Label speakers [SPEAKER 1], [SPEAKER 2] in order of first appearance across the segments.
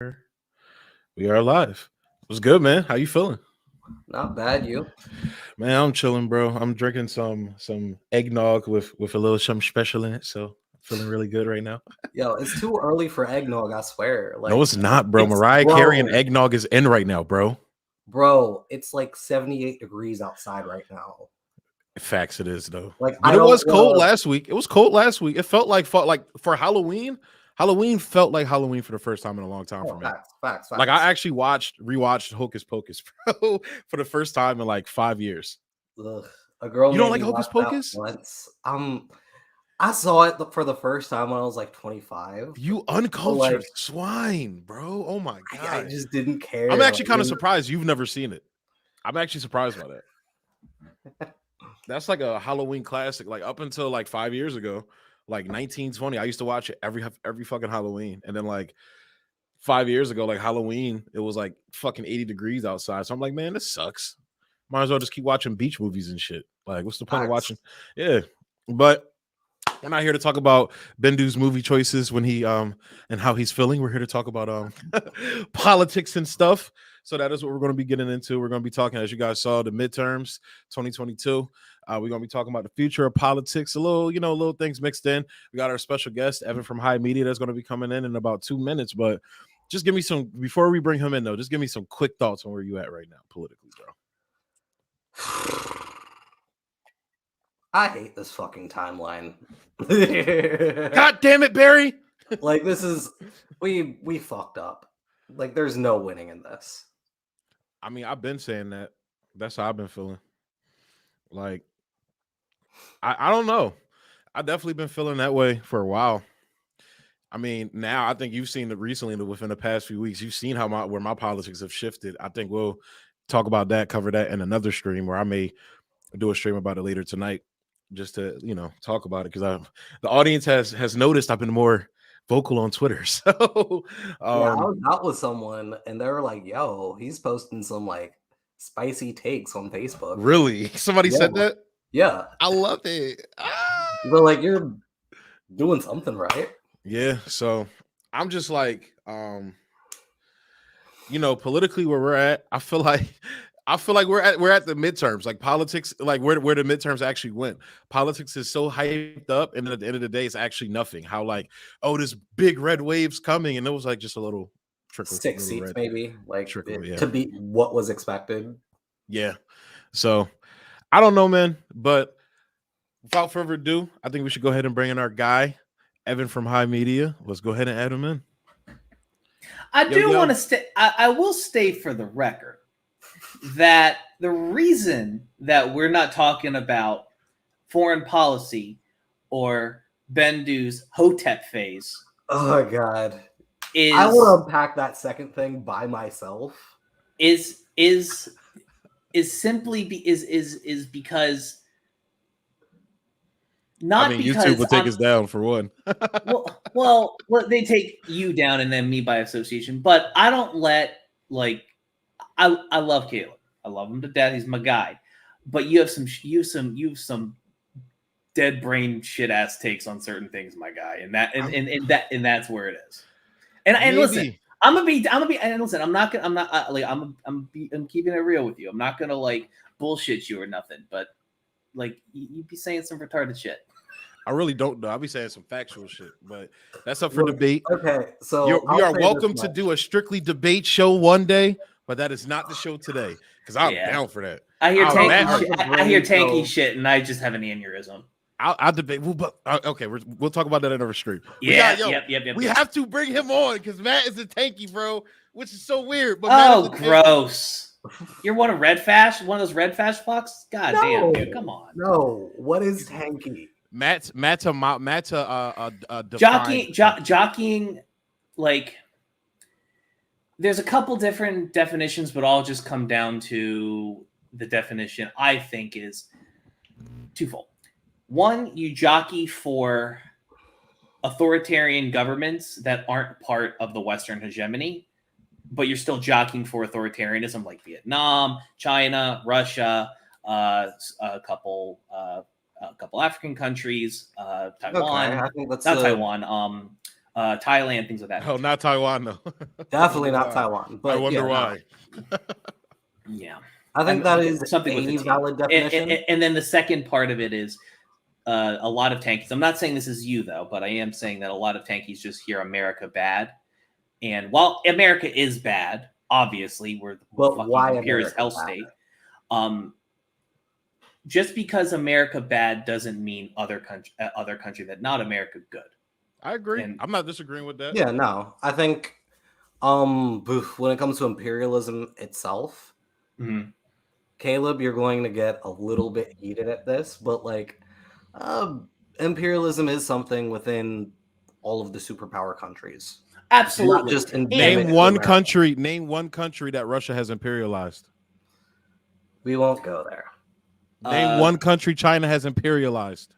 [SPEAKER 1] We are live. What's good, man? How you feeling?
[SPEAKER 2] Not bad, you.
[SPEAKER 1] Man, I'm chilling, bro. I'm drinking some eggnog with a little something special in it, so I'm feeling really good right now.
[SPEAKER 2] Yo, it's too early for eggnog, I swear.
[SPEAKER 1] No,
[SPEAKER 2] Like,
[SPEAKER 1] it's not, bro.
[SPEAKER 2] it's
[SPEAKER 1] Mariah Carey and
[SPEAKER 2] bro,
[SPEAKER 1] eggnog is in right now, bro.
[SPEAKER 2] bro, it's like 78 degrees outside right now.
[SPEAKER 1] Facts, it is though.
[SPEAKER 2] Like,
[SPEAKER 1] But
[SPEAKER 2] I
[SPEAKER 1] it
[SPEAKER 2] don't
[SPEAKER 1] was cold
[SPEAKER 2] wanna.
[SPEAKER 1] last week. It was cold last week. It felt like for Halloween. Halloween felt like Halloween for the first time in a long time for
[SPEAKER 2] Oh,
[SPEAKER 1] me.
[SPEAKER 2] facts.
[SPEAKER 1] Like I actually rewatched Hocus Pocus, bro, for the first time in like 5 years.
[SPEAKER 2] Ugh. A girl
[SPEAKER 1] You don't
[SPEAKER 2] made
[SPEAKER 1] like
[SPEAKER 2] me
[SPEAKER 1] Hocus
[SPEAKER 2] watch that
[SPEAKER 1] Pocus?
[SPEAKER 2] once. I saw it for the first time when I was like 25.
[SPEAKER 1] You
[SPEAKER 2] But
[SPEAKER 1] uncultured
[SPEAKER 2] like,
[SPEAKER 1] swine, bro. Oh my
[SPEAKER 2] I
[SPEAKER 1] god.
[SPEAKER 2] just didn't
[SPEAKER 1] I'm
[SPEAKER 2] care.
[SPEAKER 1] actually
[SPEAKER 2] Like,
[SPEAKER 1] kind of surprised you've never seen it. I'm actually surprised by that. That's like a Halloween classic. Like up until like 5 years ago, like 1920, I used to watch it every fucking Halloween. And then like 5 years ago, like Halloween, it was like fucking 80 degrees outside. So I'm like, man, this sucks. Might as well just keep watching beach movies and shit. Like, what's the point of
[SPEAKER 2] facts.
[SPEAKER 1] watching? Yeah. But we're not here to talk about Bendu's movie choices when he and how he's feeling. We're here to talk about politics and stuff. So that is what we're going to be getting into. We're going to be talking, as you guys saw, the midterms 2022. We're going to be talking about the future of politics, a little things mixed in. We got our special guest, Evan from HiMedia, that's going to be coming in about 2 minutes. But just give me some, before we bring him in though, just give me some quick thoughts on where you at right now politically, bro.
[SPEAKER 2] I hate this fucking timeline.
[SPEAKER 1] God damn it, Barry.
[SPEAKER 2] Like, this is we fucked up. Like, there's no winning in this.
[SPEAKER 1] I mean, I've been saying that. That's how I've been feeling. Like, I don't know. I've definitely been feeling that way for a while. I mean, now I think you've seen it recently within the past few weeks. You've seen where my politics have shifted. I think we'll talk about that, cover that in another stream, where I may do a stream about it later tonight, just to talk about it, because the audience has noticed I've been more vocal on Twitter. So
[SPEAKER 2] Yeah, I was out with someone and they were like, "Yo, he's posting some like spicy takes on Facebook."
[SPEAKER 1] really, somebody
[SPEAKER 2] Yeah,
[SPEAKER 1] said that.
[SPEAKER 2] yeah.
[SPEAKER 1] I love it. Ah!
[SPEAKER 2] But like, you're doing something right.
[SPEAKER 1] Yeah, so I'm just like, politically where we're at, I feel like we're at the midterms. Like politics, like where the midterms actually went. Politics is so hyped up, and at the end of the day, it's actually nothing. How like, oh, this big red wave's coming, and it was like just a little trickle,
[SPEAKER 2] 6 seats,
[SPEAKER 1] red
[SPEAKER 2] maybe, like
[SPEAKER 1] trickle. Yeah,
[SPEAKER 2] to be what was expected.
[SPEAKER 1] yeah. So I don't know, man. But without further ado, I think we should go ahead and bring in our guy, Evan from HiMedia. Let's go ahead and add him in.
[SPEAKER 3] I do want to stay. I will stay for the record that the reason that we're not talking about foreign policy or Bendu's Hotep phase.
[SPEAKER 2] Oh my god!
[SPEAKER 3] Is
[SPEAKER 2] I want to unpack that second thing by myself.
[SPEAKER 3] Is simply is because not
[SPEAKER 1] I mean,
[SPEAKER 3] because
[SPEAKER 1] YouTube will take us down for one.
[SPEAKER 3] well, they take you down and then me by association. But I don't let I love Caleb. I love him to death. He's my guy. But you have some dead brain shit ass takes on certain things, my guy, and that's where it is. And listen, I'm gonna be. And listen, I'm keeping it real with you. I'm not gonna like bullshit you or nothing. But like you be saying some retarded shit.
[SPEAKER 1] I really don't know. I'll be saying some factual shit, but that's up for debate.
[SPEAKER 2] Okay, so
[SPEAKER 1] we are welcome to do a strictly debate show one day, but that is not the show today, because I'm down for that.
[SPEAKER 3] I hear tanky shit. I hear tanky shit, and I just have an aneurysm.
[SPEAKER 1] I'll debate. Okay, we'll talk about that in another stream.
[SPEAKER 3] Yeah,
[SPEAKER 1] we have to bring him on because Matt is a tanky, bro, which is so weird.
[SPEAKER 3] But gross! You're one of Red Fash, one of those Red Fash fucks. God damn, dude, come on.
[SPEAKER 2] No, what is tanky?
[SPEAKER 1] Matt's
[SPEAKER 3] jockeying, like there's a couple different definitions, but all just come down to the definition I think is twofold. One, you jockey for authoritarian governments that aren't part of the Western hegemony, but you're still jockeying for authoritarianism like Vietnam, China, Russia, a couple African countries, Taiwan,
[SPEAKER 2] okay, I think that's
[SPEAKER 3] Taiwan, Thailand, things like that.
[SPEAKER 1] Oh, not Taiwan though.
[SPEAKER 2] Definitely not
[SPEAKER 1] Why?
[SPEAKER 2] Taiwan. But
[SPEAKER 1] I wonder
[SPEAKER 2] yeah, no.
[SPEAKER 1] why.
[SPEAKER 3] Yeah,
[SPEAKER 2] I think that is
[SPEAKER 3] something with
[SPEAKER 2] a
[SPEAKER 3] the T.
[SPEAKER 2] valid definition.
[SPEAKER 3] And then the second part of it is a lot of tankies. I'm not saying this is you though, but I am saying that a lot of tankies just hear America bad. And while America is bad, obviously we're fucking
[SPEAKER 2] why
[SPEAKER 3] imperialist
[SPEAKER 2] America
[SPEAKER 3] hell
[SPEAKER 2] bad?
[SPEAKER 3] state. Just because America bad doesn't mean other country that not America good.
[SPEAKER 1] I agree.
[SPEAKER 3] And
[SPEAKER 1] I'm not disagreeing with that.
[SPEAKER 2] Yeah, no. I think when it comes to imperialism itself, Caleb, you're going to get a little bit heated at this, but like imperialism is something within all of the superpower countries.
[SPEAKER 3] Absolutely.
[SPEAKER 2] Not just
[SPEAKER 1] Name one country that Russia has imperialized.
[SPEAKER 2] We won't go there.
[SPEAKER 1] Name one country China has imperialized.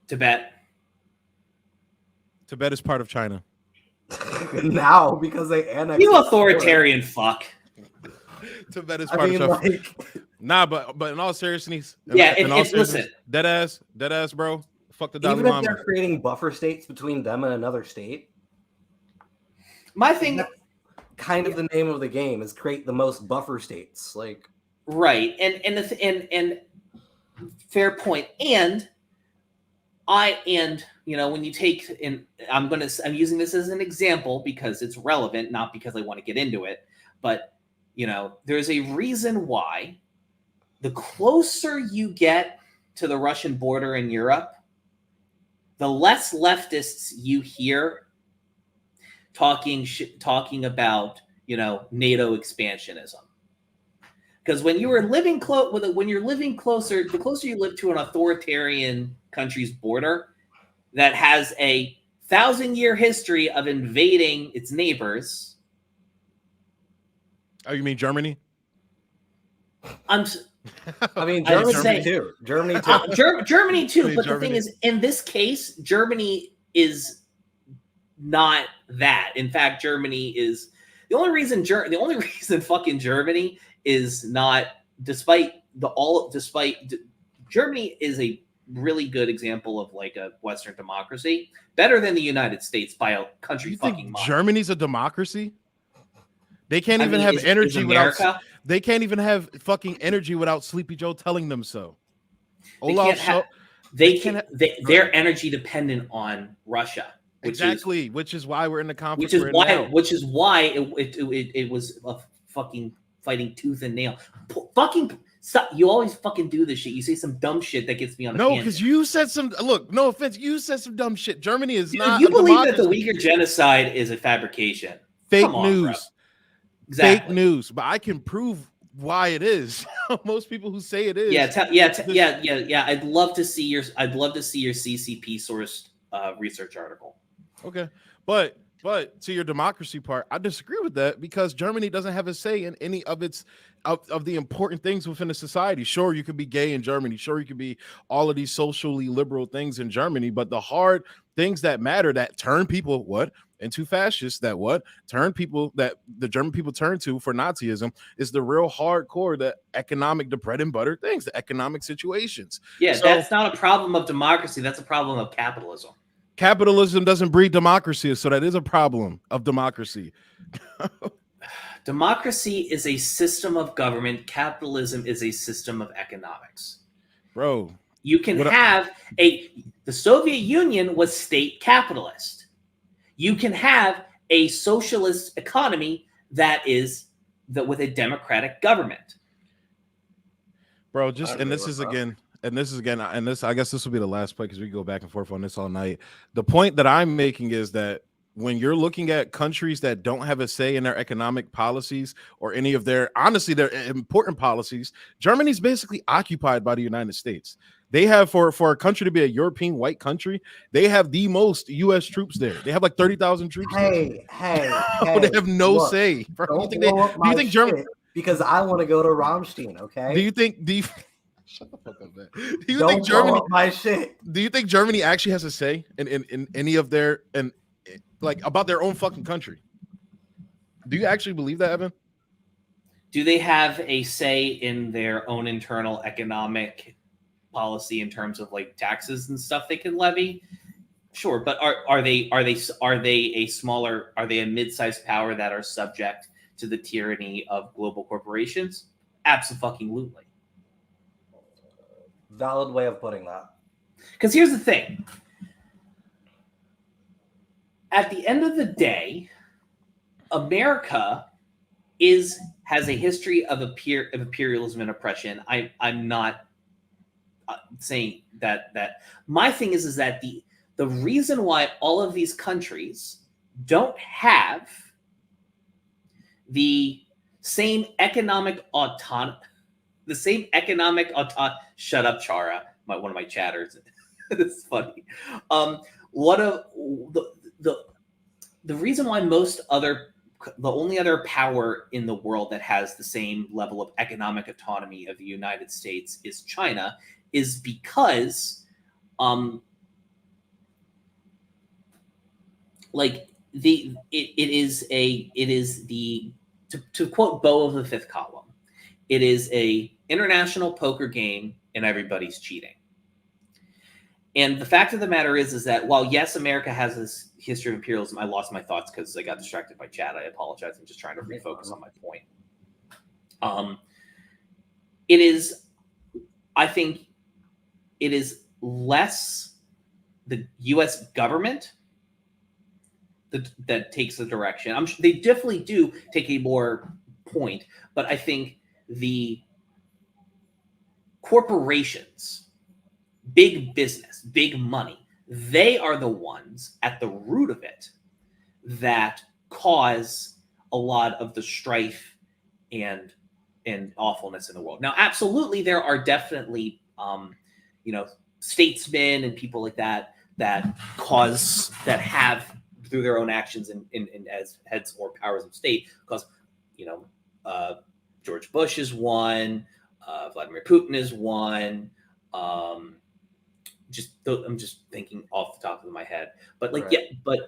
[SPEAKER 3] Tibet.
[SPEAKER 1] Tibet is part of China.
[SPEAKER 2] Now, because they annexed.
[SPEAKER 3] You authoritarian fuck.
[SPEAKER 1] Tibet is part of China. Like... Nah, but in all seriousness,
[SPEAKER 3] listen,
[SPEAKER 1] dead ass, bro. Fuck the Dalai Lama.
[SPEAKER 2] Even if they're creating buffer states between them and another state,
[SPEAKER 3] my thing,
[SPEAKER 2] kind of the name of the game is create the most buffer states, like
[SPEAKER 3] right, and fair point, and when you take in, I'm using this as an example because it's relevant, not because I want to get into it, but there's a reason why the closer you get to the Russian border in Europe, the less leftists you hear talking about NATO expansionism. Because when you're living closer, the closer you live to an authoritarian country's border that has a 1,000-year history of invading its neighbors.
[SPEAKER 1] Oh, you mean Germany?
[SPEAKER 2] Germany too. Germany too.
[SPEAKER 3] But the thing is, in this case, Germany is not that. In fact, Germany is the only reason fucking Germany is not, despite Germany is a really good example of like a Western democracy, better than the United States by a country fucking mile.
[SPEAKER 1] Germany's a democracy. They can't even have energy without. They can't even have fucking energy without Sleepy Joe telling them so.
[SPEAKER 3] They're energy dependent on Russia.
[SPEAKER 1] Which is why we're in the conflict.
[SPEAKER 3] Which is why it was a fucking fighting tooth and nail. Fucking stop! You always fucking do this shit. You say some dumb shit that gets me on.
[SPEAKER 1] No, because you said some. Look, no offense, you said some dumb shit. Germany is not.
[SPEAKER 3] You believe that the Uyghur genocide is a fabrication?
[SPEAKER 1] Fake news.
[SPEAKER 3] Exactly.
[SPEAKER 1] Fake news, but I can prove why it is. Most people who say it is.
[SPEAKER 3] Yeah. I'd love to see your CCP sourced research article.
[SPEAKER 1] Okay, but to your democracy part, I disagree with that because Germany doesn't have a say in any of its of the important things within a society. Sure, you could be gay in Germany. Sure, you could be all of these socially liberal things in Germany, but the hard things that matter that turn people into fascists, turn people that the German people turn to for Nazism is the real hardcore, the economic, the bread and butter things, the economic situations.
[SPEAKER 3] Yeah, so, that's not a problem of democracy. That's a problem of capitalism.
[SPEAKER 1] Capitalism doesn't breed democracy, so that is a problem of democracy.
[SPEAKER 3] Democracy is a system of government. Capitalism is a system of economics.
[SPEAKER 1] Bro.
[SPEAKER 3] You can have the Soviet Union was state capitalist. You can have a socialist economy that with a democratic government.
[SPEAKER 1] Bro, I guess this will be the last point because we go back and forth on this all night. The point that I'm making is that when you're looking at countries that don't have a say in their economic policies or any of their important policies, Germany's basically occupied by the United States. They have, for a country to be a European white country, they have the most U.S. troops there. They have like 30,000 troops there. They have no say.
[SPEAKER 2] Bro. Do you think Germany? Because I want to go to Rammstein, okay?
[SPEAKER 1] Shut the fuck up, man. Do you think Germany my shit? Do you think Germany actually has a say in any of their about their own fucking country? Do you actually believe that, Evan?
[SPEAKER 3] Do they have a say in their own internal economic policy in terms of like taxes and stuff they can levy? Sure, but are they a mid-sized power that are subject to the tyranny of global corporations? Absolutely.
[SPEAKER 2] Valid way of putting that.
[SPEAKER 3] Because here's the thing. At the end of the day, America has a history of imperialism and oppression. I'm not saying that my thing is that the reason why all of these countries don't have the same economic autonomy. Shut up, Chara. One of my chatters. It's funny. The reason why the only other power in the world that has the same level of economic autonomy of the United States is China, is because to quote Bo of the Fifth Column, it is a international poker game and everybody's cheating. And the fact of the matter is that while yes, America has this history of imperialism, I lost my thoughts because I got distracted by chat. I apologize. I'm just trying to refocus on my point. I think it is less the U.S. government that takes the direction. I'm sure they definitely do take a more point, but I think the corporations, big business, big money, they are the ones at the root of it that cause a lot of the strife and awfulness in the world. Now, absolutely, there are definitely statesmen and people like that have through their own actions and as heads or powers of state, because George Bush is one, Vladimir Putin is one. I'm just thinking off the top of my head, but but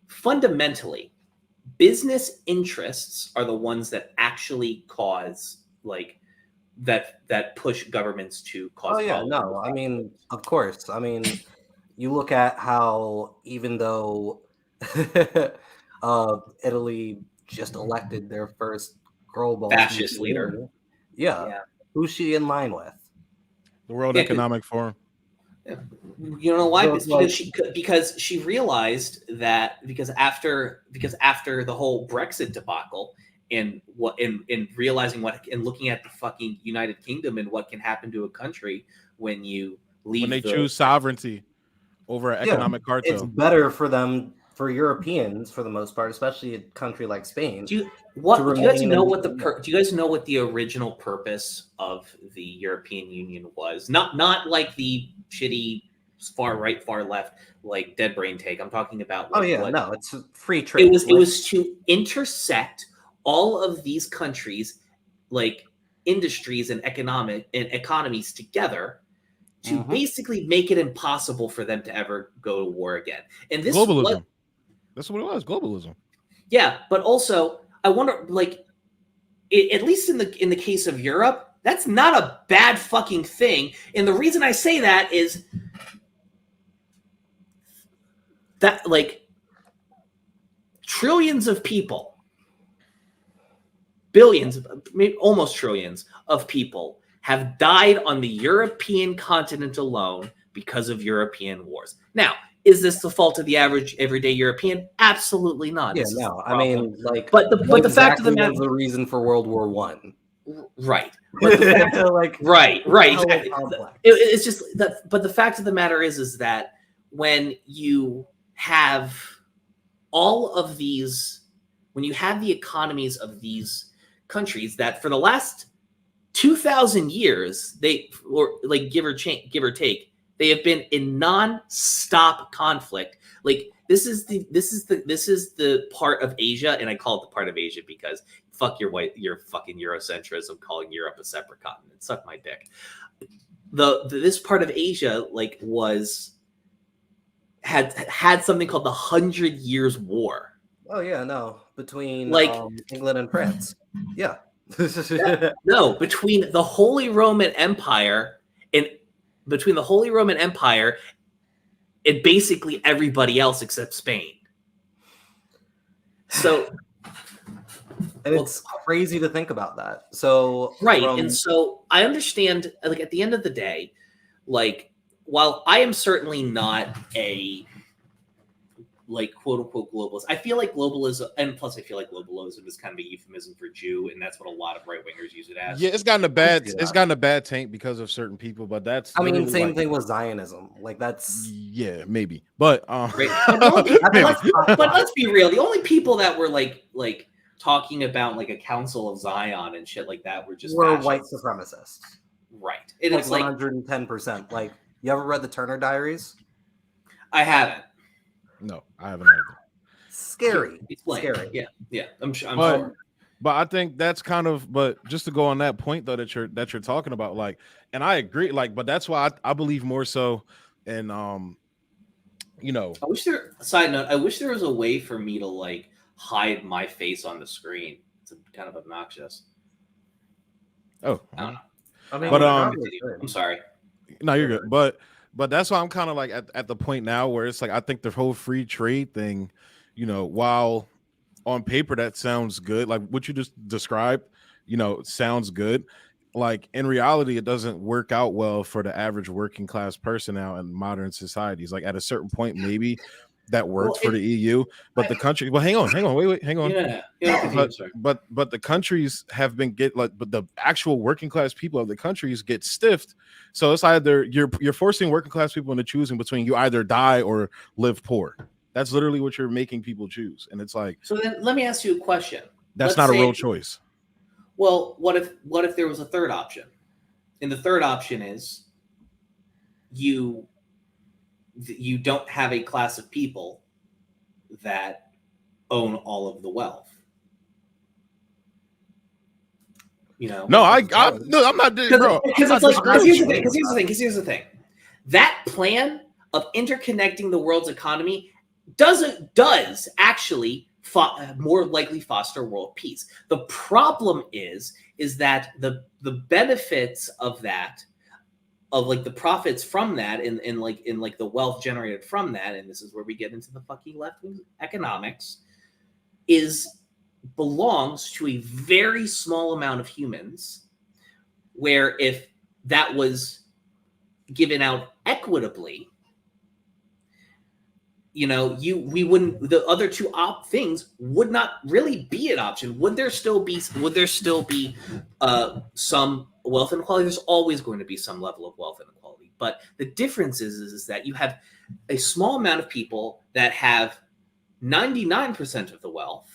[SPEAKER 3] fundamentally, business interests are the ones that actually cause that push governments to cause.
[SPEAKER 2] Oh yeah, no, I mean, of course. I mean, you look at how even though Italy just elected their first girl boss
[SPEAKER 3] fascist leader,
[SPEAKER 2] who's she in line with?
[SPEAKER 1] The World Economic Forum.
[SPEAKER 3] You know why? Because she realized that because after the whole Brexit debacle and realizing and looking at the fucking United Kingdom and what can happen to a country when you leave,
[SPEAKER 1] when they choose sovereignty over an economic cartel.
[SPEAKER 2] It's better for them, for Europeans for the most part, especially a country like Spain.
[SPEAKER 3] Do you guys know what the original purpose of the European Union was? Not like the shitty far right, far left, like dead brain take. I'm talking about
[SPEAKER 2] it's free trade.
[SPEAKER 3] It was to intersect all of these countries, like industries and economies together, to basically make it impossible for them to ever go to war again. And this
[SPEAKER 1] globalism. That's what it was. Globalism.
[SPEAKER 3] Yeah, but also I wonder, at least in the case of Europe, that's not a bad fucking thing. And the reason I say that is that trillions of people, billions, maybe almost trillions of people have died on the European continent alone because of European wars. Now, is this the fault of the average everyday European? Absolutely not.
[SPEAKER 2] Yeah, no. I mean,
[SPEAKER 3] but the fact of the matter,
[SPEAKER 2] was the reason for World War I.
[SPEAKER 3] Right. But the fact, right. Exactly. It's just that. But the fact of the matter is that when you have all of these, when you have the economies of these countries that for the last 2,000 years, they, or give or take, they have been in non-stop conflict. This is the part of Asia, and I call it the part of Asia because fuck your fucking Eurocentrism, calling Europe a separate continent. Suck my dick. This part of Asia had something called the 100 Years' War.
[SPEAKER 2] Oh yeah, no, between England and France. Yeah.
[SPEAKER 3] No, between the Holy Roman Empire and basically everybody else except Spain. So,
[SPEAKER 2] and it's crazy to think about that. So
[SPEAKER 3] right, and so I understand. Like at the end of the day, like while I am certainly not a like quote unquote globalist, I feel like globalism, and plus I feel like globalism is kind of a euphemism for Jew, and that's what a lot of right wingers use it as.
[SPEAKER 1] Yeah, it's gotten a bad taint because of certain people, but that's
[SPEAKER 2] same thing with Zionism. Like that's
[SPEAKER 1] maybe, but
[SPEAKER 3] right. But let's be real. The only people that were like talking about like a Council of Zion and shit like that were
[SPEAKER 2] white supremacists,
[SPEAKER 3] right?
[SPEAKER 2] And it's like 110%. Like, you ever read the Turner Diaries?
[SPEAKER 3] I haven't.
[SPEAKER 1] No, I haven't either.
[SPEAKER 2] Scary.
[SPEAKER 3] Yeah. I'm sure.
[SPEAKER 1] But I think that's kind of. But just to go on that point though that you're talking about, like, and I agree. Like, but that's why I believe more so in I wish
[SPEAKER 3] I wish there was a way for me to like hide my face on the screen. It's kind of obnoxious.
[SPEAKER 1] Oh,
[SPEAKER 3] I don't know.
[SPEAKER 2] I mean,
[SPEAKER 1] but
[SPEAKER 3] I'm sorry.
[SPEAKER 1] No, you're good. But that's why I'm kind of like at the point now where it's like I think the whole free trade thing, while on paper that sounds good, like what you just described, sounds good. Like in reality, it doesn't work out well for the average working class person now in modern societies. Like at a certain point, maybe that worked for the EU, but the country. Well, hang on, wait, hang on. But the countries have been but the actual working class people of the countries get stiffed. So it's either you're forcing working class people into choosing between you either die or live poor. That's literally what you're making people choose, and it's like.
[SPEAKER 3] So then, let me ask you a question.
[SPEAKER 1] That's not a real choice.
[SPEAKER 3] Well, what if there was a third option, and the third option is you don't have a class of people that own all of the wealth.
[SPEAKER 1] No, I'm not, bro.
[SPEAKER 3] Because it's like, here's the thing. That plan of interconnecting the world's economy does actually more likely foster world peace. The problem is that the benefits of that, of like the profits from that, and the wealth generated from that, and this is where we get into the fucking left-wing economics, belongs to a very small amount of humans, where if that was given out equitably, we wouldn't. The other two things would not really be an option. Would there still be some wealth inequality? There's always going to be some level of wealth inequality, but the difference is that you have a small amount of people that have 99% of the wealth,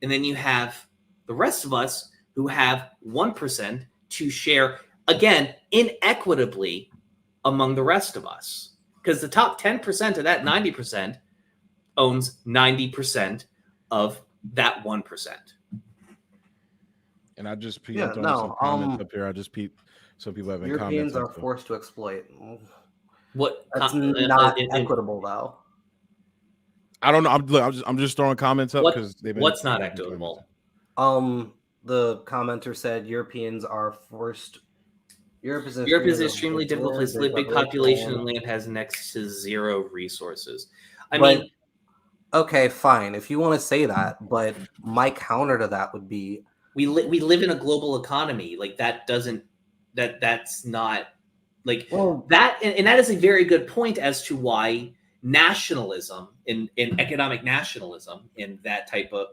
[SPEAKER 3] and then you have the rest of us who have 1% to share, again, inequitably among the rest of us. Because the top 10% of that 90% owns 90% of that 1%.
[SPEAKER 1] And I just peeped on some comments up here. I just peeped so people have been commenting.
[SPEAKER 2] Europeans are forced to exploit.
[SPEAKER 3] That's
[SPEAKER 2] not equitable, though.
[SPEAKER 1] I don't know. I'm just throwing comments up because they've been.
[SPEAKER 3] What's not equitable?
[SPEAKER 2] The commenter said Europeans are forced. Europe is an
[SPEAKER 3] extremely difficult place to live. Big population and land has next to zero resources. I mean,
[SPEAKER 2] okay, fine, if you want to say that, but my counter to that would be
[SPEAKER 3] we live in a global economy. Like that's not like that, and that is a very good point as to why nationalism in economic nationalism in that type of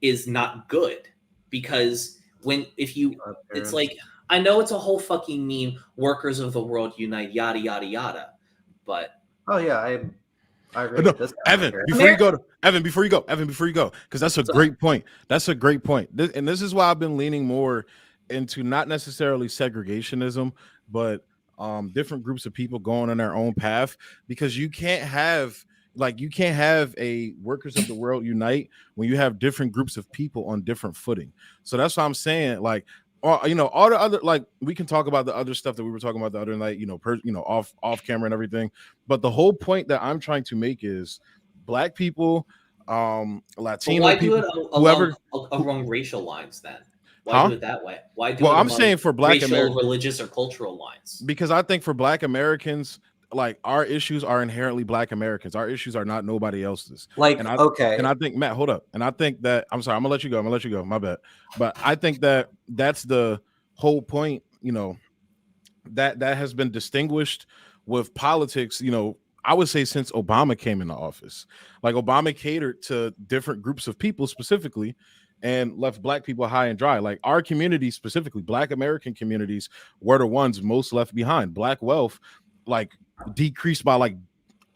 [SPEAKER 3] is not good, because it's like, I know it's a whole fucking meme, workers of the world unite, yada yada yada, but
[SPEAKER 2] I agree with this.
[SPEAKER 1] Evan, before you go, because that's a great point. That's a great point. And this is why I've been leaning more into not necessarily segregationism, but different groups of people going on their own path, because you can't have a workers of the world unite when you have different groups of people on different footing. So that's why I'm saying, like, all the other, like, we can talk about the other stuff that we were talking about the other night, off camera and everything. But the whole point that I'm trying to make is Black people, Latino people, whoever
[SPEAKER 3] along racial lines then. Why do it that way? Why do
[SPEAKER 1] I'm saying for Black
[SPEAKER 3] racial, religious, or cultural lines?
[SPEAKER 1] Because I think for Black Americans, like our issues are inherently Black Americans. Our issues are not nobody else's.
[SPEAKER 2] Like,
[SPEAKER 1] And I think Matt, hold up. And I think that I'm sorry, I'm gonna let you go. My bad. But I think that that's the whole point, that has been distinguished with politics, I would say since Obama came into office. Like Obama catered to different groups of people specifically and left Black people high and dry. Like our community, specifically Black American communities, were the ones most left behind. Black wealth like decreased by like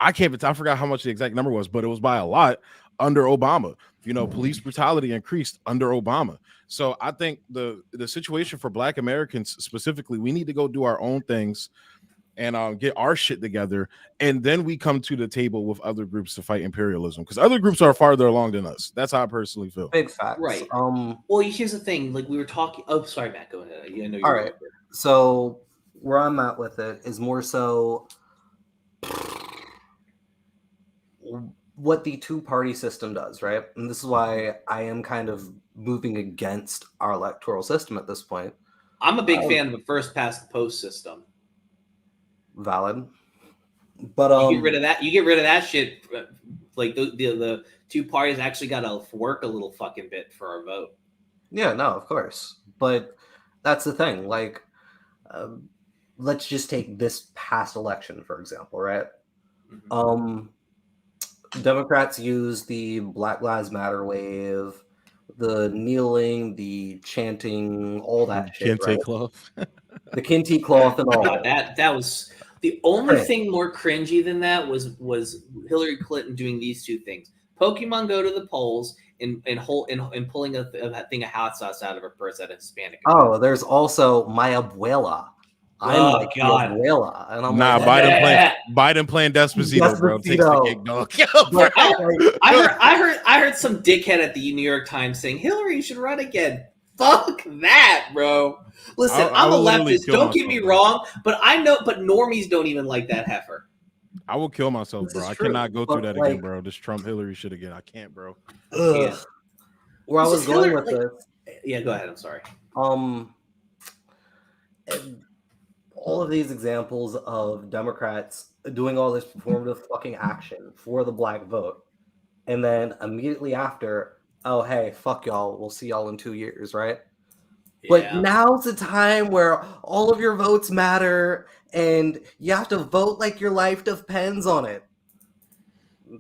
[SPEAKER 1] I forgot how much the exact number was, but it was by a lot under Obama. Police brutality increased under Obama. So I think the situation for Black Americans specifically, we need to go do our own things and get our shit together, and then we come to the table with other groups to fight imperialism, because other groups are farther along than us. That's how I personally feel.
[SPEAKER 2] Big facts.
[SPEAKER 3] Right. Well, here's the thing. Like we were talking. Oh, sorry, Matt. Go ahead. I know you're
[SPEAKER 2] all right. So where I'm at with it is more so what the two-party system does, right? And this is why I am kind of moving against our electoral system at this point.
[SPEAKER 3] I'm a big fan of the first past the post system.
[SPEAKER 2] Valid. But
[SPEAKER 3] you get rid of that. You get rid of that shit. Like the two parties actually got to work a little fucking bit for our vote.
[SPEAKER 2] Yeah, no, of course. But that's the thing. Like, let's just take this past election, for example, right? Mm-hmm. Democrats use the Black Lives Matter wave, the kneeling, the chanting, all that shit.
[SPEAKER 1] Kente cloth.
[SPEAKER 2] The kente cloth and all
[SPEAKER 3] that was the only thing more cringy than that was Hillary Clinton doing these two things: Pokemon Go to the polls and pulling a thing of hot sauce out of her purse at a Hispanic.
[SPEAKER 2] Oh, there's also my abuela. I'm like God. The abuela, and I'm
[SPEAKER 1] Biden playing Despacito, bro. Takes the cake, dog.
[SPEAKER 3] I heard some dickhead at the New York Times saying Hillary should run again. Fuck that, bro. Listen, I'm a leftist. Don't get me wrong, but normies don't even like that heifer.
[SPEAKER 1] I will kill myself, bro. I cannot go through that again, bro. This Trump Hillary shit again. I can't, bro.
[SPEAKER 2] Yeah. Where I was going with this.
[SPEAKER 3] Yeah, go ahead. I'm sorry.
[SPEAKER 2] All of these examples of Democrats doing all this performative fucking action for the Black vote, and then immediately after, oh, hey, fuck y'all. We'll see y'all in 2 years, right? Yeah. But now's the time where all of your votes matter and you have to vote like your life depends on it.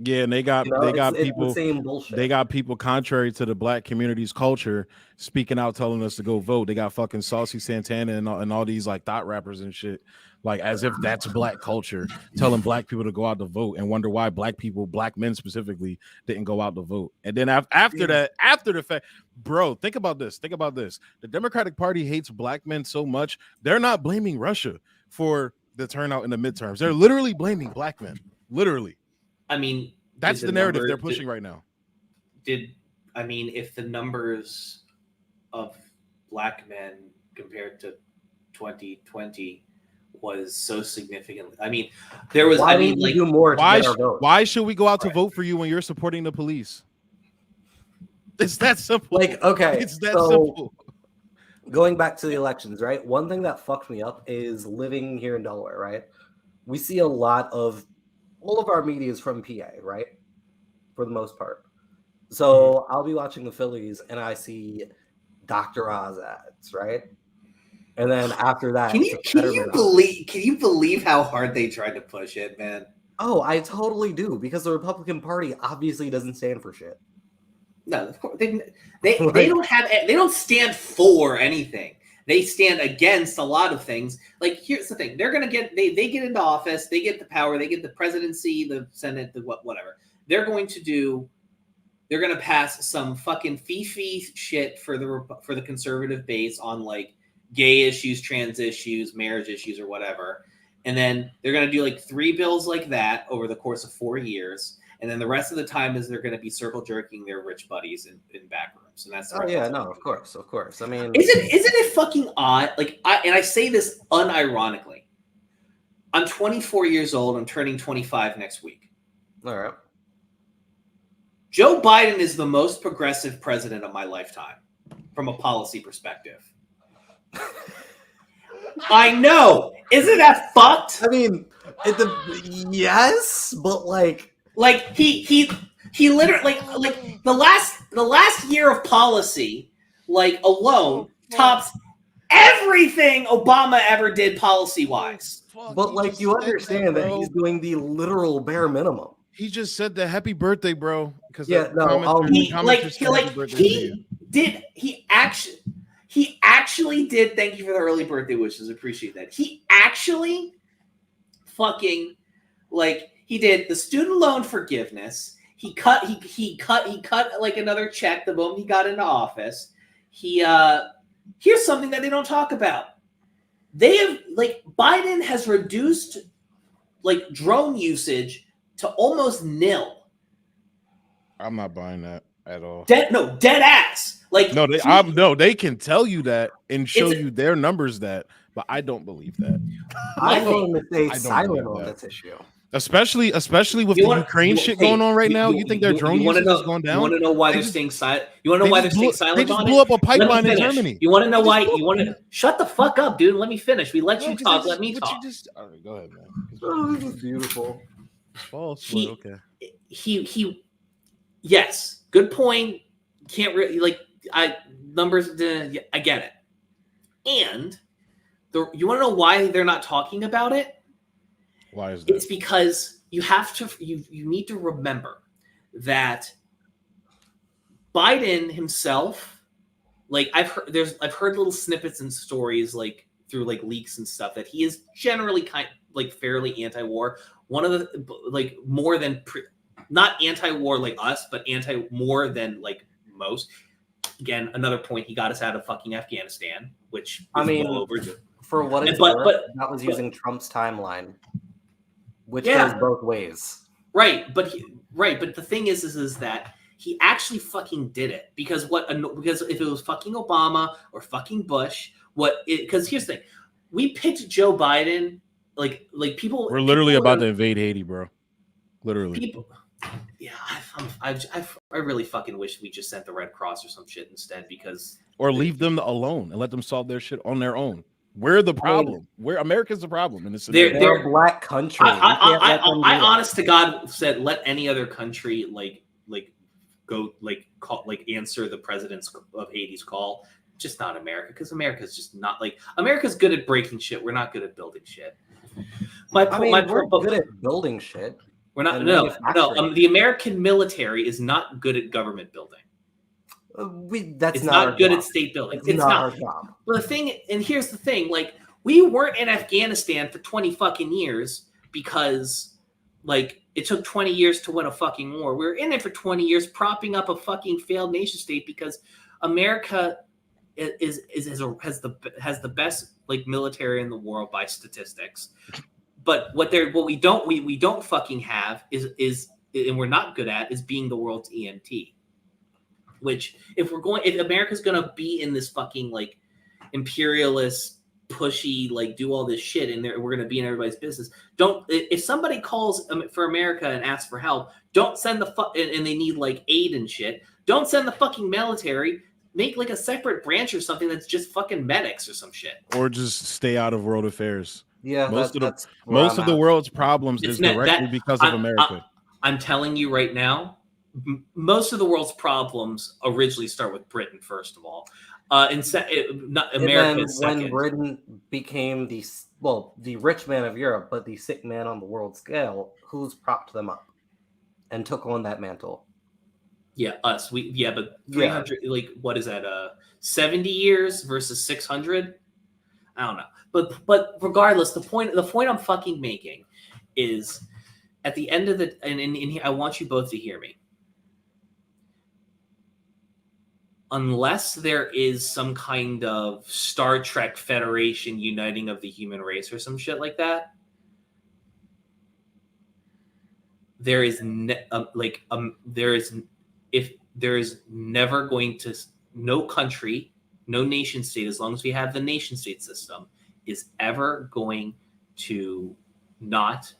[SPEAKER 1] Yeah, and they got people. The same bullshit. They got people contrary to the Black community's culture speaking out, telling us to go vote. They got fucking Saucy Santana and all these like thought rappers and shit, like as if that's Black culture, telling Black people to go out to vote and wonder why Black people, Black men specifically, didn't go out to vote. And then after the fact, bro, think about this. The Democratic Party hates Black men so much, they're not blaming Russia for the turnout in the midterms. They're literally blaming Black men. Literally.
[SPEAKER 3] I mean,
[SPEAKER 1] that's the narrative they're pushing right now.
[SPEAKER 3] If the numbers of Black men compared to 2020 was so significant, there was.
[SPEAKER 2] Do more.
[SPEAKER 1] Why should we go out to vote for you when you're supporting the police? It's that simple.
[SPEAKER 2] It's
[SPEAKER 1] that simple.
[SPEAKER 2] Going back to the elections, right? One thing that fucked me up is living here in Delaware, right? We see a lot of. All of our media is from PA, right? For the most part. So I'll be watching the Phillies and I see Dr. Oz ads, right? And then after that,
[SPEAKER 3] can you believe how hard they tried to push it, man?
[SPEAKER 2] Oh, I totally do, because the Republican Party obviously doesn't stand for shit.
[SPEAKER 3] No, of course they don't stand for anything. They stand against a lot of things. Like, here's the thing. They're going to they get into office. They get the power. They get the presidency, the Senate, the whatever. They're going to pass some fucking fee shit for the conservative base on like gay issues, trans issues, marriage issues, or whatever. And then they're going to do like 3 bills like that over the course of 4 years. And then the rest of the time is they're going to be circle jerking their rich buddies in back rooms, and that's
[SPEAKER 2] of course. I mean,
[SPEAKER 3] isn't it fucking odd? Like, I say this unironically. I'm 24 years old. I'm turning 25 next week.
[SPEAKER 2] All right.
[SPEAKER 3] Joe Biden is the most progressive president of my lifetime, from a policy perspective. I know. Isn't that fucked?
[SPEAKER 2] I mean, Yes, but like
[SPEAKER 3] he literally like the last year of policy like alone tops everything Obama ever did policy wise.
[SPEAKER 2] but like you understand that he's doing the literal bare minimum.
[SPEAKER 1] He just said the happy birthday, bro. Because
[SPEAKER 2] Yeah, no,
[SPEAKER 3] he actually did. Thank you for the early birthday wishes. Appreciate that. He actually fucking like he did the student loan forgiveness. He cut like another check the moment he got into office. Here's something that they don't talk about. They have like Biden has reduced like drone usage to almost nil.
[SPEAKER 1] I'm not buying that at all.
[SPEAKER 3] Dead ass. Like
[SPEAKER 1] they can tell you that and show you their numbers that, but I don't believe that.
[SPEAKER 2] I'm going to stay silent on this issue.
[SPEAKER 1] Especially with the Ukraine shit going on right now. You think their drone usage is going down?
[SPEAKER 3] You want to know why they're staying silent? You want to know why they're staying silent?
[SPEAKER 1] They just blew up a pipeline in Germany.
[SPEAKER 3] You want to know why? You want to shut the fuck up, dude. Let me finish. We let you talk. Let me talk.
[SPEAKER 1] All right, go ahead, man.
[SPEAKER 2] Oh, this is beautiful.
[SPEAKER 1] False. Okay.
[SPEAKER 3] He. Yes, good point. Can't really numbers. I get it. And you want to know why they're not talking about it?
[SPEAKER 1] Why is that?
[SPEAKER 3] It's because you need to remember that Biden himself, like I've heard little snippets and stories like through like leaks and stuff that he is generally fairly anti-war. One of the like more than not anti-war like us, but more than like most. Again, another point, he got us out of fucking Afghanistan, which
[SPEAKER 2] I mean, for what it's worth, that was using Trump's timeline. Which goes both ways.
[SPEAKER 3] Right, but the thing is that he actually fucking did it because if it was fucking Obama or fucking Bush, because here's the thing, we picked Joe Biden like people.
[SPEAKER 1] We're literally about to invade Haiti, bro. Literally.
[SPEAKER 3] People, yeah, I really fucking wish we just sent the Red Cross or some shit instead or
[SPEAKER 1] leave them alone and let them solve their shit on their own. We're the problem. America's the problem in this.
[SPEAKER 2] They're a black country.
[SPEAKER 3] I honest to God said, let any other country go answer the president of Haiti's call. Just not America, because America's just not America's good at breaking shit. We're not good at building shit.
[SPEAKER 2] We're good at building shit.
[SPEAKER 3] We're not. No. The American military is not good at government building.
[SPEAKER 2] It's
[SPEAKER 3] not good at state building. It's not
[SPEAKER 2] our job.
[SPEAKER 3] But here's the thing: we weren't in Afghanistan for 20 fucking years because it took 20 years to win a fucking war. We were in it for 20 years, propping up a fucking failed nation state because America has the best military in the world by statistics. But what we don't fucking have is and we're not good at is being the world's EMT. Which if America's gonna be in this fucking imperialist pushy do all this shit and we're gonna be in everybody's business, if somebody calls for America and asks for help, don't send and they need aid and shit, don't send the fucking military. Make a separate branch or something that's just fucking medics or some shit, or
[SPEAKER 1] just stay out of world affairs.
[SPEAKER 2] Yeah,
[SPEAKER 1] most of the world's problems is directly because of America.
[SPEAKER 3] I'm telling you right now. Most of the world's problems originally start with Britain, first of all. America second.
[SPEAKER 2] When Britain became the rich man of Europe, but the sick man on the world scale, who's propped them up and took on that mantle?
[SPEAKER 3] Yeah, us. But 300. What is that? 70 years versus 600. I don't know. But regardless, the point I'm fucking making is at the end of and I want you both to hear me. Unless there is some kind of Star Trek Federation uniting of the human race or some shit like that, there is never going to no country, no nation state, as long as we have the nation state system, is ever going to not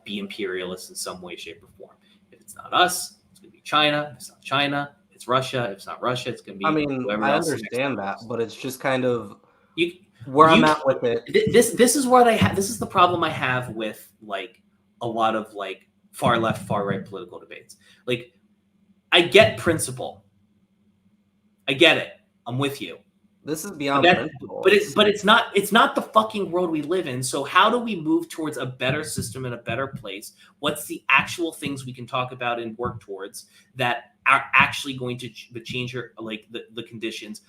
[SPEAKER 3] be imperialist in some way, shape, or form. If it's not us, it's going to be China. If it's not China, it's Russia. If it's not Russia, it's going to be.
[SPEAKER 2] I understand that, but it's just kind of where I'm at with it.
[SPEAKER 3] This is what I have. This is the problem I have with like a lot of like far left, far right political debates. Like, I get principle. I get it. I'm with you.
[SPEAKER 2] This is beyond principle.
[SPEAKER 3] But it's not the fucking world we live in. So how do we move towards a better system and a better place? What's the actual things we can talk about and work towards that are actually going to change the conditions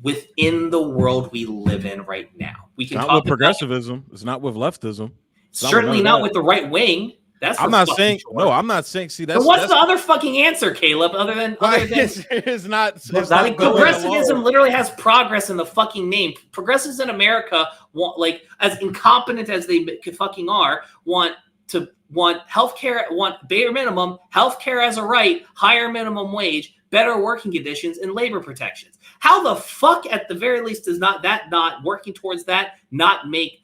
[SPEAKER 3] within the world we live in right now? We can
[SPEAKER 1] not
[SPEAKER 3] talk
[SPEAKER 1] with progressivism. It's not with leftism.
[SPEAKER 3] Certainly not with the right wing. That's
[SPEAKER 1] I'm not saying no. I'm not saying. See, that's
[SPEAKER 3] what's the other fucking answer, Caleb? Other than
[SPEAKER 1] it's not.
[SPEAKER 3] Progressivism literally has progress in the fucking name. Progressives in America want, like, as incompetent as they fucking are, want healthcare, want bare minimum healthcare as a right, higher minimum wage, better working conditions, and labor protections. How the fuck, at the very least, does not working towards that not make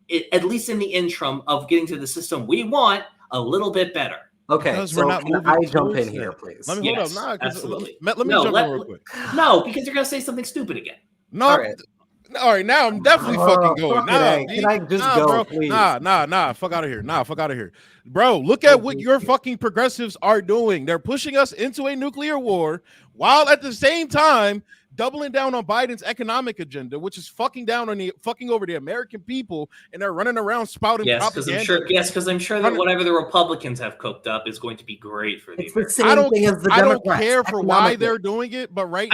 [SPEAKER 3] it, at least in the interim of getting to the system we want, a little bit better?
[SPEAKER 2] Okay,
[SPEAKER 1] because
[SPEAKER 2] so can I jump in here, please?
[SPEAKER 1] Let me hold up. Nah,
[SPEAKER 3] absolutely.
[SPEAKER 1] Let me jump in real quick.
[SPEAKER 3] No, because you're gonna say something stupid again.
[SPEAKER 1] No. All right, now I'm definitely fucking going.
[SPEAKER 2] Can I just go,
[SPEAKER 1] bro,
[SPEAKER 2] please?
[SPEAKER 1] Nah, fuck out of here. Bro, look at what your fucking progressives are doing. They're pushing us into a nuclear war while at the same time doubling down on Biden's economic agenda, which is fucking over the American people, and they're running around spouting propaganda.
[SPEAKER 3] Because I'm sure that whatever the Republicans have cooked up is going to be great for the Americans.
[SPEAKER 2] I don't
[SPEAKER 1] care for why they're doing it, but right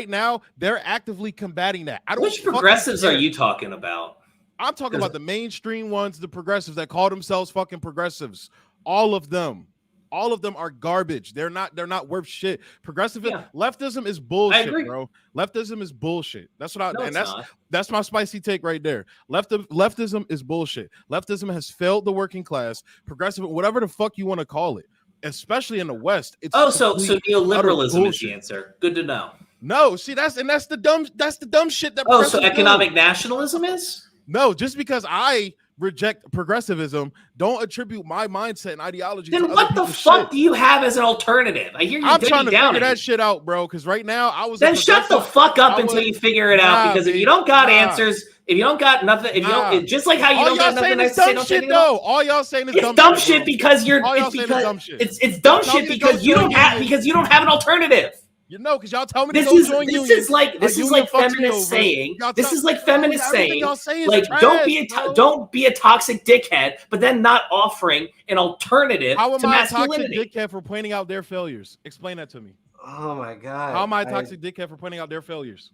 [SPEAKER 1] now they're actively combating that.
[SPEAKER 3] Which progressives are you talking about?
[SPEAKER 1] I'm talking about the mainstream ones, the progressives that call themselves fucking progressives. All of them are garbage. They're not worth shit. Leftism is bullshit, bro. Leftism is bullshit. That's what that's my spicy take right there. Leftism is bullshit. Leftism has failed the working class. Progressive, whatever the fuck you want to call it, especially in the West. It's
[SPEAKER 3] so neoliberalism is the answer. Good to know.
[SPEAKER 1] No, see that's the dumb shit that.
[SPEAKER 3] So economic nationalism is?
[SPEAKER 1] No, just because I reject progressivism, don't attribute my mindset and ideology.
[SPEAKER 3] Then what the fuck do you have as an alternative? I hear you.
[SPEAKER 1] I'm trying to figure that shit out, bro. Because right now
[SPEAKER 3] Then shut the fuck up until you figure it out. Because if you don't got answers, if you don't got nothing, if you don't, just like how you don't got nothing nice to say, don't say anything.
[SPEAKER 1] All y'all saying is
[SPEAKER 3] dumb shit because you're. It's dumb shit because you don't have an alternative.
[SPEAKER 1] You know, because y'all tell me to go join unions.
[SPEAKER 3] This is like feminists saying. This is like feminists saying, like, don't be a toxic dickhead, but then not offering an alternative to masculinity.
[SPEAKER 1] How am I a toxic dickhead for pointing out their failures? Explain that to me.
[SPEAKER 2] Oh my god.
[SPEAKER 1] How am I a toxic dickhead for pointing out their failures?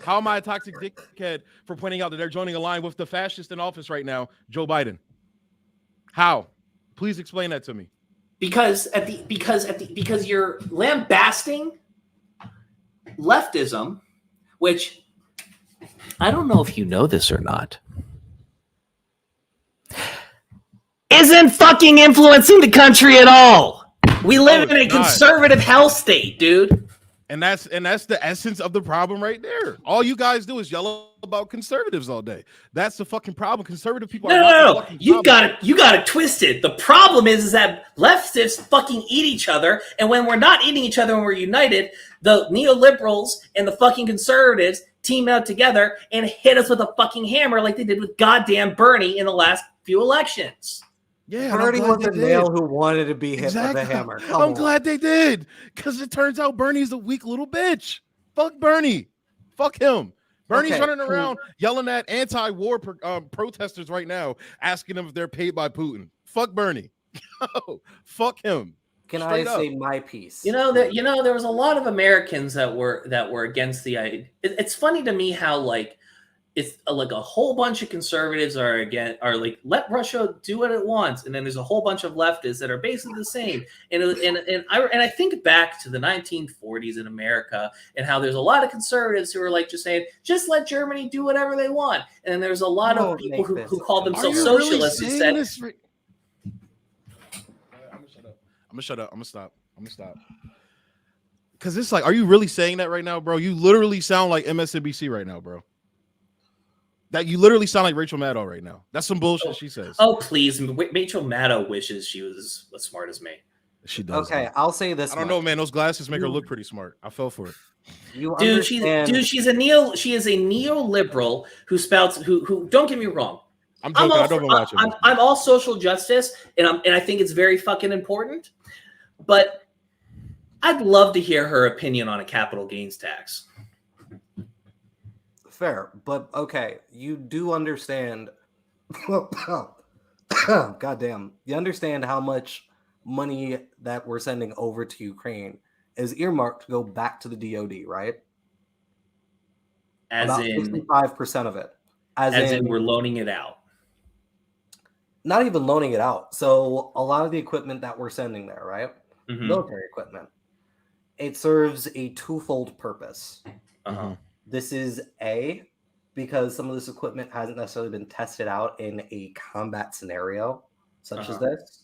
[SPEAKER 1] How am I a toxic dickhead for pointing out that they're joining a line with the fascist in office right now, Joe Biden? How? Please explain that to me.
[SPEAKER 3] Because you're lambasting leftism, which I don't know if you know this or not, isn't fucking influencing the country at all. We live in a conservative hell state, dude.
[SPEAKER 1] And that's the essence of the problem right there. All you guys do is yell about conservatives all day. That's the fucking problem. Conservative people are
[SPEAKER 3] no. You got it twisted. The problem is that leftists fucking eat each other, and when we're not eating each other and we're united, the neoliberals and the fucking conservatives team out together and hit us with a fucking hammer like they did with goddamn Bernie in the last few elections.
[SPEAKER 1] Yeah,
[SPEAKER 2] Bernie was a male who wanted to be hit with a hammer.
[SPEAKER 1] I'm glad they did, because it turns out Bernie's a weak little bitch. Fuck Bernie. Fuck him. Bernie's running around yelling at anti-war protesters right now, asking them if they're paid by Putin. Fuck Bernie. Fuck him.
[SPEAKER 2] Can I say my piece?
[SPEAKER 3] There was a lot of Americans that were against the idea. It's funny to me how like it's like a whole bunch of conservatives are like, let Russia do what it wants, and then there's a whole bunch of leftists that are basically the same. And I think back to the 1940s in America and how there's a lot of conservatives who are like just saying, just let Germany do whatever they want. And then there's a lot of people who call themselves socialists who said,
[SPEAKER 1] I'm gonna shut up. I'm gonna stop. Because it's like, are you really saying that right now, bro? You literally sound like MSNBC right now, bro. That you literally sound like Rachel Maddow right now. That's some bullshit she says.
[SPEAKER 3] Oh, please. Rachel Maddow wishes she was as smart as me.
[SPEAKER 1] She does.
[SPEAKER 2] Okay,
[SPEAKER 1] though.
[SPEAKER 2] I'll say this.
[SPEAKER 1] I don't know, man. Those glasses make her look pretty smart. I fell for it.
[SPEAKER 2] You
[SPEAKER 3] Dude,
[SPEAKER 2] understand?
[SPEAKER 3] she is a neoliberal who spouts who don't get me wrong.
[SPEAKER 1] I'm joking. I don't even watch it.
[SPEAKER 3] I'm all social justice, and I think it's very fucking important. But I'd love to hear her opinion on a capital gains tax.
[SPEAKER 2] Fair, but okay, you do understand. Goddamn, you understand how much money that we're sending over to Ukraine is earmarked to go back to the DoD, right?
[SPEAKER 3] As
[SPEAKER 2] About
[SPEAKER 3] in
[SPEAKER 2] 65% of it. As in
[SPEAKER 3] we're loaning it out.
[SPEAKER 2] Not even loaning it out. So a lot of the equipment that we're sending there, right?
[SPEAKER 3] Mhm.
[SPEAKER 2] Military equipment. It serves a twofold purpose.
[SPEAKER 3] Uh-huh.
[SPEAKER 2] This is A, because some of this equipment hasn't necessarily been tested out in a combat scenario such as this.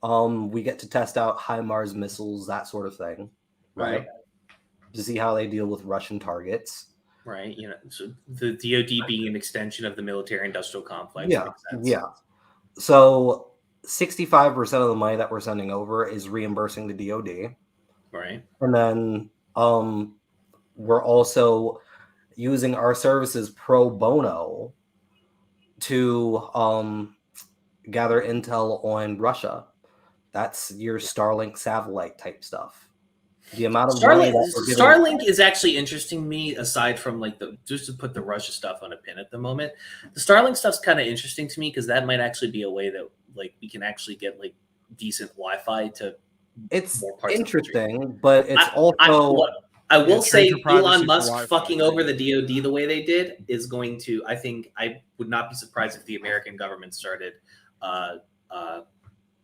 [SPEAKER 2] We get to test out HIMARS missiles, that sort of thing, right? To see how they deal with Russian targets.
[SPEAKER 3] Right. You know, so the DoD being an extension of the military-industrial complex.
[SPEAKER 2] Yeah,
[SPEAKER 3] makes sense.
[SPEAKER 2] yeah. So 65% of the money that we're sending over is reimbursing the DoD.
[SPEAKER 3] Right.
[SPEAKER 2] And then we're also using our services pro bono to gather intel on Russia. That's your Starlink satellite type stuff. The amount of money that we're giving
[SPEAKER 3] Starlink is actually interesting to me, aside from like just to put the Russia stuff on a pin at the moment. The Starlink stuff's kind of interesting to me because that might actually be a way that like we can actually get like decent Wi-Fi to.
[SPEAKER 2] It's
[SPEAKER 3] more parts
[SPEAKER 2] interesting, but it's also.
[SPEAKER 3] I will say
[SPEAKER 1] trade your privacy
[SPEAKER 3] Elon
[SPEAKER 1] for
[SPEAKER 3] Musk
[SPEAKER 1] Wi-Fi.
[SPEAKER 3] fucking over the DoD the way they did is going to. I think I would not be surprised if the American government started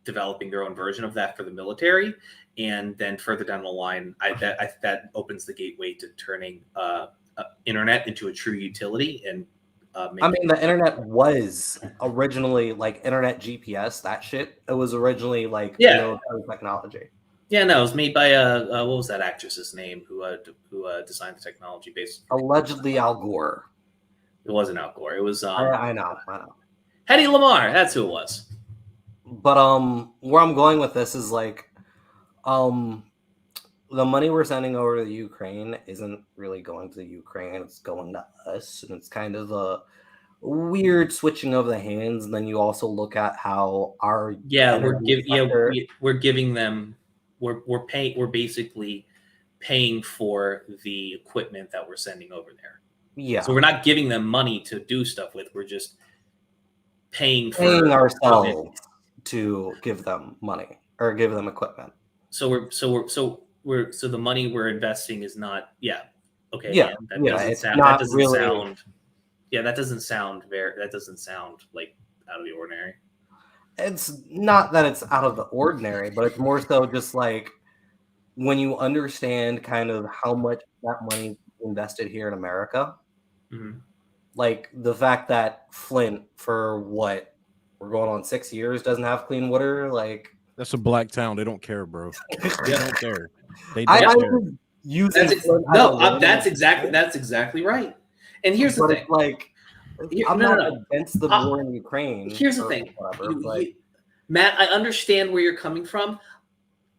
[SPEAKER 3] developing their own version of that for the military, and then further down the line, that opens the gateway to turning internet into a true utility. And
[SPEAKER 2] I mean, the internet was originally like internet GPS. That shit. It was originally like military technology.
[SPEAKER 3] Yeah, no, it was made by what was that actress's name who designed the technology based?
[SPEAKER 2] Allegedly Al Gore.
[SPEAKER 3] It wasn't Al Gore. It was
[SPEAKER 2] I know.
[SPEAKER 3] Hedy Lamarr. That's who it was.
[SPEAKER 2] But where I'm going with this is like, the money we're sending over to the Ukraine isn't really going to the Ukraine. It's going to us, and it's kind of a weird switching of the hands. And then you also look at how our
[SPEAKER 3] we're giving them we're basically paying for the equipment that we're sending over there.
[SPEAKER 2] Yeah.
[SPEAKER 3] So we're not giving them money to do stuff with. We're just paying
[SPEAKER 2] ourselves to give them money or give them equipment.
[SPEAKER 3] So the money we're investing is not okay.
[SPEAKER 2] Yeah,
[SPEAKER 3] that doesn't sound like out of the ordinary.
[SPEAKER 2] It's not that it's out of the ordinary, but it's more so just like when you understand kind of how much that money is invested here in America.
[SPEAKER 3] Mm-hmm.
[SPEAKER 2] Like the fact that Flint, for what we're going on 6 years, doesn't have clean water. Like
[SPEAKER 1] that's a black town. They don't care, bro. They don't care. They
[SPEAKER 2] don't care.
[SPEAKER 3] That's exactly right. And here's the thing.
[SPEAKER 2] It's like I'm not against the war in Ukraine.
[SPEAKER 3] Here's the thing, Matt. I understand where you're coming from.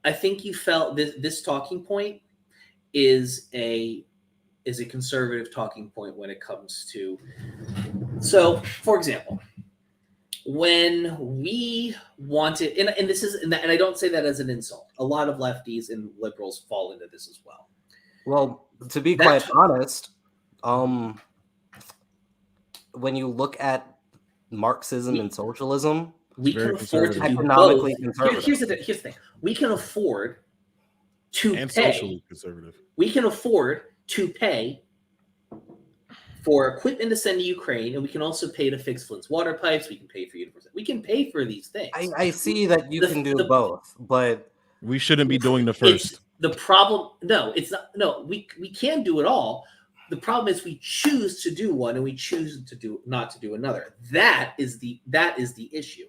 [SPEAKER 3] I think you felt this talking point is a conservative talking point when it comes to. So, for example, when we wanted, and this is, and I don't say that as an insult. A lot of lefties and liberals fall into this as well.
[SPEAKER 2] Well, to be quite honest, when you look at Marxism and socialism,
[SPEAKER 3] we can afford to do
[SPEAKER 2] economically
[SPEAKER 3] both.
[SPEAKER 2] conservative.
[SPEAKER 3] Here's the thing: we can afford to
[SPEAKER 1] and
[SPEAKER 3] pay.
[SPEAKER 1] Socially conservative.
[SPEAKER 3] We can afford to pay for equipment to send to Ukraine, and we can also pay to fix Flint's water pipes. We can pay for university. We can pay for these things.
[SPEAKER 2] I see that you can do both, but
[SPEAKER 1] we shouldn't be doing the first.
[SPEAKER 3] The problem, no, it's not. No, we can do it all. The problem is we choose to do one and we choose to not to do another. That is the issue.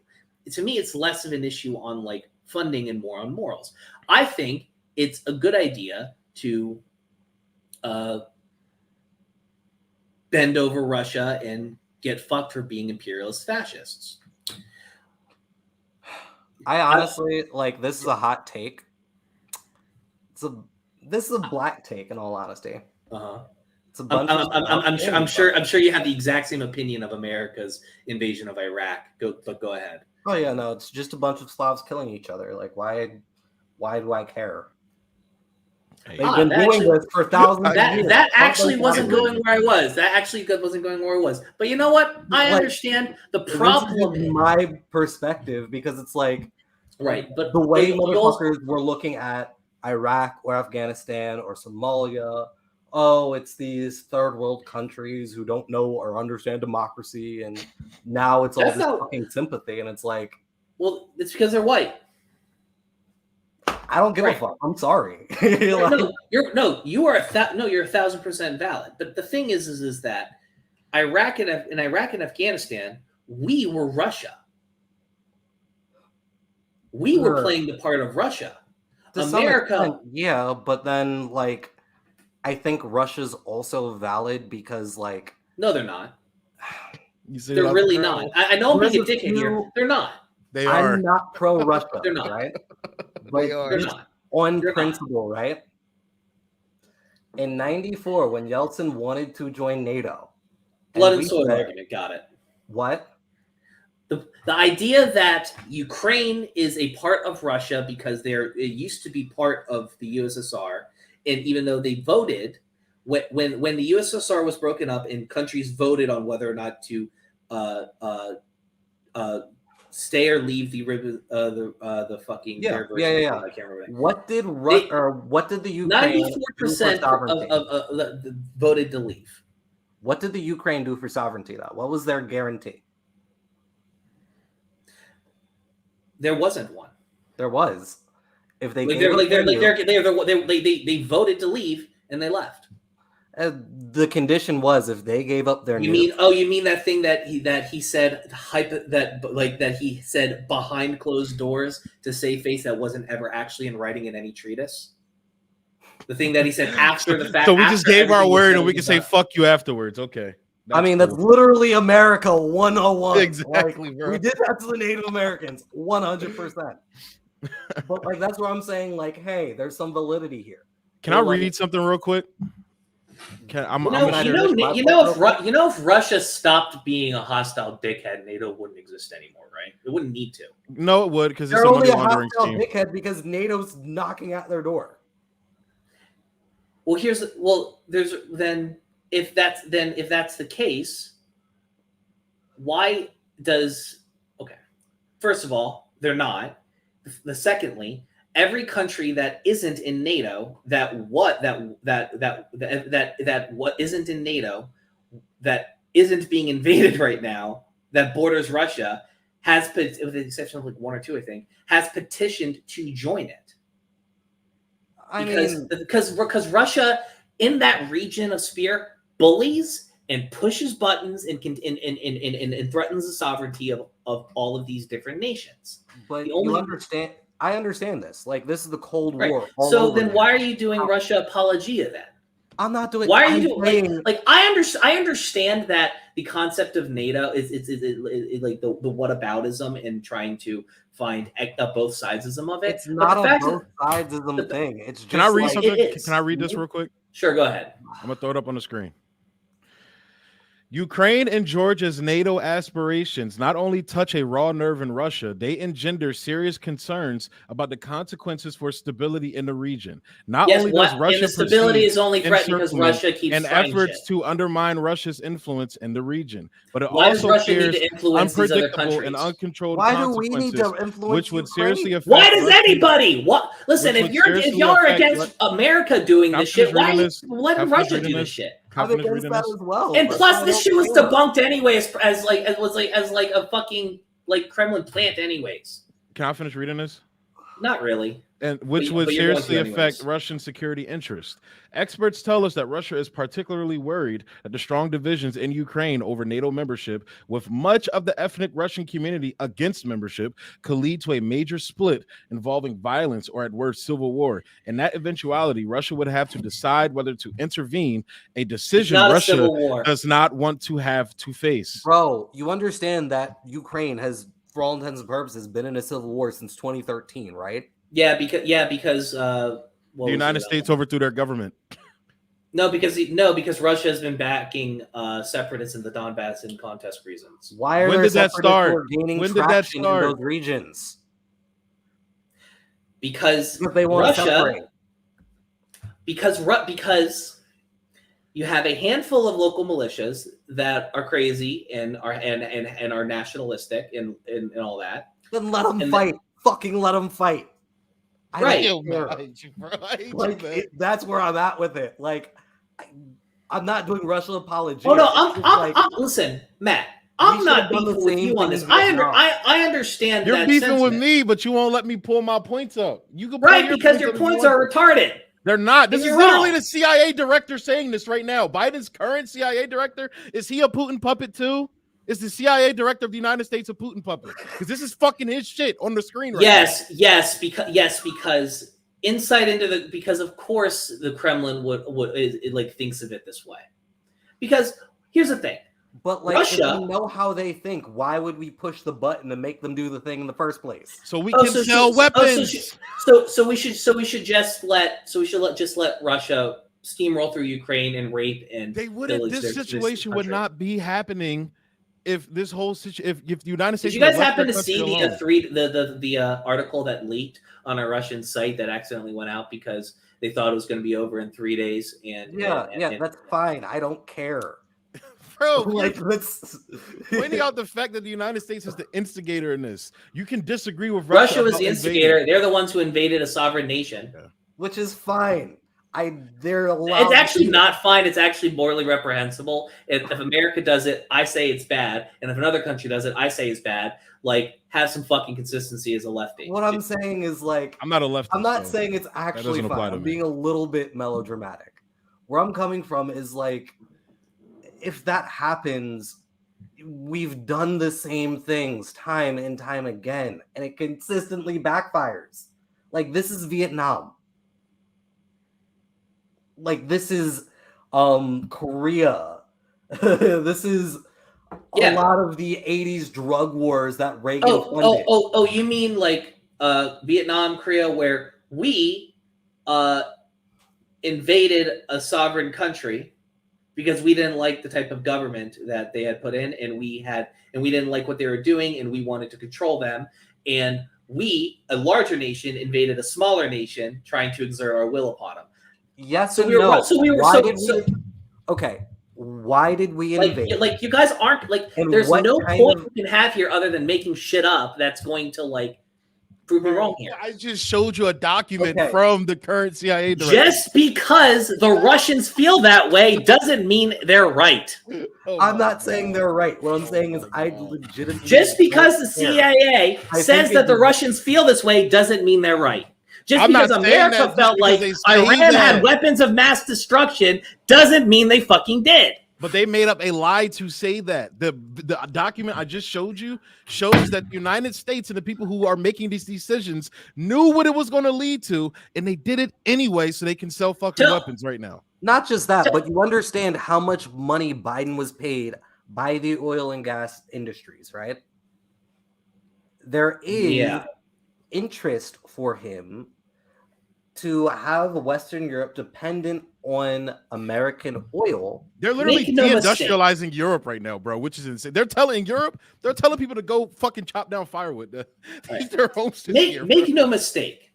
[SPEAKER 3] To me, it's less of an issue on like funding and more on morals. I think it's a good idea to bend over Russia and get fucked for being imperialist fascists.
[SPEAKER 2] I honestly like this is a hot take. This is a black take in all honesty. It's a bunch of
[SPEAKER 3] I'm sure you have the exact same opinion of America's invasion of Iraq. Go ahead.
[SPEAKER 2] Oh yeah, no, it's just a bunch of Slavs killing each other. Like why do I care? They've been doing this for thousands of years.
[SPEAKER 3] That actually wasn't going where I was. That actually wasn't going where I was. But you know what? I understand the problem.
[SPEAKER 2] This is my perspective because it's like
[SPEAKER 3] right, but
[SPEAKER 2] the way motherfuckers were looking at Iraq or Afghanistan or Somalia. Oh, it's these third world countries who don't know or understand democracy, and now it's all this fucking sympathy, and it's like,
[SPEAKER 3] well, it's because they're white.
[SPEAKER 2] I don't give a fuck. I'm sorry.
[SPEAKER 3] You're 1,000% valid. But the thing is that Iraq and Afghanistan, we were Russia. We were playing the part of Russia. America,
[SPEAKER 2] yeah, but then like, I think Russia's also valid because like,
[SPEAKER 3] no, they're not. They're really not. I know I'm being a dickhead here. They're not.
[SPEAKER 1] They are.
[SPEAKER 2] I'm not pro Russia.
[SPEAKER 3] They're not.
[SPEAKER 2] Right?
[SPEAKER 3] They're not.
[SPEAKER 2] On principle, right? In '94, when Yeltsin wanted to join NATO,
[SPEAKER 3] blood and soil argument. Got it.
[SPEAKER 2] What?
[SPEAKER 3] The idea that Ukraine is a part of Russia because it used to be part of the USSR, and even though they voted when the USSR was broken up and countries voted on whether or not to stay or leave the fucking
[SPEAKER 2] yeah.
[SPEAKER 3] I can't remember.
[SPEAKER 2] What did the Ukraine
[SPEAKER 3] 94% of voted to leave.
[SPEAKER 2] What did the Ukraine do for sovereignty though? What was their guarantee?
[SPEAKER 3] There wasn't one.
[SPEAKER 2] There was. If they
[SPEAKER 3] they voted to leave and they left.
[SPEAKER 2] The condition was if they gave up their.
[SPEAKER 3] You mean that thing that he said that he said behind closed doors to save face that wasn't ever actually in writing in any treatise. The thing that he said after the fact.
[SPEAKER 1] So we just gave our word and we can say fuck you afterwards. Okay.
[SPEAKER 2] That's literally America 101.
[SPEAKER 1] Exactly, bro.
[SPEAKER 2] We did that to the Native Americans 100%. But like that's where I'm saying like, hey, there's some validity here.
[SPEAKER 1] Can I read something real quick?
[SPEAKER 3] If Russia stopped being a hostile dickhead, NATO wouldn't exist anymore, right? It wouldn't need to.
[SPEAKER 1] No, it would because it's
[SPEAKER 2] they're only a
[SPEAKER 1] money
[SPEAKER 2] hostile dickhead because NATO's knocking at their door.
[SPEAKER 3] Well, if that's the case, why does first of all, they're not. Secondly, every country that isn't in NATO that isn't in NATO that isn't being invaded right now that borders Russia has, with the exception of like one or two, I think, has petitioned to join it. Because Russia in that region of sphere bullies and pushes buttons and threatens the sovereignty of all of these different nations.
[SPEAKER 2] But I understand this. Like this is the Cold War.
[SPEAKER 3] So then, why are you doing Russia apologia then?
[SPEAKER 2] I'm not doing.
[SPEAKER 3] Why are you doing I understand that the concept of NATO is like the whataboutism and trying to find both sidesism of it.
[SPEAKER 2] It's not a both sidesism thing. It's just.
[SPEAKER 1] Can I read something? Can I read this real quick?
[SPEAKER 3] Sure, go ahead.
[SPEAKER 1] I'm gonna throw it up on the screen. Ukraine and Georgia's NATO aspirations not only touch a raw nerve in Russia, they engender serious concerns about the consequences for stability in the region. Not only does Russia
[SPEAKER 3] stability is only threatened because Russia keeps
[SPEAKER 1] and efforts to undermine Russia's influence in the region, but it
[SPEAKER 3] Why
[SPEAKER 1] also fears unpredictable and uncontrolled consequences, which would seriously affect.
[SPEAKER 3] Why does anybody? What? Listen, if y'all are against America doing this shit, why let Russia do this shit?
[SPEAKER 2] I'm against that as well.
[SPEAKER 3] And plus, this shit was debunked anyways, as a fucking like Kremlin plant, anyways.
[SPEAKER 1] Can I finish reading this?
[SPEAKER 3] Not really.
[SPEAKER 1] And which would seriously affect Russian security interests. Experts tell us that Russia is particularly worried that the strong divisions in Ukraine over NATO membership, with much of the ethnic Russian community against membership, could lead to a major split involving violence or, at worst, civil war. In that eventuality, Russia would have to decide whether to intervene, a decision Russia does not want to have to face.
[SPEAKER 2] Bro, you understand that Ukraine has for all intents and purposes, been in a civil war since 2013, right?
[SPEAKER 3] Yeah, because
[SPEAKER 1] The United States overthrew their government.
[SPEAKER 3] No, because Russia has been backing separatists in the Donbass in contest reasons.
[SPEAKER 2] Why are
[SPEAKER 1] When
[SPEAKER 2] there
[SPEAKER 1] did that
[SPEAKER 2] separatists
[SPEAKER 1] start?
[SPEAKER 2] who are gaining
[SPEAKER 1] When did that
[SPEAKER 2] traction in
[SPEAKER 1] start?
[SPEAKER 2] those regions?
[SPEAKER 3] Because
[SPEAKER 2] they want
[SPEAKER 3] Russia,
[SPEAKER 2] to separate.
[SPEAKER 3] because you have a handful of local militias that are crazy and are nationalistic and all that.
[SPEAKER 2] Then let them
[SPEAKER 3] And
[SPEAKER 2] fight. Fucking let them fight. I
[SPEAKER 3] Right.
[SPEAKER 2] don't care. That's where I'm at with it. Like, I'm not doing Russian apologies.
[SPEAKER 3] Oh no, listen, Matt. I'm not beefing with you on this. I understand.
[SPEAKER 1] You're
[SPEAKER 3] that
[SPEAKER 1] beefing
[SPEAKER 3] sentiment.
[SPEAKER 1] with me, but you won't let me pull my points up. You can
[SPEAKER 3] right because your points are retarded.
[SPEAKER 1] They're not. This
[SPEAKER 3] And
[SPEAKER 1] is
[SPEAKER 3] you're
[SPEAKER 1] literally
[SPEAKER 3] wrong.
[SPEAKER 1] the CIA director saying this right now. Biden's current CIA director, is he a Putin puppet too? Is the CIA director of the United States a Putin puppet? Because this is fucking his shit on the screen right now.
[SPEAKER 3] Yes, because insight into because of course the Kremlin would thinks of it this way. Because here's the thing.
[SPEAKER 2] But like,
[SPEAKER 3] Russia,
[SPEAKER 2] if we know how they think, why would we push the button to make them do the thing in the first place?
[SPEAKER 1] So we can sell weapons.
[SPEAKER 3] So we should just let Russia steamroll through Ukraine and rape and
[SPEAKER 1] they wouldn't. This situation would not be happening if this whole situation. If the United States.
[SPEAKER 3] Did you guys happen to see the article that leaked on a Russian site that accidentally went out because they thought it was going to be over in 3 days? And
[SPEAKER 2] that's fine. I don't care.
[SPEAKER 1] Bro,
[SPEAKER 2] like let's
[SPEAKER 1] pointing out the fact that the United States is the instigator in this. You can disagree with
[SPEAKER 3] Russia was the instigator. Invading. They're the ones who invaded a sovereign nation,
[SPEAKER 2] which is fine. They're allowed.
[SPEAKER 3] It's actually not fine. It's actually morally reprehensible. If America does it, I say it's bad, and if another country does it, I say it's bad. Like, have some fucking consistency as a lefty.
[SPEAKER 2] What I'm saying is like,
[SPEAKER 1] I'm not a leftist.
[SPEAKER 2] I'm not saying it's actually fine. I'm being a little bit melodramatic. Where I'm coming from is like, if that happens, we've done the same things time and time again, and it consistently backfires. Like, this is Vietnam. Like, this is Korea. This is a lot of the 80s drug wars that Reagan funded.
[SPEAKER 3] Oh, you mean like Vietnam, Korea, where we invaded a sovereign country because we didn't like the type of government that they had put in, and we didn't like what they were doing, and we wanted to control them. And we, a larger nation, invaded a smaller nation, trying to exert our will upon them.
[SPEAKER 2] Yes, so okay. Why did we invade?
[SPEAKER 3] Like you guys aren't like. And there's no point you can have here other than making shit up that's going to like prove me wrong here.
[SPEAKER 1] I just showed you a document from the current CIA director.
[SPEAKER 3] Just because the Russians feel that way doesn't mean they're right.
[SPEAKER 2] I'm not saying they're right. What I'm saying is I legitimately.
[SPEAKER 3] Just because the CIA says that the Russians feel this way doesn't mean they're right. Just because America felt like Iran had weapons of mass destruction doesn't mean they fucking did.
[SPEAKER 1] But they made up a lie to say that. The document I just showed you shows that the United States and the people who are making these decisions knew what it was going to lead to, and they did it anyway so they can sell fucking weapons right now.
[SPEAKER 2] Not just that, but you understand how much money Biden was paid by the oil and gas industries, right? There is interest for him to have Western Europe dependent on American oil.
[SPEAKER 1] They're literally deindustrializing Europe right now, bro, which is insane. They're telling people to go fucking chop down firewood.
[SPEAKER 3] Make no mistake.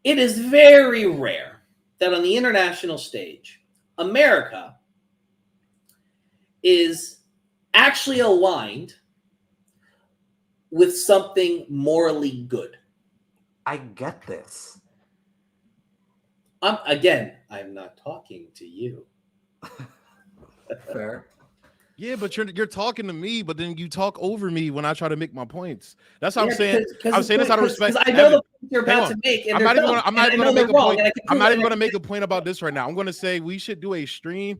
[SPEAKER 3] It is very rare that on the international stage, America is actually aligned with something morally good.
[SPEAKER 2] I get this.
[SPEAKER 3] I'm not talking to you.
[SPEAKER 2] Fair.
[SPEAKER 1] Yeah, but you're talking to me, but then you talk over me when I try to make my points. That's how I'm saying. I'm saying this out of respect.
[SPEAKER 3] I know the points you're about to make. And
[SPEAKER 1] I'm not even going to make a point. I'm not even going to make a point about this right now. I'm going to say we should do a stream.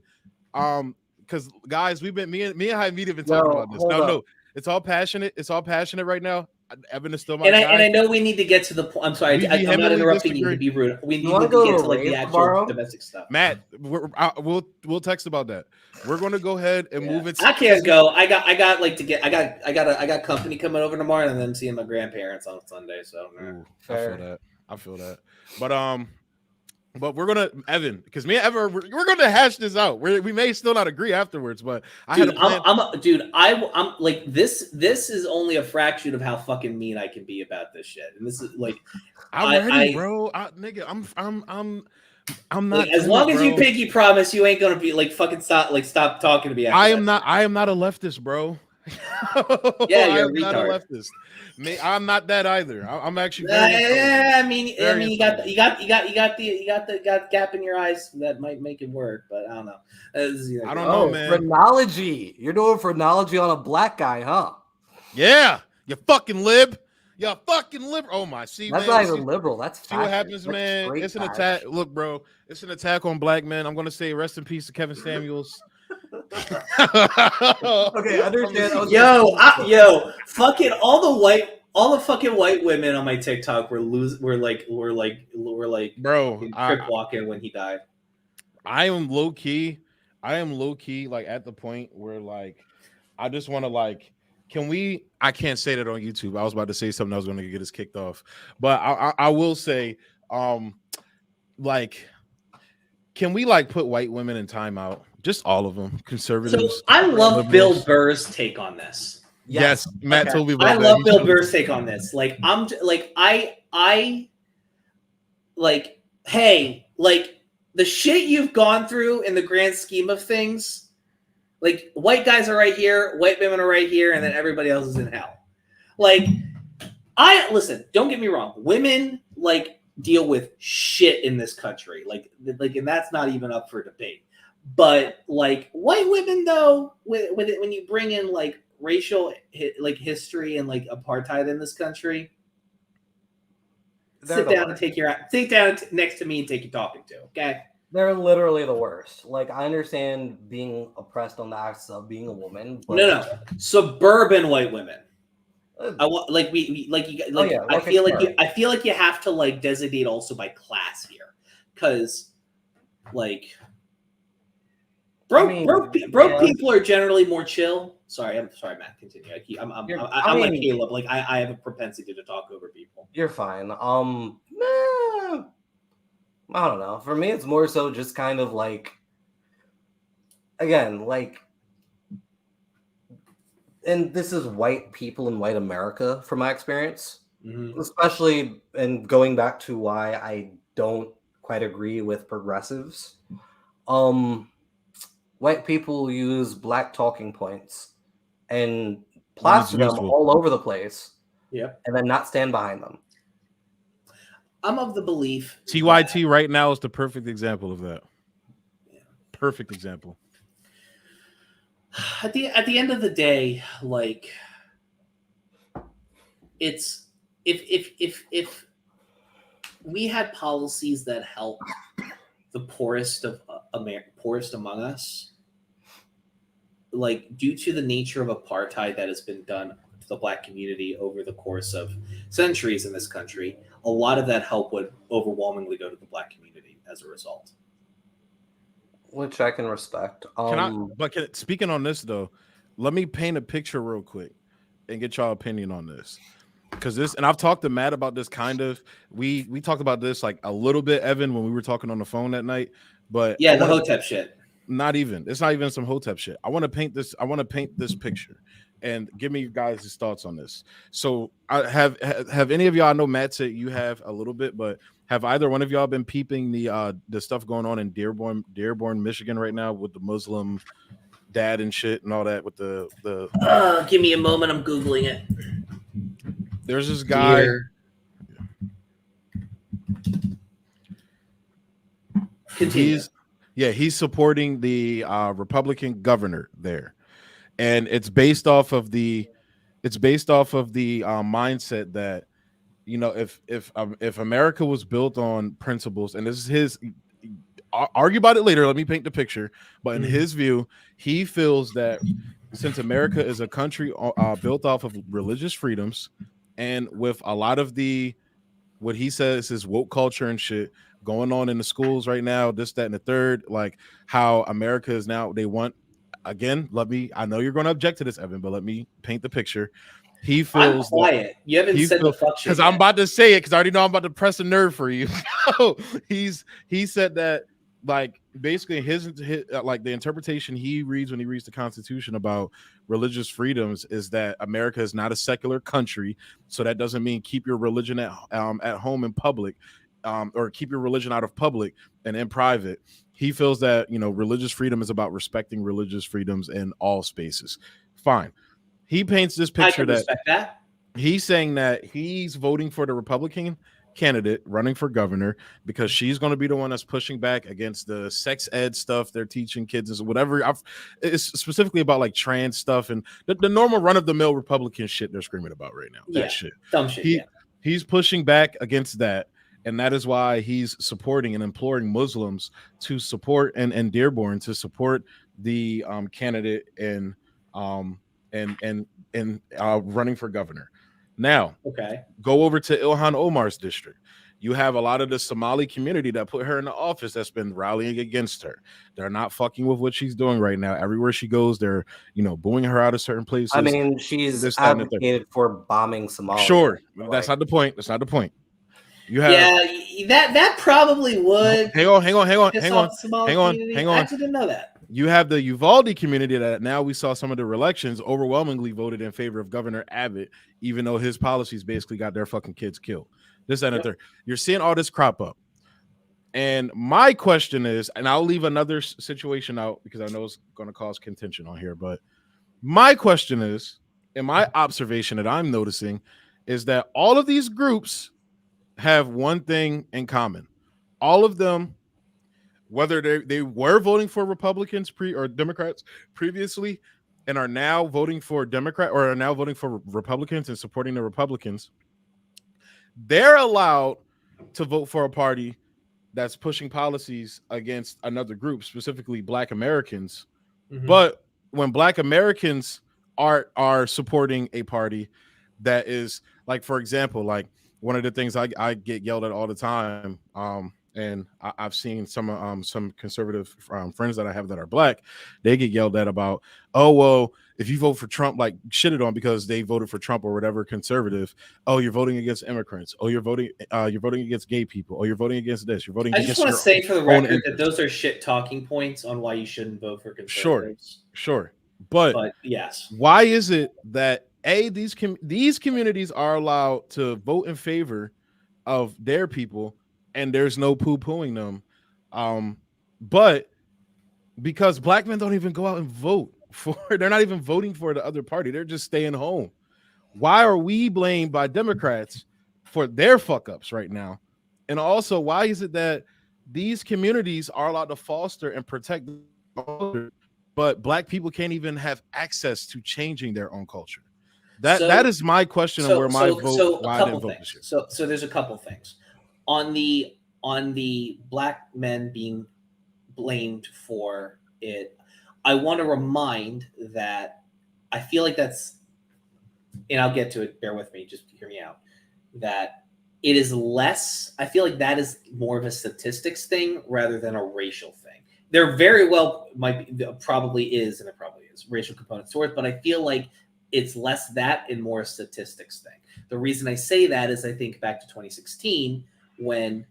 [SPEAKER 1] Because guys, me and HiMedia have been talking about this. No, it's all passionate. It's all passionate right now. Evan is still my
[SPEAKER 3] And
[SPEAKER 1] guy.
[SPEAKER 3] I know we need to get to the point. I'm sorry, I'm not
[SPEAKER 1] vehemently
[SPEAKER 3] interrupting you to
[SPEAKER 1] disagree.
[SPEAKER 3] be rude. We need
[SPEAKER 2] wanna
[SPEAKER 3] to
[SPEAKER 2] go
[SPEAKER 3] get
[SPEAKER 2] to
[SPEAKER 3] to like the
[SPEAKER 2] rave
[SPEAKER 3] actual
[SPEAKER 2] tomorrow?
[SPEAKER 3] domestic stuff.
[SPEAKER 1] Matt, we'll text about that. We're going to go ahead and move it.
[SPEAKER 3] I can't go. I got like to get. I got company coming over tomorrow, and then seeing my grandparents on Sunday. So
[SPEAKER 1] Ooh,
[SPEAKER 2] Fair.
[SPEAKER 1] I feel that. But we're gonna Evan, because me and Evan we're gonna hash this out. We may still not agree afterwards, but I had a plan.
[SPEAKER 3] I'm like this. This is only a fraction of how fucking mean I can be about this shit. And this is like,
[SPEAKER 1] I'm ready, bro. Nigga, I'm not.
[SPEAKER 3] like, as long as you pinky promise, you ain't gonna be like fucking stop talking to me. After
[SPEAKER 1] I am not a leftist, bro.
[SPEAKER 3] Yeah,
[SPEAKER 1] I
[SPEAKER 3] you're
[SPEAKER 1] am
[SPEAKER 3] a
[SPEAKER 1] not a
[SPEAKER 3] retard.
[SPEAKER 1] leftist. I'm not that either. I'm actually
[SPEAKER 3] I mean,
[SPEAKER 1] very
[SPEAKER 3] you got the gap in your eyes that might make it work, but I don't know.
[SPEAKER 1] I don't know, man.
[SPEAKER 2] Phrenology. You're doing phrenology on a black guy, huh?
[SPEAKER 1] Yeah, you fucking lib. You fucking lib. Oh my, see,
[SPEAKER 2] That's
[SPEAKER 1] man.
[SPEAKER 2] not even liberal. That's
[SPEAKER 1] See what
[SPEAKER 2] fascist.
[SPEAKER 1] happens,
[SPEAKER 2] That's
[SPEAKER 1] man.
[SPEAKER 2] straight
[SPEAKER 1] It's an
[SPEAKER 2] fascist.
[SPEAKER 1] attack. Look, bro, it's an attack on black men. I'm gonna say rest in peace to Kevin Samuels.
[SPEAKER 2] Okay, understand.
[SPEAKER 3] Yo, fucking all the fucking white women on my TikTok were
[SPEAKER 1] Bro,
[SPEAKER 3] trip walking when he died.
[SPEAKER 1] I am low key like at the point where like I just want to like, can we? I can't say that on YouTube. I was about to say something I was going to get us kicked off, but I will say, like, can we like put white women in timeout? Just all of them, conservatives.
[SPEAKER 3] So I love
[SPEAKER 1] liberals.
[SPEAKER 3] Bill Burr's take on this.
[SPEAKER 1] Yes, Matt told me about
[SPEAKER 3] I
[SPEAKER 1] that.
[SPEAKER 3] love Bill Burr's take on this. Like I like, hey, like the shit you've gone through in the grand scheme of things, like white guys are right here, white women are right here, and then everybody else is in hell. Like, listen, don't get me wrong, women like deal with shit in this country, like, and that's not even up for debate. But like white women, though, with it, when you bring in like racial like history and like apartheid in this country, sit down next to me and take your talking to. Okay,
[SPEAKER 2] they're literally the worst. Like, I understand being oppressed on the axis of being a woman. But
[SPEAKER 3] no, suburban white women. I want like we like you like.
[SPEAKER 2] yeah,
[SPEAKER 3] I feel like you have to like designate also by class here, because like. Broke people are generally more chill. I'm sorry, Matt. Continue. I'm like Caleb. Like I have a propensity to talk over people.
[SPEAKER 2] You're fine. I don't know. For me, it's more so just kind of like, again, like, and this is white people in white America from my experience, especially, and going back to why I don't quite agree with progressives. White people use black talking points and plaster them all over the place, and then not stand behind them.
[SPEAKER 3] I'm of the belief
[SPEAKER 1] TYT right now is the perfect example of that. Yeah. Perfect example.
[SPEAKER 3] At the end of the day, like, it's if we had policies that help the poorest among us, like, due to the nature of apartheid that has been done to the black community over the course of centuries in this country, a lot of that help would overwhelmingly go to the black community as a result.
[SPEAKER 2] Which I can respect.
[SPEAKER 1] Speaking on this though, let me paint a picture real quick and get y'all opinion on this. Because this, and I've talked to Matt about this kind of. We talked about this like a little bit, Evan, when we were talking on the phone that night. But
[SPEAKER 3] yeah, the Hotep shit.
[SPEAKER 1] It's not even some Hotep shit. I want to paint this picture, and give me you guys' thoughts on this. So, I have any of y'all? I know Matt said you have a little bit, but have either one of y'all been peeping the stuff going on in Dearborn, Michigan right now with the Muslim dad and shit and all that with the
[SPEAKER 3] Give me a moment, I'm Googling it.
[SPEAKER 1] There's this guy.
[SPEAKER 3] Continue.
[SPEAKER 1] He's supporting the Republican governor there, and it's based off of the mindset that, you know, if America was built on principles, and this is his, argue about it later. Let me paint the picture. But in his view, he feels that since America is a country built off of religious freedoms, And with a lot of what he says is woke culture and shit going on in the schools right now, this, that, and the third, like how America is now, they want, again, I know you're going to object to this, Evan, but let me paint the picture. He
[SPEAKER 3] I'm
[SPEAKER 1] feels
[SPEAKER 3] quiet. You haven't said the fuck shit
[SPEAKER 1] because
[SPEAKER 3] yet.
[SPEAKER 1] I'm about to say it because I already know I'm about to press a nerve for you. He said that, like, basically his like the interpretation he reads when he reads the Constitution about religious freedoms is that America is not a secular country, so that doesn't mean keep your religion at home in public, or keep your religion out of public and in private. He feels that, you know, religious freedom is about respecting religious freedoms in all spaces. Fine. He paints this
[SPEAKER 3] I
[SPEAKER 1] picture
[SPEAKER 3] can
[SPEAKER 1] that
[SPEAKER 3] respect that.
[SPEAKER 1] he's saying that he's voting for the Republican candidate running for governor because she's going to be the one that's pushing back against the sex ed stuff they're teaching kids and whatever. It's specifically about like trans stuff and the normal run-of-the-mill Republican shit they're screaming about right now. That shit.
[SPEAKER 3] Dumb shit.
[SPEAKER 1] He's pushing back against that, and that is why he's supporting and imploring Muslims to support and Dearborn to support the candidate in running for governor. Now,
[SPEAKER 3] Okay.
[SPEAKER 1] go over to Ilhan Omar's district. You have a lot of the Somali community that put her in the office that's been rallying against her. They're not fucking with what she's doing right now. Everywhere she goes, they're, you know, booing her out of certain places.
[SPEAKER 2] I mean, she's advocated for bombing Somalia.
[SPEAKER 1] Sure, that's not the point. That's not the point. You have
[SPEAKER 3] that probably would.
[SPEAKER 1] Hang on.
[SPEAKER 3] I actually didn't know that.
[SPEAKER 1] You have the Uvalde community that now we saw some of their elections overwhelmingly voted in favor of Governor Abbott, even though his policies basically got their fucking kids killed. This, that, and third. You're seeing all this crop up. And my question is, and I'll leave another situation out because I know it's going to cause contention on here, but my question is, and my observation that I'm noticing is that all of these groups have one thing in common. All of them, whether they were voting for Republicans or Democrats previously and are now voting for Democrat or are now voting for Republicans and supporting the Republicans, they're allowed to vote for a party that's pushing policies against another group, specifically Black Americans. Mm-hmm. But when Black Americans are supporting a party that is, like, for example, like one of the things I get yelled at all the time, and I've seen some conservative friends that I have that are Black, they get yelled at about, oh, well, if you vote for Trump, like shitted on because they voted for Trump or whatever conservative, oh, you're voting against immigrants. Oh, you're voting against gay people. Oh, you're voting against this. You're voting against.
[SPEAKER 3] I just want to say for the record that those are shit talking points on why you shouldn't vote for conservatives.
[SPEAKER 1] Sure. But
[SPEAKER 3] yes,
[SPEAKER 1] why is it that these communities are allowed to vote in favor of their people and there's no poo-pooing them, but because Black men don't even go out and vote they're not even voting for the other party, they're just staying home. Why are we blamed by Democrats for their fuck ups right now? And also, why is it that these communities are allowed to foster and protect, but Black people can't even have access to changing their own culture? That is my question on where my vote. Why I didn't vote this year.
[SPEAKER 3] So there's a couple things on the Black men being blamed for it. I want to remind that I feel like that's, and I'll get to it, bear with me, just hear me out, that it is less, I feel like that is more of a statistics thing rather than a racial thing. There very well probably is racial components to it, but I feel like it's less that and more a statistics thing. The reason I say that is I think back to 2016 when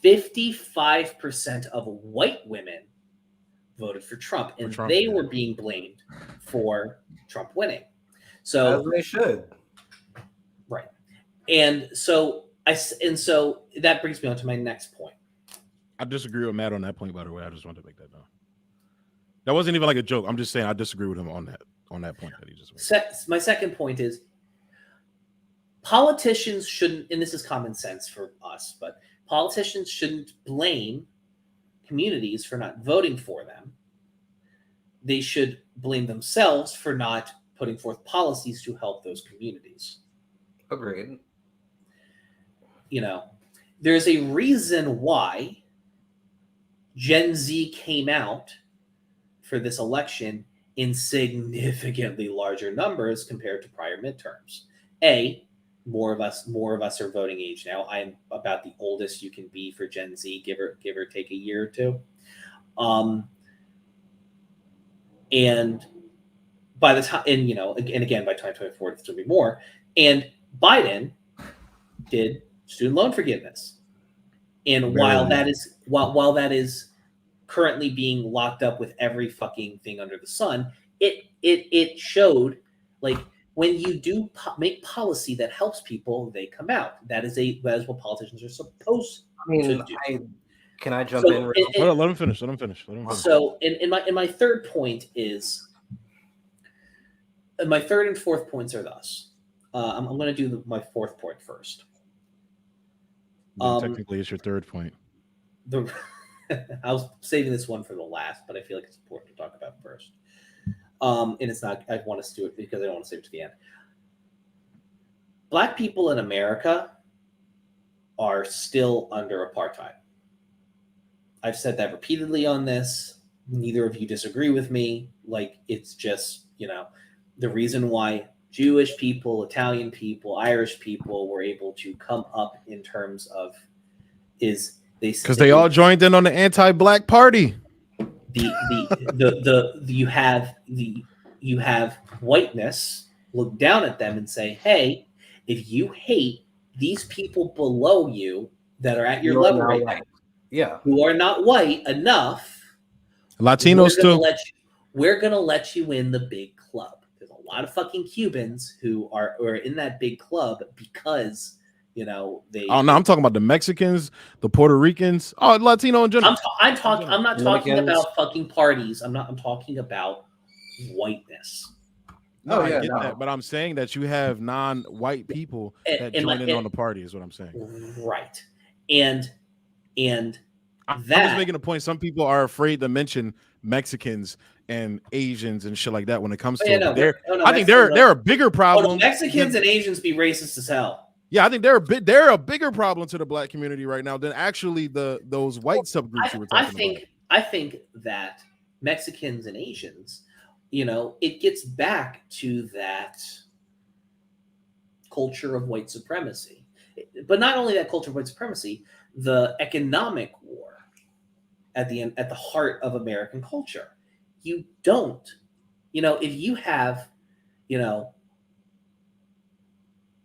[SPEAKER 3] 55% of white women voted for Trump, and they were being blamed for Trump winning. So
[SPEAKER 2] as they should,
[SPEAKER 3] right? And so that brings me on to my next point.
[SPEAKER 1] I disagree with Matt on that point. By the way, I just wanted to make that known. That wasn't even like a joke. I'm just saying I disagree with him on that point that he just made.
[SPEAKER 3] My second point is politicians shouldn't, and this is common sense for us, but politicians shouldn't blame communities for not voting for them. They should blame themselves for not putting forth policies to help those communities.
[SPEAKER 2] Agreed.
[SPEAKER 3] You know, there's a reason why Gen Z came out for this election in significantly larger numbers compared to prior midterms. more of us are voting age now. I'm about the oldest you can be for Gen Z, give or take a year or two. And by the time, and again by 2024, it's going to be more. And Biden did student loan forgiveness, and while that is currently being locked up with every fucking thing under the sun, it showed, like, when you do make policy that helps people, they come out. That is what politicians are supposed to do.
[SPEAKER 2] Can I jump in?
[SPEAKER 1] Let him finish.
[SPEAKER 3] So, in my third point is, my third and fourth points are thus. I'm going to do my fourth point first.
[SPEAKER 1] Technically, it's your third point.
[SPEAKER 3] I was saving this one for the last, but I feel like it's important to talk about first. And it's not. I want to do it because I don't want to save it to the end. Black people in America are still under apartheid. I've said that repeatedly on this. Neither of you disagree with me. Like, it's just, the reason why Jewish people, Italian people, Irish people were able to come up in terms of because
[SPEAKER 1] they all joined in on the anti-black party.
[SPEAKER 3] You have whiteness look down at them and say, hey, if you hate these people below you that are at your level right now, who are not white enough,
[SPEAKER 1] Latinos too,
[SPEAKER 3] we're gonna let you in the big club. There's a lot of fucking Cubans who are in that big club because they.
[SPEAKER 1] Oh no, I'm talking about the Mexicans, the Puerto Ricans, Latino in general.
[SPEAKER 3] I'm not talking about fucking parties. I'm talking about whiteness.
[SPEAKER 1] No, I get that, but I'm saying that you have non-white people that join in on the party is what I'm saying.
[SPEAKER 3] Right, and
[SPEAKER 1] I'm just making a point. Some people are afraid to mention Mexicans and Asians and shit like that when it comes to it. I think they're a bigger problem.
[SPEAKER 3] Mexicans and Asians be racist as hell.
[SPEAKER 1] Yeah, I think they're a bigger problem to the black community right now than actually those white subgroups you were talking about.
[SPEAKER 3] I think that Mexicans and Asians, it gets back to that culture of white supremacy. But not only that culture of white supremacy, the economic war at the heart of American culture. You don't, if you have,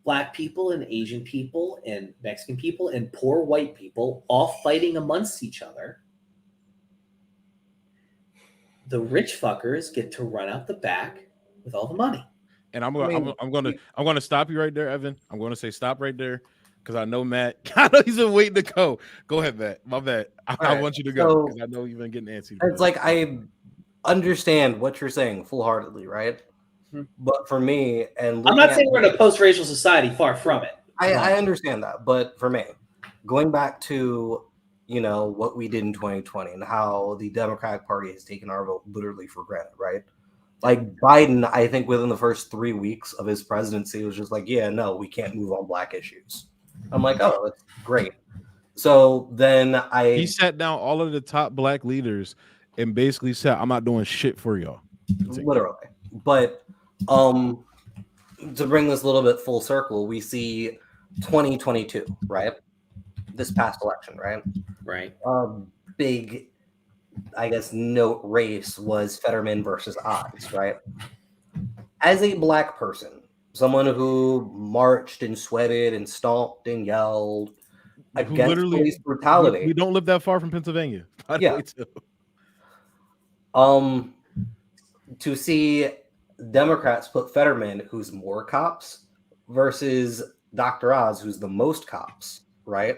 [SPEAKER 3] Black people and Asian people and Mexican people and poor white people all fighting amongst each other, the rich fuckers get to run out the back with all the money.
[SPEAKER 1] And I'm going to stop you right there, Evan. I'm going to say stop right there because I know Matt. I know he's been waiting to go. Go ahead, Matt. My bad. I want you to go because I know you've been getting antsy.
[SPEAKER 2] It's like I understand what you're saying full-heartedly, right? But for me, and
[SPEAKER 3] I'm not saying we're in a post-racial society, far from it.
[SPEAKER 2] I understand that, but for me, going back to what we did in 2020 and how the Democratic Party has taken our vote literally for granted, right? Like Biden, I think within the first 3 weeks of his presidency was just like, yeah, no, we can't move on black issues. I'm like, oh, that's great. So then
[SPEAKER 1] he sat down all of the top black leaders and basically said, I'm not doing shit for y'all.
[SPEAKER 2] Literally. But to bring this a little bit full circle, we see 2022, right? This past election, right?
[SPEAKER 3] Right.
[SPEAKER 2] Big, I guess, note race was Fetterman versus Oz, right? As a black person, someone who marched and sweated and stomped and yelled against police brutality.
[SPEAKER 1] We don't live that far from Pennsylvania.
[SPEAKER 2] Yeah. To see Democrats put Fetterman, who's more cops, versus Dr. Oz, who's the most cops, right?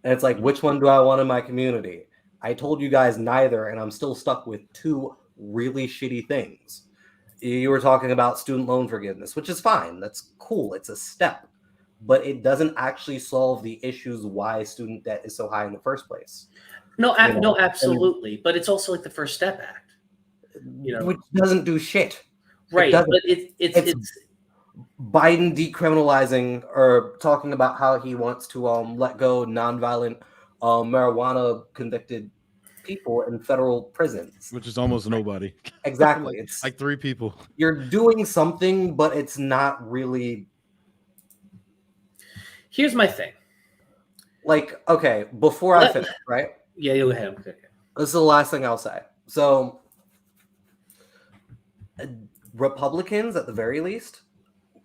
[SPEAKER 2] And it's like, which one do I want in my community? I told you guys neither, and I'm still stuck with two really shitty things. You were talking about student loan forgiveness, which is fine. That's cool. It's a step. But it doesn't actually solve the issues why student debt is so high in the first place.
[SPEAKER 3] No, absolutely. But it's also like the First Step Act.
[SPEAKER 2] Which doesn't do shit.
[SPEAKER 3] Right, but it's
[SPEAKER 2] Biden decriminalizing or talking about how he wants to let go nonviolent marijuana convicted people in federal prisons,
[SPEAKER 1] which is almost nobody.
[SPEAKER 2] Exactly.
[SPEAKER 1] It's like 3 people.
[SPEAKER 2] You're doing something, but it's not really
[SPEAKER 3] Here's my thing.
[SPEAKER 2] Like, okay, before I finish, right?
[SPEAKER 3] Yeah, you go ahead. Okay.
[SPEAKER 2] This is the last thing I'll say. So, Republicans, at the very least,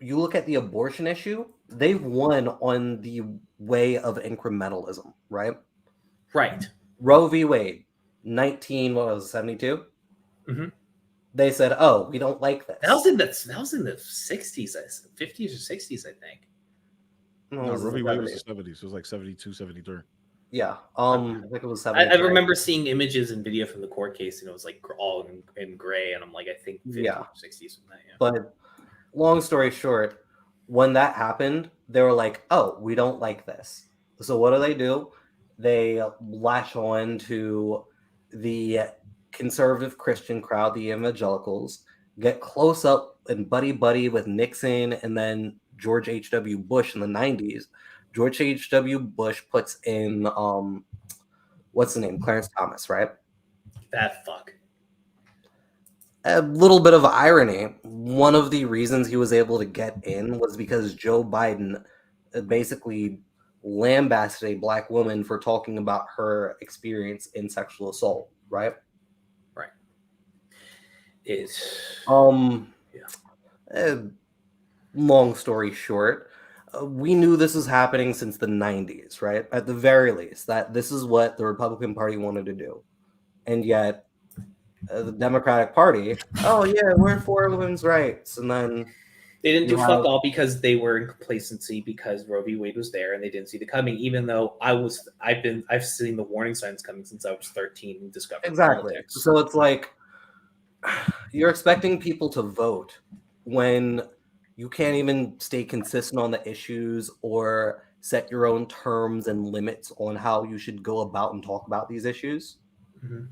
[SPEAKER 2] you look at the abortion issue, they've won on the way of incrementalism, right?
[SPEAKER 3] Right.
[SPEAKER 2] Roe v. Wade, 1972.
[SPEAKER 3] Mhm.
[SPEAKER 2] They said, "Oh, we don't like this."
[SPEAKER 3] That was in the 60s, 50s or 60s, I think.
[SPEAKER 2] No,
[SPEAKER 1] No,
[SPEAKER 2] it was
[SPEAKER 1] Roe
[SPEAKER 2] in
[SPEAKER 1] v.
[SPEAKER 2] the
[SPEAKER 1] Wade was the
[SPEAKER 2] 70s.
[SPEAKER 1] 70s. It was like 72, 73.
[SPEAKER 2] Yeah, I think it was
[SPEAKER 3] I
[SPEAKER 2] 73.
[SPEAKER 3] remember seeing images and video from the court case, and it was like all in gray, and I'm like, I think 50s
[SPEAKER 2] Yeah.
[SPEAKER 3] or 60s from that. Yeah.
[SPEAKER 2] But long story short, when that happened, they were like, "Oh, we don't like this." So what do? They lash on to the conservative Christian crowd, the evangelicals, get close up and buddy with Nixon and then George H.W. Bush in the 90s. George H.W. Bush puts in what's the name? Clarence Thomas, right?
[SPEAKER 3] That fuck.
[SPEAKER 2] A little bit of irony. One of the reasons he was able to get in was because Joe Biden basically lambasted a black woman for talking about her experience in sexual assault, right?
[SPEAKER 3] Right. It's
[SPEAKER 2] long story short, we knew this was happening since the 90s, right? At the very least, that this is what the Republican Party wanted to do. And yet the Democratic Party, oh yeah, we're for women's rights, and then
[SPEAKER 3] they didn't do fuck all because they were in complacency because Roe v. Wade was there and they didn't see the coming. Even though I've seen the warning signs coming since I was 13 and discovered
[SPEAKER 2] exactly.
[SPEAKER 3] politics.
[SPEAKER 2] So it's like you're expecting people to vote when you can't even stay consistent on the issues or set your own terms and limits on how you should go about and talk about these issues.
[SPEAKER 3] Mm-hmm.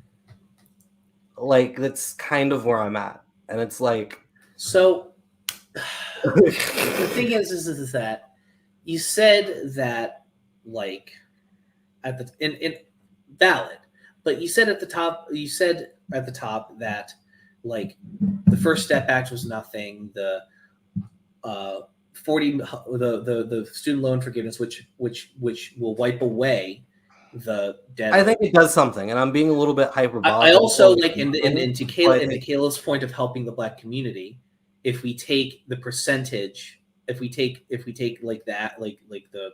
[SPEAKER 2] Like that's kind of where I'm at, and it's like
[SPEAKER 3] so. The thing is that you said that like at the in valid, but you said at the top that like the First Step Act was nothing. The 40 the student loan forgiveness, which will wipe away the debt.
[SPEAKER 2] I think it does something, and I'm being a little bit hyperbolic.
[SPEAKER 3] I also like to Caleb's point of helping the black community. If we take the percentage, if we take like that, like to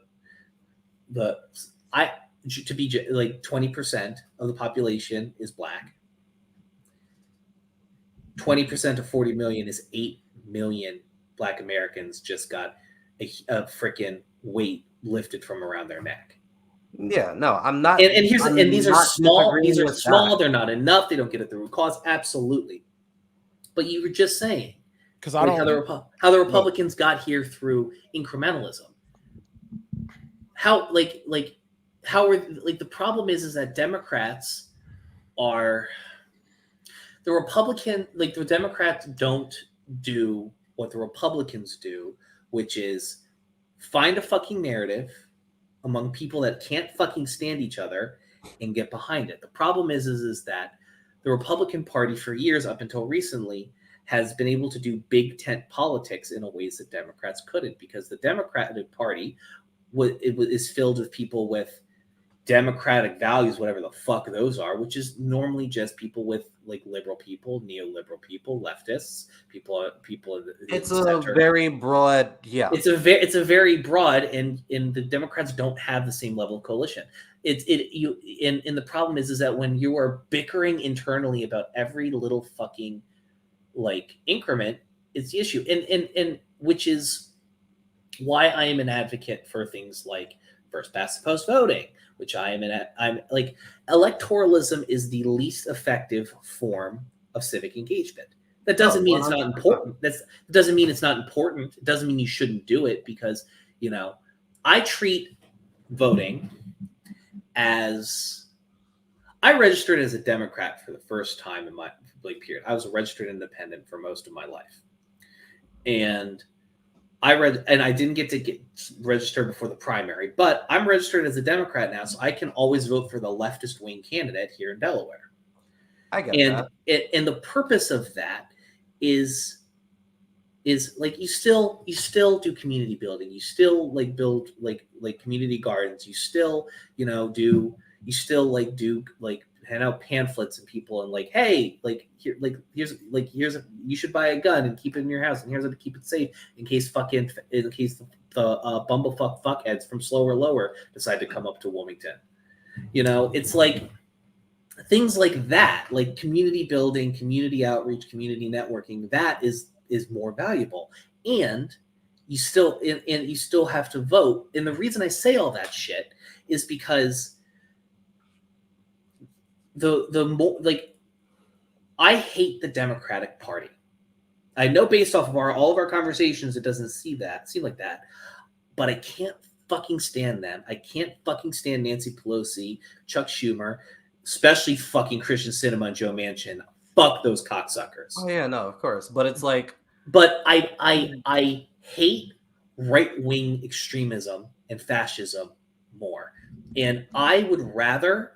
[SPEAKER 3] be like 20% of the population is black. 20% of 40 million is 8 million black Americans just got a freaking weight lifted from around their neck.
[SPEAKER 2] Yeah, no, I'm not.
[SPEAKER 3] And these are small. These are small.
[SPEAKER 2] That.
[SPEAKER 3] They're not enough. They don't get at the root cause. Absolutely. But you were just saying.
[SPEAKER 1] Because I don't
[SPEAKER 3] how the Republicans got here through incrementalism. How the problem is that Democrats are the Democrats don't do what the Republicans do, which is find a fucking narrative among people that can't fucking stand each other and get behind it. The problem is that the Republican Party for years up until recently has been able to do big tent politics in a ways that Democrats couldn't, because the Democratic Party is filled with people with democratic values, whatever the fuck those are, which is normally just people with like liberal people, neoliberal people, leftists, people.
[SPEAKER 2] It's a very broad, yeah.
[SPEAKER 3] It's a very broad, and the Democrats don't have the same level of coalition. And the problem is that when you are bickering internally about every little fucking like increment, it's the issue, and which is why I am an advocate for things like first past the post voting, which I'm like electoralism is the least effective form of civic engagement. That doesn't mean it's not important. That doesn't mean it's not important. It doesn't mean you shouldn't do it, because I treat voting as I registered as a Democrat for the first time in my period. I was a registered independent for most of my life, and I didn't get registered before the primary, but I'm registered as a Democrat now, so I can always vote for the leftist wing candidate here in Delaware.
[SPEAKER 2] I get that.
[SPEAKER 3] And the purpose of that is is like you still do community building. You still like build like community gardens. You still do hand out pamphlets and people and like, hey, here's you should buy a gun and keep it in your house, and here's how to keep it safe in case the bumblefuck fuckheads from Slower Lower decide to come up to Wilmington. It's like things like that, like community building, community outreach, community networking. That is more valuable, and you still have to vote. And the reason I say all that shit is because the more like I hate the Democratic Party. I know based off of all of our conversations, it doesn't seem like that, but I can't fucking stand them. I can't fucking stand Nancy Pelosi, Chuck Schumer, especially fucking Christian Sinema and Joe Manchin. Fuck those cocksuckers.
[SPEAKER 2] Oh yeah, no, of course. But it's like,
[SPEAKER 3] but I hate right-wing extremism and fascism more, and I would rather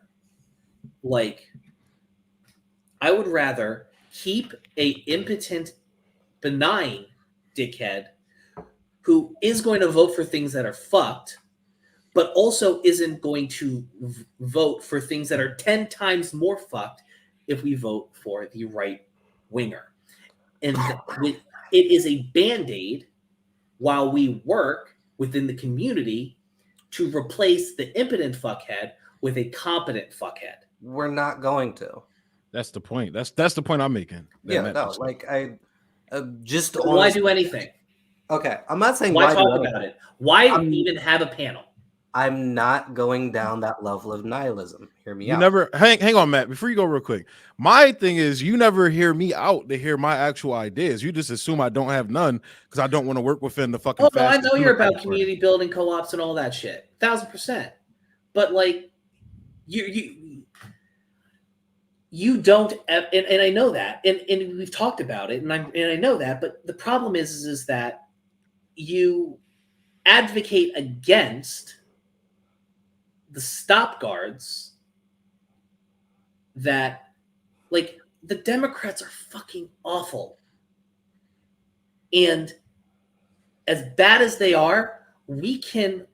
[SPEAKER 3] keep a impotent, benign dickhead who is going to vote for things that are fucked, but also isn't going to vote for things that are 10 times more fucked if we vote for the right winger. And it is a Band-Aid while we work within the community to replace the impotent fuckhead with a competent fuckhead.
[SPEAKER 2] We're not going to.
[SPEAKER 1] That's the point. That's the point I'm making.
[SPEAKER 2] Yeah, no, like I just
[SPEAKER 3] why do anything?
[SPEAKER 2] Okay, I'm not saying
[SPEAKER 3] why talk about it. Why even have a panel?
[SPEAKER 2] I'm not going down that level of nihilism. Hear me out.
[SPEAKER 1] You never hang on, Matt. Before you go, real quick, my thing is you never hear me out to hear my actual ideas. You just assume I don't have none because I don't want to work within the fucking.
[SPEAKER 3] Oh no, I know you're about community building, co-ops, and all that shit, 1000%. But like, you don't, and I know that, and we've talked about it, and I know that. But the problem is that you advocate against the stop guards that, like, the Democrats are fucking awful. And as bad as they are, we can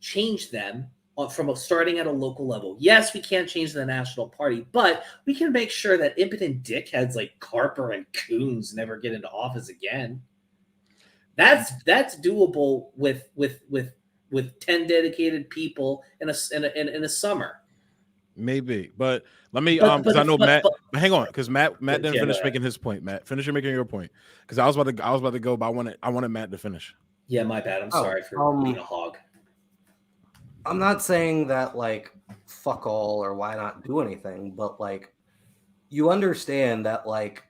[SPEAKER 3] change them from starting at a local level. Yes, we can't change the national party, but we can make sure that impotent dickheads like Carper and Coons never get into office again. That's doable with 10 dedicated people in a summer.
[SPEAKER 1] Maybe, but let me because I know Matt. But hang on, because Matt didn't finish making his point. Matt, finish making your point, because I was about to go, but I wanted Matt to finish.
[SPEAKER 3] Yeah, my bad. I'm sorry for being a hog.
[SPEAKER 2] I'm not saying that like fuck all or why not do anything, but like you understand that like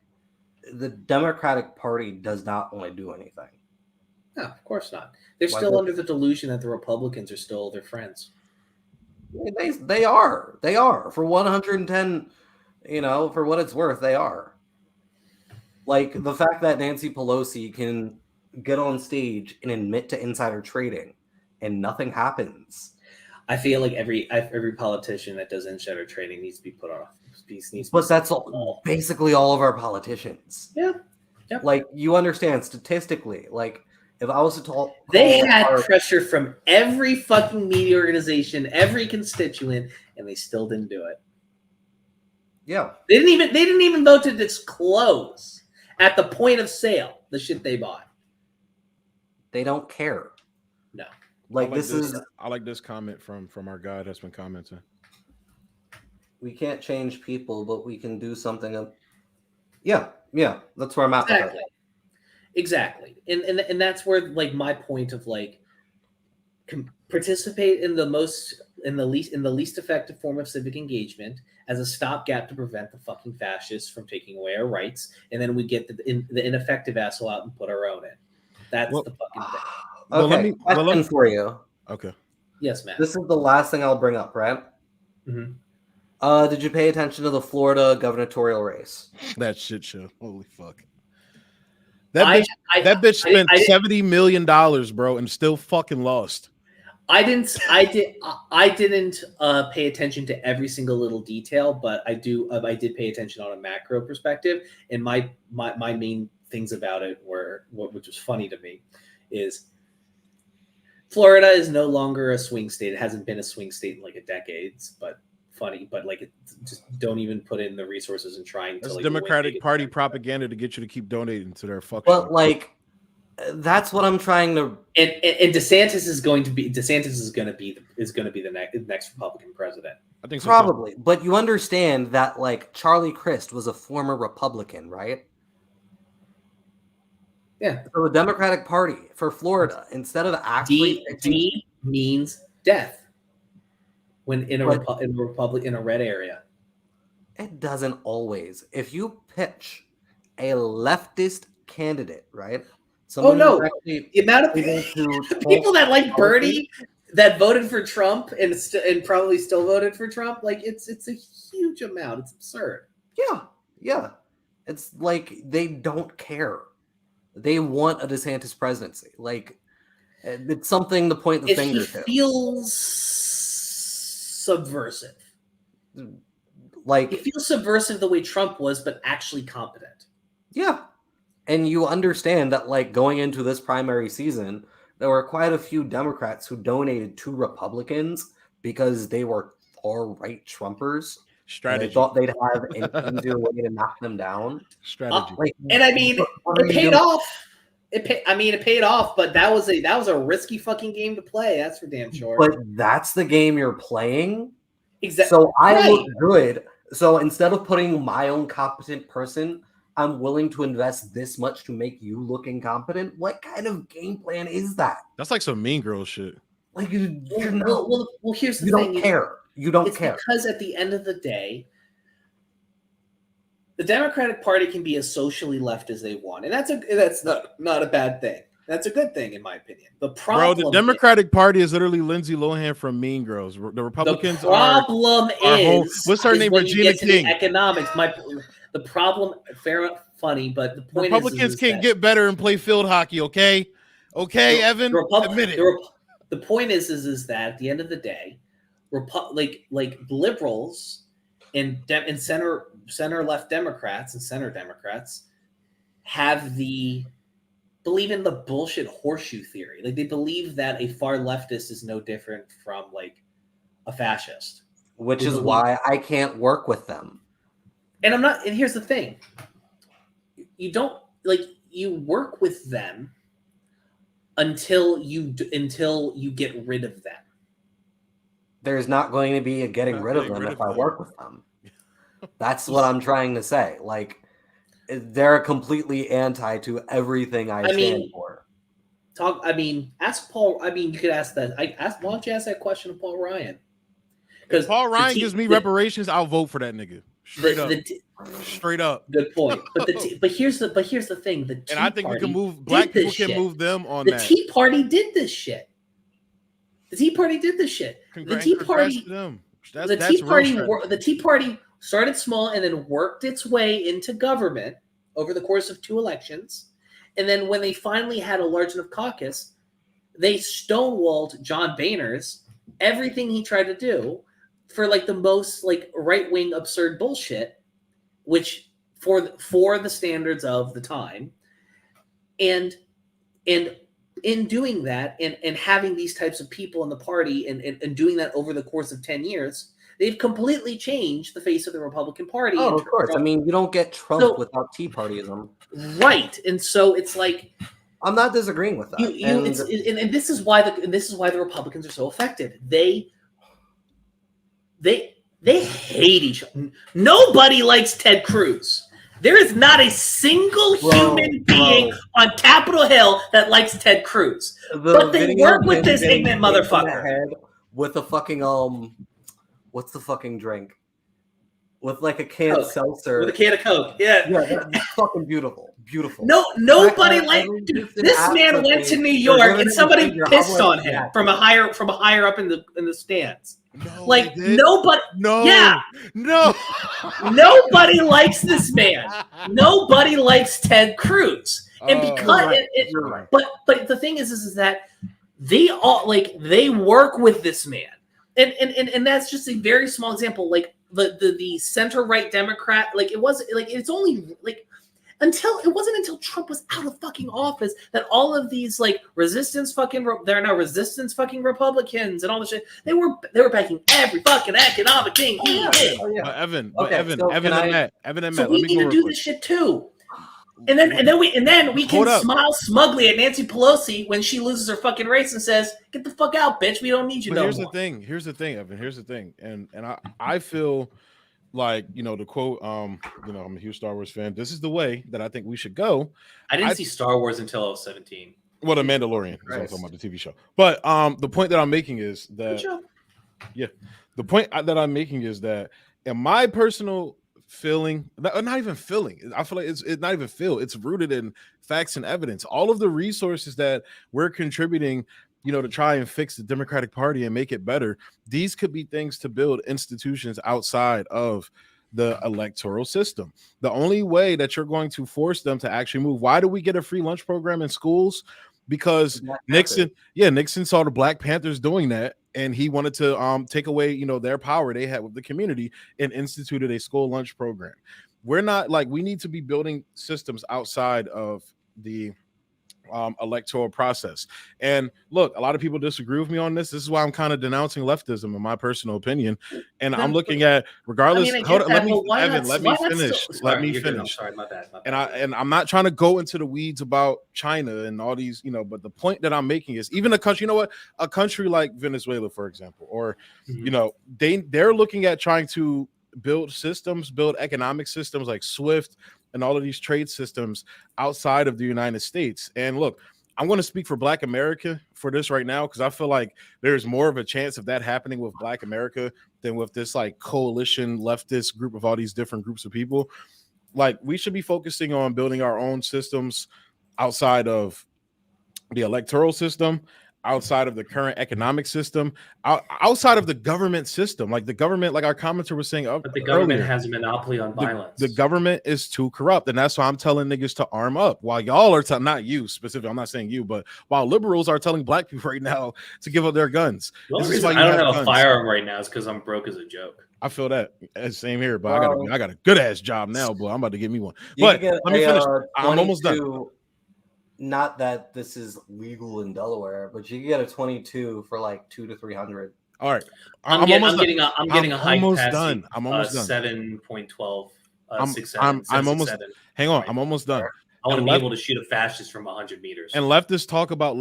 [SPEAKER 2] the Democratic Party does not want to do anything.
[SPEAKER 3] No, of course not. They're still under the delusion that the Republicans are still their friends.
[SPEAKER 2] They are for 110, for what it's worth, they are. Like the fact that Nancy Pelosi can get on stage and admit to insider trading and nothing happens.
[SPEAKER 3] I feel like every politician that does insider trading needs to be put on.
[SPEAKER 2] But that's basically all of our politicians.
[SPEAKER 3] Yeah. Yep.
[SPEAKER 2] Like you understand statistically, like if I was to talk,
[SPEAKER 3] they had pressure from every fucking media organization, every constituent, and they still didn't do it.
[SPEAKER 2] Yeah,
[SPEAKER 3] they didn't even vote to disclose at the point of sale the shit they bought.
[SPEAKER 2] They don't care.
[SPEAKER 3] No,
[SPEAKER 2] I
[SPEAKER 1] like this comment from our guy that's been commenting.
[SPEAKER 2] We can't change people, but we can do something. Yeah, that's where I'm at.
[SPEAKER 3] Exactly. And that's where like my point of like participate in the least effective form of civic engagement as a stopgap to prevent the fucking fascists from taking away our rights, and then we get the ineffective asshole out and put our own in. That's the fucking thing.
[SPEAKER 2] Okay, question for you.
[SPEAKER 1] Okay.
[SPEAKER 3] Yes, Matt.
[SPEAKER 2] This is the last thing I'll bring up, right?
[SPEAKER 3] Mm-hmm.
[SPEAKER 2] Did you pay attention to the Florida gubernatorial race?
[SPEAKER 1] That shit show. Holy fuck. That bitch spent $70 million, bro, and still fucking lost.
[SPEAKER 3] I didn't pay attention to every single little detail, but I did pay attention on a macro perspective. And my main things about it which was funny to me, is Florida is no longer a swing state. It hasn't been a swing state in like a decades, but funny, but like, just don't even put in the resources and trying
[SPEAKER 1] That's
[SPEAKER 3] to like
[SPEAKER 1] Democratic Party propaganda to get you to keep donating to their fuck.
[SPEAKER 2] But like, that's what I'm trying to.
[SPEAKER 3] And DeSantis is going to be the next Republican president.
[SPEAKER 1] I think so
[SPEAKER 2] Probably, but you understand that like Charlie Crist was a former Republican, right?
[SPEAKER 3] Yeah.
[SPEAKER 2] So the Democratic Party for Florida, instead of actually
[SPEAKER 3] D means death when in a red area.
[SPEAKER 2] It doesn't always. If you pitch a leftist candidate, right?
[SPEAKER 3] The amount of people that like Bernie that voted for Trump and probably still voted for Trump, like it's a huge amount. It's absurd.
[SPEAKER 2] Yeah. It's like they don't care. They want a DeSantis presidency. Like, it's something to point the finger to.
[SPEAKER 3] It feels subversive.
[SPEAKER 2] Like,
[SPEAKER 3] it feels subversive the way Trump was, but actually competent.
[SPEAKER 2] Yeah. And you understand that, like, going into this primary season, there were quite a few Democrats who donated to Republicans because they were far-right Trumpers.
[SPEAKER 1] Strategy.
[SPEAKER 2] They thought they'd have an easier way to knock them down.
[SPEAKER 1] Strategy.
[SPEAKER 3] And I mean, it paid off. It paid off, but that was a risky fucking game to play. That's for damn sure.
[SPEAKER 2] But that's the game you're playing.
[SPEAKER 3] Exactly.
[SPEAKER 2] So I look good. So instead of putting my own competent person, I'm willing to invest this much to make you look incompetent. What kind of game plan is that?
[SPEAKER 1] That's like some Mean Girl shit.
[SPEAKER 2] Like
[SPEAKER 3] here's the thing.
[SPEAKER 2] You don't care. You don't care.
[SPEAKER 3] Because at the end of the day, the Democratic Party can be as socially left as they want, and that's not a bad thing. That's a good thing, in my opinion. The
[SPEAKER 1] the Democratic Party is literally Lindsay Lohan from Mean Girls. The Republicans what's her name? Regina King.
[SPEAKER 3] Economics. The problem, funny, but the point
[SPEAKER 1] Republicans can't get better and play field hockey. Okay, Evan. Admit it.
[SPEAKER 3] The point is that at the end of the day, like liberals and center left Democrats and center Democrats believe in the bullshit horseshoe theory. Like, they believe that a far leftist is no different from like a fascist.
[SPEAKER 2] Which is why I can't work with them.
[SPEAKER 3] And and here's the thing. You work with them until you get rid of them.
[SPEAKER 2] There's not going to be a getting rid of them if I work with them. That's what I'm trying to say. Like, they're completely anti to everything I stand for.
[SPEAKER 3] Ask Paul. You could ask that. Why don't you ask that question to Paul Ryan?
[SPEAKER 1] Because Paul Ryan gives me reparations, I'll vote for that nigga. Straight up.
[SPEAKER 3] Good point. But here's the thing.
[SPEAKER 1] And I think we can move. Black people can move them on that.
[SPEAKER 3] The Tea Party did this shit. The Tea Party did this shit. The Tea Party started small and then worked its way into government over the course of 2 elections. And then when they finally had a large enough caucus, they stonewalled John Boehner's everything he tried to do for like the most like right-wing absurd bullshit, which for the standards of the time. And in doing that and having these types of people in the party and doing that over the course of 10 years, they've completely changed the face of the Republican Party.
[SPEAKER 2] Oh, of course. I mean, you don't get Trump without Tea Partyism.
[SPEAKER 3] Right. And so it's like,
[SPEAKER 2] I'm not disagreeing with that.
[SPEAKER 3] And this is why the Republicans are so effective. They hate each other. Nobody likes Ted Cruz. There is not a single human being on Capitol Hill that likes Ted Cruz. But they work with this ignorant motherfucker.
[SPEAKER 2] With a fucking what's the fucking drink? With like a can of seltzer.
[SPEAKER 3] With a can of Coke. Yeah.
[SPEAKER 2] That's fucking beautiful. Beautiful.
[SPEAKER 3] Nobody this man went to New York and somebody pissed on him from a higher up in the stands.
[SPEAKER 1] No,
[SPEAKER 3] like nobody.
[SPEAKER 1] No.
[SPEAKER 3] Yeah.
[SPEAKER 1] No.
[SPEAKER 3] Nobody likes this man. Nobody likes Ted Cruz. And because
[SPEAKER 2] right.
[SPEAKER 3] But the thing is that they work with this man. And that's just a very small example. Like the center right Democrat, like it was like it's only like It wasn't until Trump was out of fucking office that all of these like they're now resistance fucking Republicans and all this shit. They were backing every fucking economic thing he did.
[SPEAKER 2] Oh, yeah.
[SPEAKER 1] Evan
[SPEAKER 2] So
[SPEAKER 1] and Matt,
[SPEAKER 3] So we need to do this shit too. And then we
[SPEAKER 1] Hold
[SPEAKER 3] can
[SPEAKER 1] up.
[SPEAKER 3] smile smugly at Nancy Pelosi when she loses her fucking race and says, "Get the fuck out, bitch. We don't need you
[SPEAKER 1] But
[SPEAKER 3] no
[SPEAKER 1] here's
[SPEAKER 3] more."
[SPEAKER 1] the thing, Evan. Here's the thing, and I feel like, the quote, I'm a huge Star Wars fan. This is the way that I think we should go.
[SPEAKER 3] I didn't see Star Wars until I was 17.
[SPEAKER 1] Well, The Mandalorian is what I'm talking about, the TV show. But the point that I'm making is that in my personal feeling, not even feeling, I feel like it's not even feel, it's rooted in facts and evidence. All of the resources that we're contributing, to try and fix the Democratic Party and make it better, these could be things to build institutions outside of the electoral system. The only way that you're going to force them to actually move. Why do we get a free lunch program in schools? Because Nixon saw the Black Panthers doing that, and he wanted to take away, their power they had with the community, and instituted a school lunch program. We're not we need to be building systems outside of the electoral process. And look, a lot of people disagree with me on this. This is why I'm kind of denouncing leftism, in my personal opinion. And I'm looking at, regardless. Let me finish.
[SPEAKER 3] Sorry, my bad.
[SPEAKER 1] And I'm not trying to go into the weeds about China and all these, but the point that I'm making is, even a country, a country like Venezuela, for example, or they're looking at trying to build economic systems like SWIFT and all of these trade systems outside of the United States. And look, I'm going to speak for Black America for this right now, because I feel like there's more of a chance of that happening with Black America than with this coalition leftist group of all these different groups of people. We should be focusing on building our own systems outside of the electoral system, outside of the current economic system, outside of the government system. The government, like our commenter was saying,
[SPEAKER 3] but the government has a monopoly on violence.
[SPEAKER 1] The government is too corrupt, and that's why I'm telling niggas to arm up. While y'all are not you specifically, I'm not saying you, but while liberals are telling Black people right now to give up their guns.
[SPEAKER 3] The only reason I don't have a firearm right now is because I'm broke as a joke.
[SPEAKER 1] I feel that. Same here, but I got a good ass job now, boy. I'm about to get me one. But let me finish. I'm almost done.
[SPEAKER 2] Not that this is legal in Delaware, but you can get a 22 for $200 to $300.
[SPEAKER 1] All right,
[SPEAKER 3] I'm getting a high
[SPEAKER 1] almost
[SPEAKER 3] capacity,
[SPEAKER 1] done. I'm almost done.
[SPEAKER 3] 7.12.
[SPEAKER 1] I'm almost. Hang on, I'm almost done.
[SPEAKER 3] I want to be able to shoot a fascist from 100 meters.
[SPEAKER 1] And leftists talk about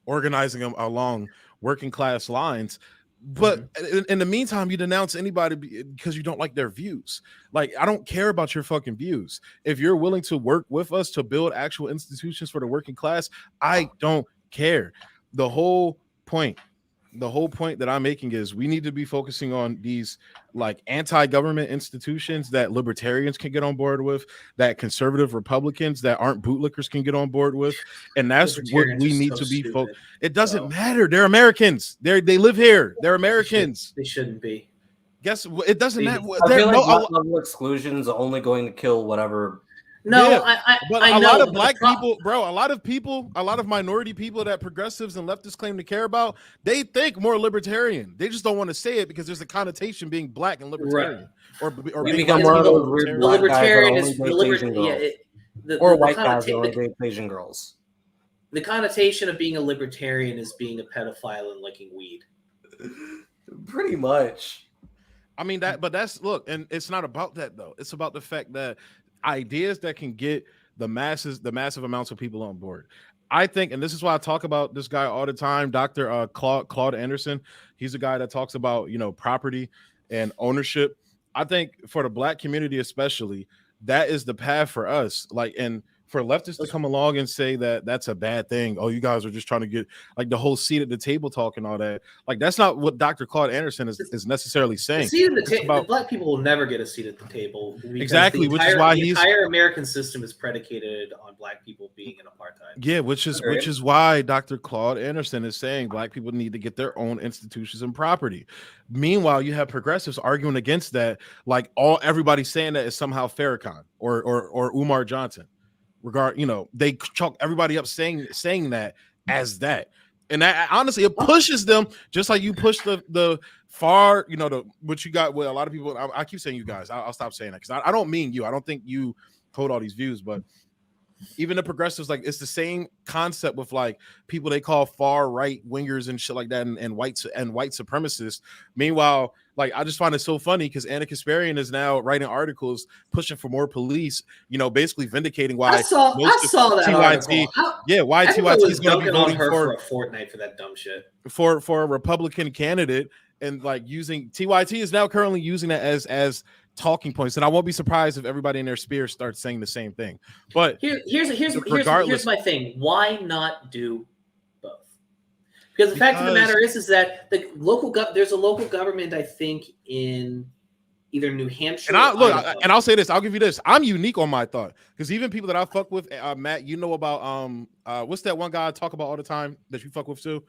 [SPEAKER 1] organizing them along working class lines. But in the meantime, you denounce anybody because you don't like their views. I don't care about your fucking views. If you're willing to work with us to build actual institutions for the working class, I don't care. The whole point that I'm making is we need to be focusing on these anti-government institutions that libertarians can get on board with, that conservative Republicans that aren't bootlickers can get on board with, and that's what we need to be focused. It doesn't matter. They're Americans. They live here. They're Americans.
[SPEAKER 3] They shouldn't be.
[SPEAKER 1] Guess what? It doesn't matter.
[SPEAKER 2] I feel like level exclusion is only going to kill whatever.
[SPEAKER 3] No,
[SPEAKER 1] yeah,
[SPEAKER 3] but
[SPEAKER 1] a lot of Black people, bro, a lot of minority people that progressives and leftists claim to care about, they think more libertarian. They just don't want to say it because there's a connotation being Black and libertarian, or
[SPEAKER 2] we become one of those weird Black
[SPEAKER 3] libertarian
[SPEAKER 2] guys
[SPEAKER 3] is
[SPEAKER 2] or white guys that only date Asian girls.
[SPEAKER 3] The connotation of being a libertarian is being a pedophile and liking weed.
[SPEAKER 2] Pretty much.
[SPEAKER 1] I mean look, and it's not about that though. It's about the fact that ideas that can get the massive amounts of people on board. I think, and this is why I talk about this guy all the time, Dr. Claude Anderson. He's a guy that talks about, property and ownership. I think for the Black community especially, that is the path for us. And for leftists to come along and say that that's a bad thing. Oh, you guys are just trying to get the whole seat at the table talk and all that. That's not what Dr. Claude Anderson is necessarily saying.
[SPEAKER 3] The seat at the table. Black people will never get a seat at the table.
[SPEAKER 1] Exactly, which is why
[SPEAKER 3] the entire American system is predicated on Black people being in apartheid.
[SPEAKER 1] Yeah, which is why Dr. Claude Anderson is saying Black people need to get their own institutions and property. Meanwhile, you have progressives arguing against that, everybody saying that is somehow Farrakhan or Umar Johnson. They chalk everybody up saying that as that. And that honestly, it pushes them just like you push the far, what you got with a lot of people. I keep saying you guys. I'll stop saying that because I don't mean you. I don't think you hold all these views, but even the progressives, like it's the same concept with like people they call far right wingers and shit like that, and white supremacists. Meanwhile, like I just find it so funny because Anna Kasparian is now writing articles pushing for more police, basically vindicating why
[SPEAKER 3] I saw that
[SPEAKER 1] TYT,
[SPEAKER 3] article.
[SPEAKER 1] why
[SPEAKER 3] Everyone
[SPEAKER 1] TYT
[SPEAKER 3] was
[SPEAKER 1] is going to be
[SPEAKER 3] dunking on
[SPEAKER 1] voting
[SPEAKER 3] her for a fortnight for that dumb shit.
[SPEAKER 1] For a Republican candidate, and like using TYT is now currently using that as talking points, and I won't be surprised if everybody in their sphere starts saying the same thing. But
[SPEAKER 3] here's my thing: why not do both? Because the fact of the matter is that the there's a local government, I think, in either New Hampshire.
[SPEAKER 1] And I'll say this: I'll give you this. I'm unique on my thought because even people that I fuck with, Matt, about what's that one guy I talk about all the time that you fuck with too?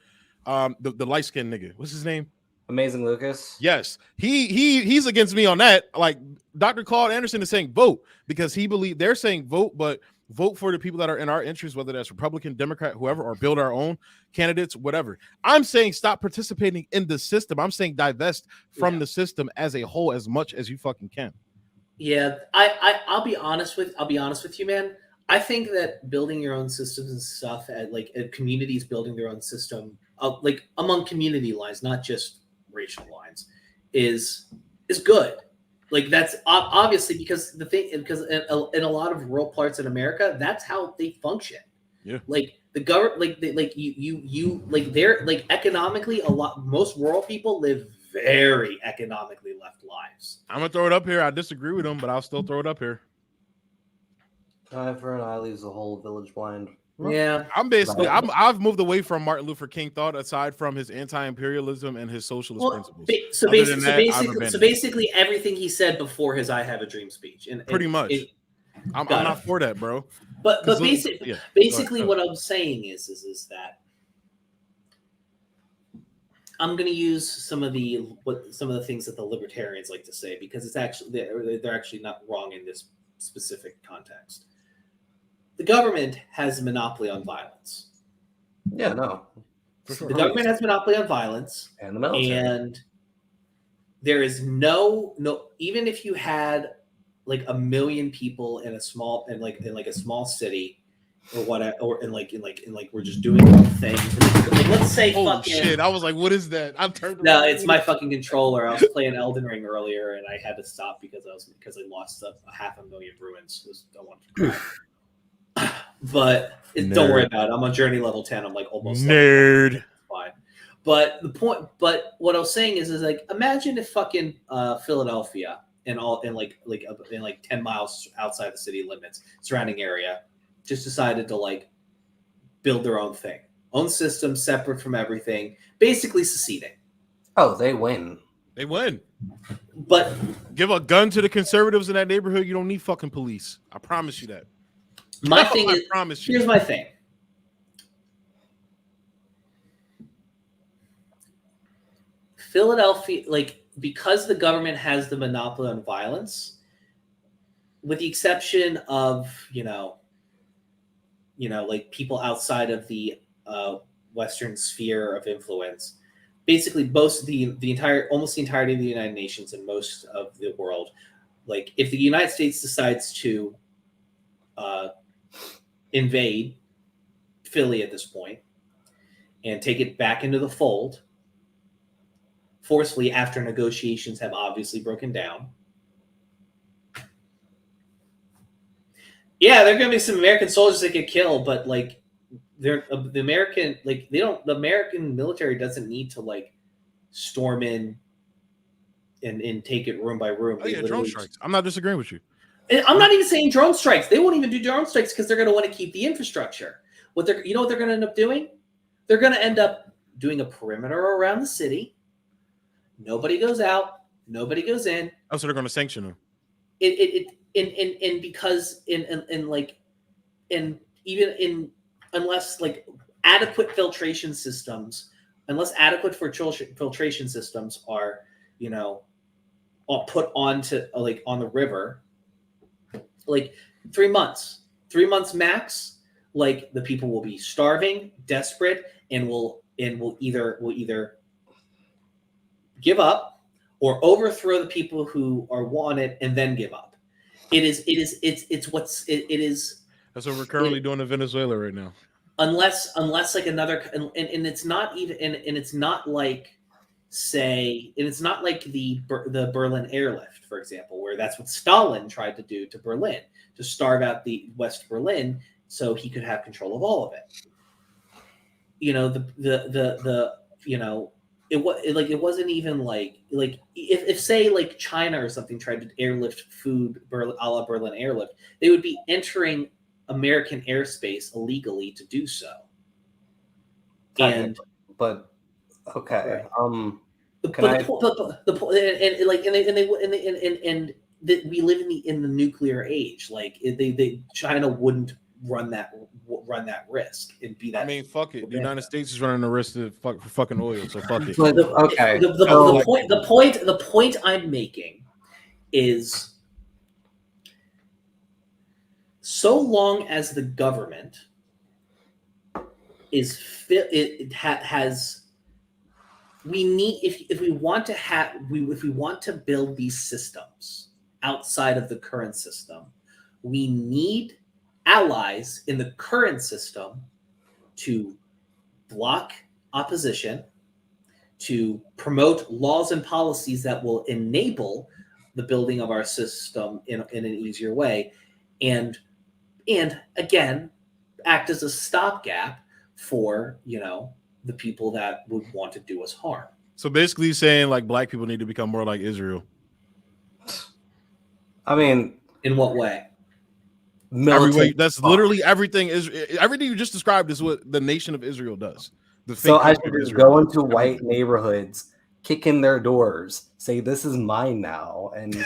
[SPEAKER 1] The light skinned nigga. What's his name?
[SPEAKER 2] Amazing Lucas.
[SPEAKER 1] Yes, he's against me on that. Like Dr. Claude Anderson is saying vote because they're saying vote, but vote for the people that are in our interest, whether that's Republican, Democrat, whoever, or build our own candidates, whatever. I'm saying stop participating in the system. I'm saying divest from the system as a whole as much as you fucking can.
[SPEAKER 3] Yeah, I'll be honest with you, man. I think that building your own systems and stuff at communities building their own system, like among community lines, not just racial lines, is good. Like that's obviously because in a lot of rural parts in America, that's how they function.
[SPEAKER 1] Yeah.
[SPEAKER 3] Like the government, they're economically most rural people live very economically left lives.
[SPEAKER 1] I'm gonna throw it up here. I disagree with them, but I'll still throw it up here.
[SPEAKER 2] Eye for an eye leaves the whole village blind.
[SPEAKER 3] Yeah,
[SPEAKER 1] I've moved away from Martin Luther King thought, aside from his anti-imperialism and his socialist principles.
[SPEAKER 3] So basically, everything he said before his "I Have a Dream" speech, and
[SPEAKER 1] pretty much, I'm not for that, bro.
[SPEAKER 3] But basically, what I'm saying is that I'm going to use some of the things that the libertarians like to say because it's actually they're actually not wrong in this specific context. The government has a monopoly on violence.
[SPEAKER 2] Yeah, no.
[SPEAKER 3] The government has a monopoly on violence,
[SPEAKER 2] and the military.
[SPEAKER 3] And there is no even if you had like 1 million people in a small city or whatever, or we're just doing one thing. Like let's say
[SPEAKER 1] shit! I was like, what is that? I've turned.
[SPEAKER 3] No, it's my fucking controller. I was playing Elden Ring earlier, and I had to stop because I lost 500,000 ruins. I wanted to cry. But don't worry about it. I'm on journey level 10. I'm like almost
[SPEAKER 1] nerd.
[SPEAKER 3] Fine. But what I was saying is like imagine if fucking Philadelphia and 10 miles outside the city limits, surrounding area, just decided to build their own thing, own system separate from everything, basically seceding.
[SPEAKER 2] Oh, they win.
[SPEAKER 1] They win.
[SPEAKER 3] But
[SPEAKER 1] give a gun to the conservatives in that neighborhood, you don't need fucking police. I promise you that.
[SPEAKER 3] My thing is, here's my thing. Philadelphia, because the government has the monopoly on violence, with the exception of, people outside of the Western sphere of influence, basically almost the entirety of the United Nations and most of the world, if the United States decides to invade Philly at this point and take it back into the fold forcefully after negotiations have obviously broken down. Yeah, there are going to be some American soldiers that get killed, but the American military doesn't need to storm in and take it room by room.
[SPEAKER 1] Oh, yeah, drone strikes. I'm not disagreeing with you.
[SPEAKER 3] I'm not even saying drone strikes. They won't even do drone strikes because they're going to want to keep the infrastructure. What they're going to end up doing? They're going to end up doing a perimeter around the city. Nobody goes out. Nobody goes in.
[SPEAKER 1] Oh, so they're going to sanction them.
[SPEAKER 3] Unless adequate filtration systems are put onto on the river. 3 months max, the people will be starving, desperate, and and will either give up or overthrow the people who are wanted and then give up. It's
[SPEAKER 1] That's what we're currently doing in Venezuela right now.
[SPEAKER 3] Unless like another, and it's not even, and it's not like, say, and it's not like the Berlin airlift, for example, where that's what Stalin tried to do to Berlin, to starve out the West Berlin so he could have control of all of it. You know, it wasn't even like if say like China or something tried to airlift food a la Berlin airlift, they would be entering American airspace illegally to do so. And
[SPEAKER 2] but okay,
[SPEAKER 3] right. We live in the nuclear age. Like China wouldn't run that risk and be that.
[SPEAKER 1] I mean, fuck it. The United States is running the risk for fucking oil, so fuck it.
[SPEAKER 2] Okay.
[SPEAKER 3] The point I'm making is, so long as the government we need, if we want to build these systems outside of the current system, we need allies in the current system to block opposition, to promote laws and policies that will enable the building of our system in an easier way, and again act as a stopgap for the people that would want to do us harm.
[SPEAKER 1] So basically saying like black people need to become more like Israel.
[SPEAKER 2] I mean,
[SPEAKER 3] in what way?
[SPEAKER 1] That's literally everything. Everything you just described is what the nation of Israel does.
[SPEAKER 2] So I should just go into white neighborhoods, kick in their doors, say this is mine now, and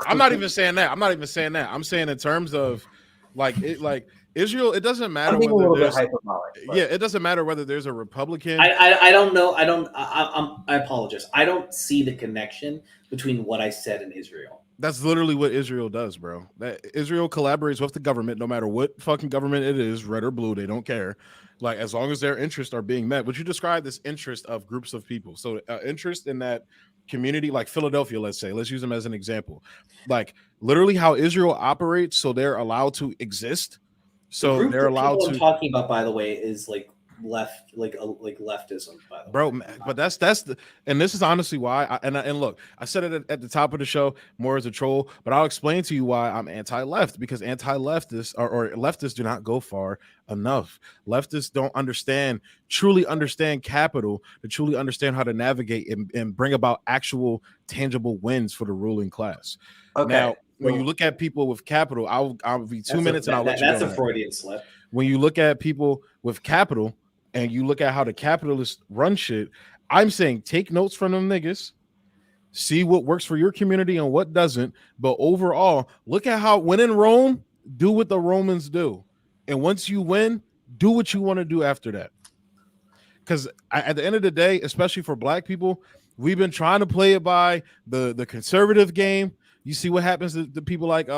[SPEAKER 1] I'm not even saying that. I'm saying in terms of like Israel. It doesn't matter whether there's it doesn't matter whether there's a Republican.
[SPEAKER 3] I don't know. I apologize. I don't see the connection between what I said and Israel.
[SPEAKER 1] That's literally what Israel does, bro. That Israel collaborates with the government, no matter what fucking government it is, red or blue, they don't care. Like, as long as their interests are being met. But you describe this interest of groups of people. So interest in that community, like Philadelphia, let's use them as an example. Like, literally how Israel operates, so they're allowed to exist. So they're allowed to.
[SPEAKER 3] I'm talking about, by the way, is like left, like leftism, by the
[SPEAKER 1] bro.
[SPEAKER 3] way.
[SPEAKER 1] But that's the, and this is honestly why. And look, I said it at the top of the show more as a troll, but I'll explain to you why I'm anti-left, because anti-leftists or leftists do not go far enough. Leftists don't truly understand capital, to truly understand how to navigate and bring about actual tangible wins for the ruling class. Okay. Now, when you look at people with capital, I'll be 2 minutes and I'll let you go.
[SPEAKER 3] That's a Freudian slip.
[SPEAKER 1] When you look at people with capital and you look at how the capitalists run shit, I'm saying take notes from them niggas, see what works for your community and what doesn't. But overall, look at how, when in Rome, do what the Romans do. And once you win, do what you want to do after that. Because at the end of the day, especially for black people, we've been trying to play it by the conservative game. You see what happens to the people like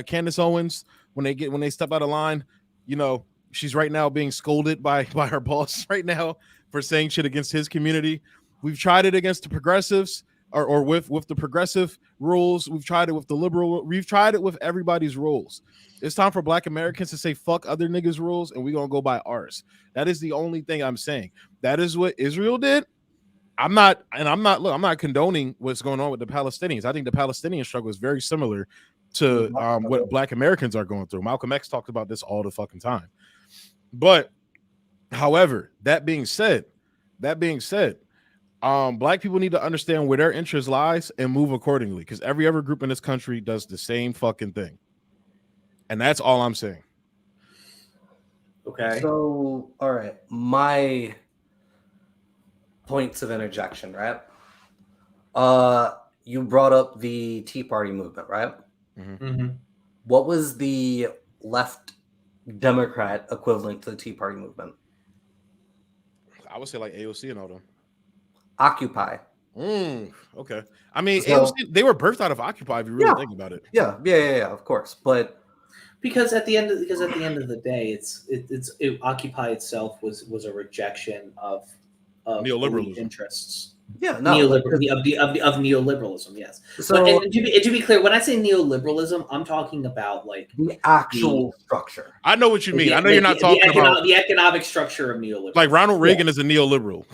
[SPEAKER 1] Candace Owens when they step out of line. You know, she's right now being scolded by her boss right now for saying shit against his community. We've tried it against the progressives or with the progressive rules. We've tried it with the liberal. We've tried it with everybody's rules. It's time for black Americans to say fuck other niggas' rules and we're going to go by ours. That is the only thing I'm saying. That is what Israel did. I'm not condoning what's going on with the Palestinians. I think the Palestinian struggle is very similar to what black Americans are going through. Malcolm X talked about this all the fucking time. But however, that being said, black people need to understand where their interest lies and move accordingly, because every other group in this country does the same fucking thing. And that's all I'm saying.
[SPEAKER 2] Okay. So, all right. My points of interjection, right? You brought up the Tea Party movement, right?
[SPEAKER 3] Mm-hmm. Mm-hmm.
[SPEAKER 2] What was the left Democrat equivalent to the Tea Party movement?
[SPEAKER 1] I would say like AOC and all them.
[SPEAKER 2] Occupy.
[SPEAKER 1] Okay. I mean, AOC, they were birthed out of Occupy, if you really think about it.
[SPEAKER 2] Yeah, of course. But
[SPEAKER 3] Because at the end of the day, it Occupy itself was a rejection of
[SPEAKER 1] Neoliberalism.
[SPEAKER 3] elite interests.
[SPEAKER 2] Yeah, no,
[SPEAKER 3] Of neoliberalism, yes.
[SPEAKER 2] So
[SPEAKER 3] But to be clear, when I say neoliberalism, I'm talking about like
[SPEAKER 2] the actual structure.
[SPEAKER 1] I know what you mean.
[SPEAKER 3] the,
[SPEAKER 1] I know you're not talking about
[SPEAKER 3] the economic structure of neoliberalism.
[SPEAKER 1] like Ronald Reagan is a neoliberal.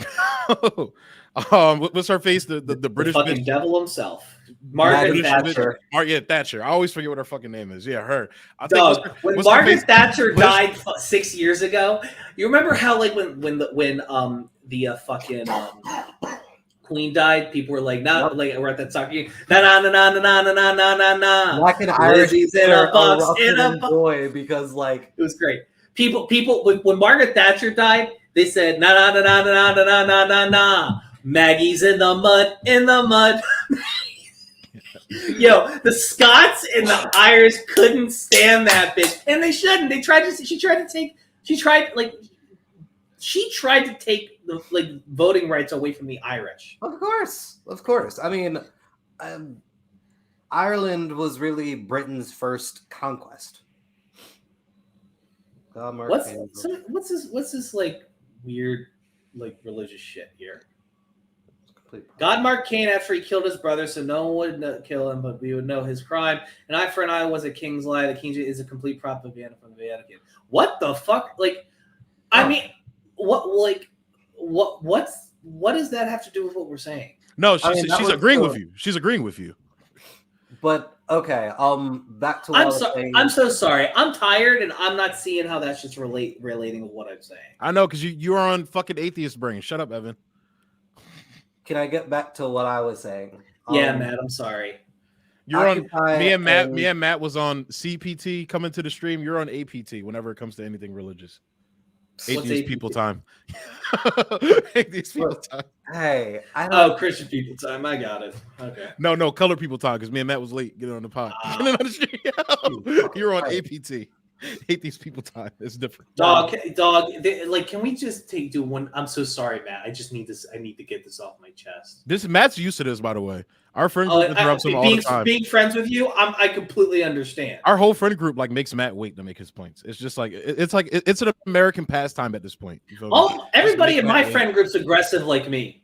[SPEAKER 1] What's her face? The British
[SPEAKER 3] fucking
[SPEAKER 1] bitch?
[SPEAKER 3] devil himself. Margaret Thatcher.
[SPEAKER 1] Thatcher. I always forget what her fucking name is. Yeah, her. I think
[SPEAKER 3] Dog, when
[SPEAKER 1] what's her
[SPEAKER 3] Margaret
[SPEAKER 1] face?
[SPEAKER 3] Thatcher died 6 years ago, you remember how like when the fucking Queen died, people were like, "Not like we're at that song, na na na na na na na na na na."
[SPEAKER 2] Black and Irish
[SPEAKER 3] Lizzie's in a box, in a box.
[SPEAKER 2] boy, because like
[SPEAKER 3] It was great. People when Margaret Thatcher died, they said, "Na na na na na na na na na na." Maggie's in the mud, in the mud. Yo, the Scots and the Irish couldn't stand that bitch, and they shouldn't. She tried to take the like voting rights away from the Irish.
[SPEAKER 2] Of course. I mean, Ireland was really Britain's first conquest.
[SPEAKER 3] What's this like weird like religious shit here? God marked Cain after he killed his brother, so no one would kill him, but we would know his crime. An eye for an eye was a king's lie. The king is a complete propaganda from the Vatican. What the fuck? Like, I mean, what does that have to do with what we're saying?
[SPEAKER 1] No, she's agreeing with you. She's agreeing with you.
[SPEAKER 2] But okay, back to what
[SPEAKER 3] I'm so sorry. I'm tired, and I'm not seeing how that's just relating with what I'm saying.
[SPEAKER 1] I know, because you're on fucking atheist brain. Shut up, Evan.
[SPEAKER 2] Can I get back to what I was saying?
[SPEAKER 3] Yeah, Matt, I'm sorry.
[SPEAKER 1] You're on me and Matt was on CPT coming to the stream. You're on APT whenever it comes to anything religious. Atheist people time. Atheist people time.
[SPEAKER 2] Hey,
[SPEAKER 3] Christian people time. I got it. Okay.
[SPEAKER 1] No, color people time, because me and Matt was late getting on the pod. You're on APT. Atheist people time. It's different.
[SPEAKER 3] Dog. Can we just do one? I'm so sorry, Matt. I just need this. I need to get this off my chest.
[SPEAKER 1] Matt's used to this, by the way. Our friend group interrupts him all the time.
[SPEAKER 3] Being friends with you, I completely understand.
[SPEAKER 1] Our whole friend group like makes Matt wait to make his points. It's just like it's an American pastime at this point.
[SPEAKER 3] Everybody in my friend group's aggressive like me.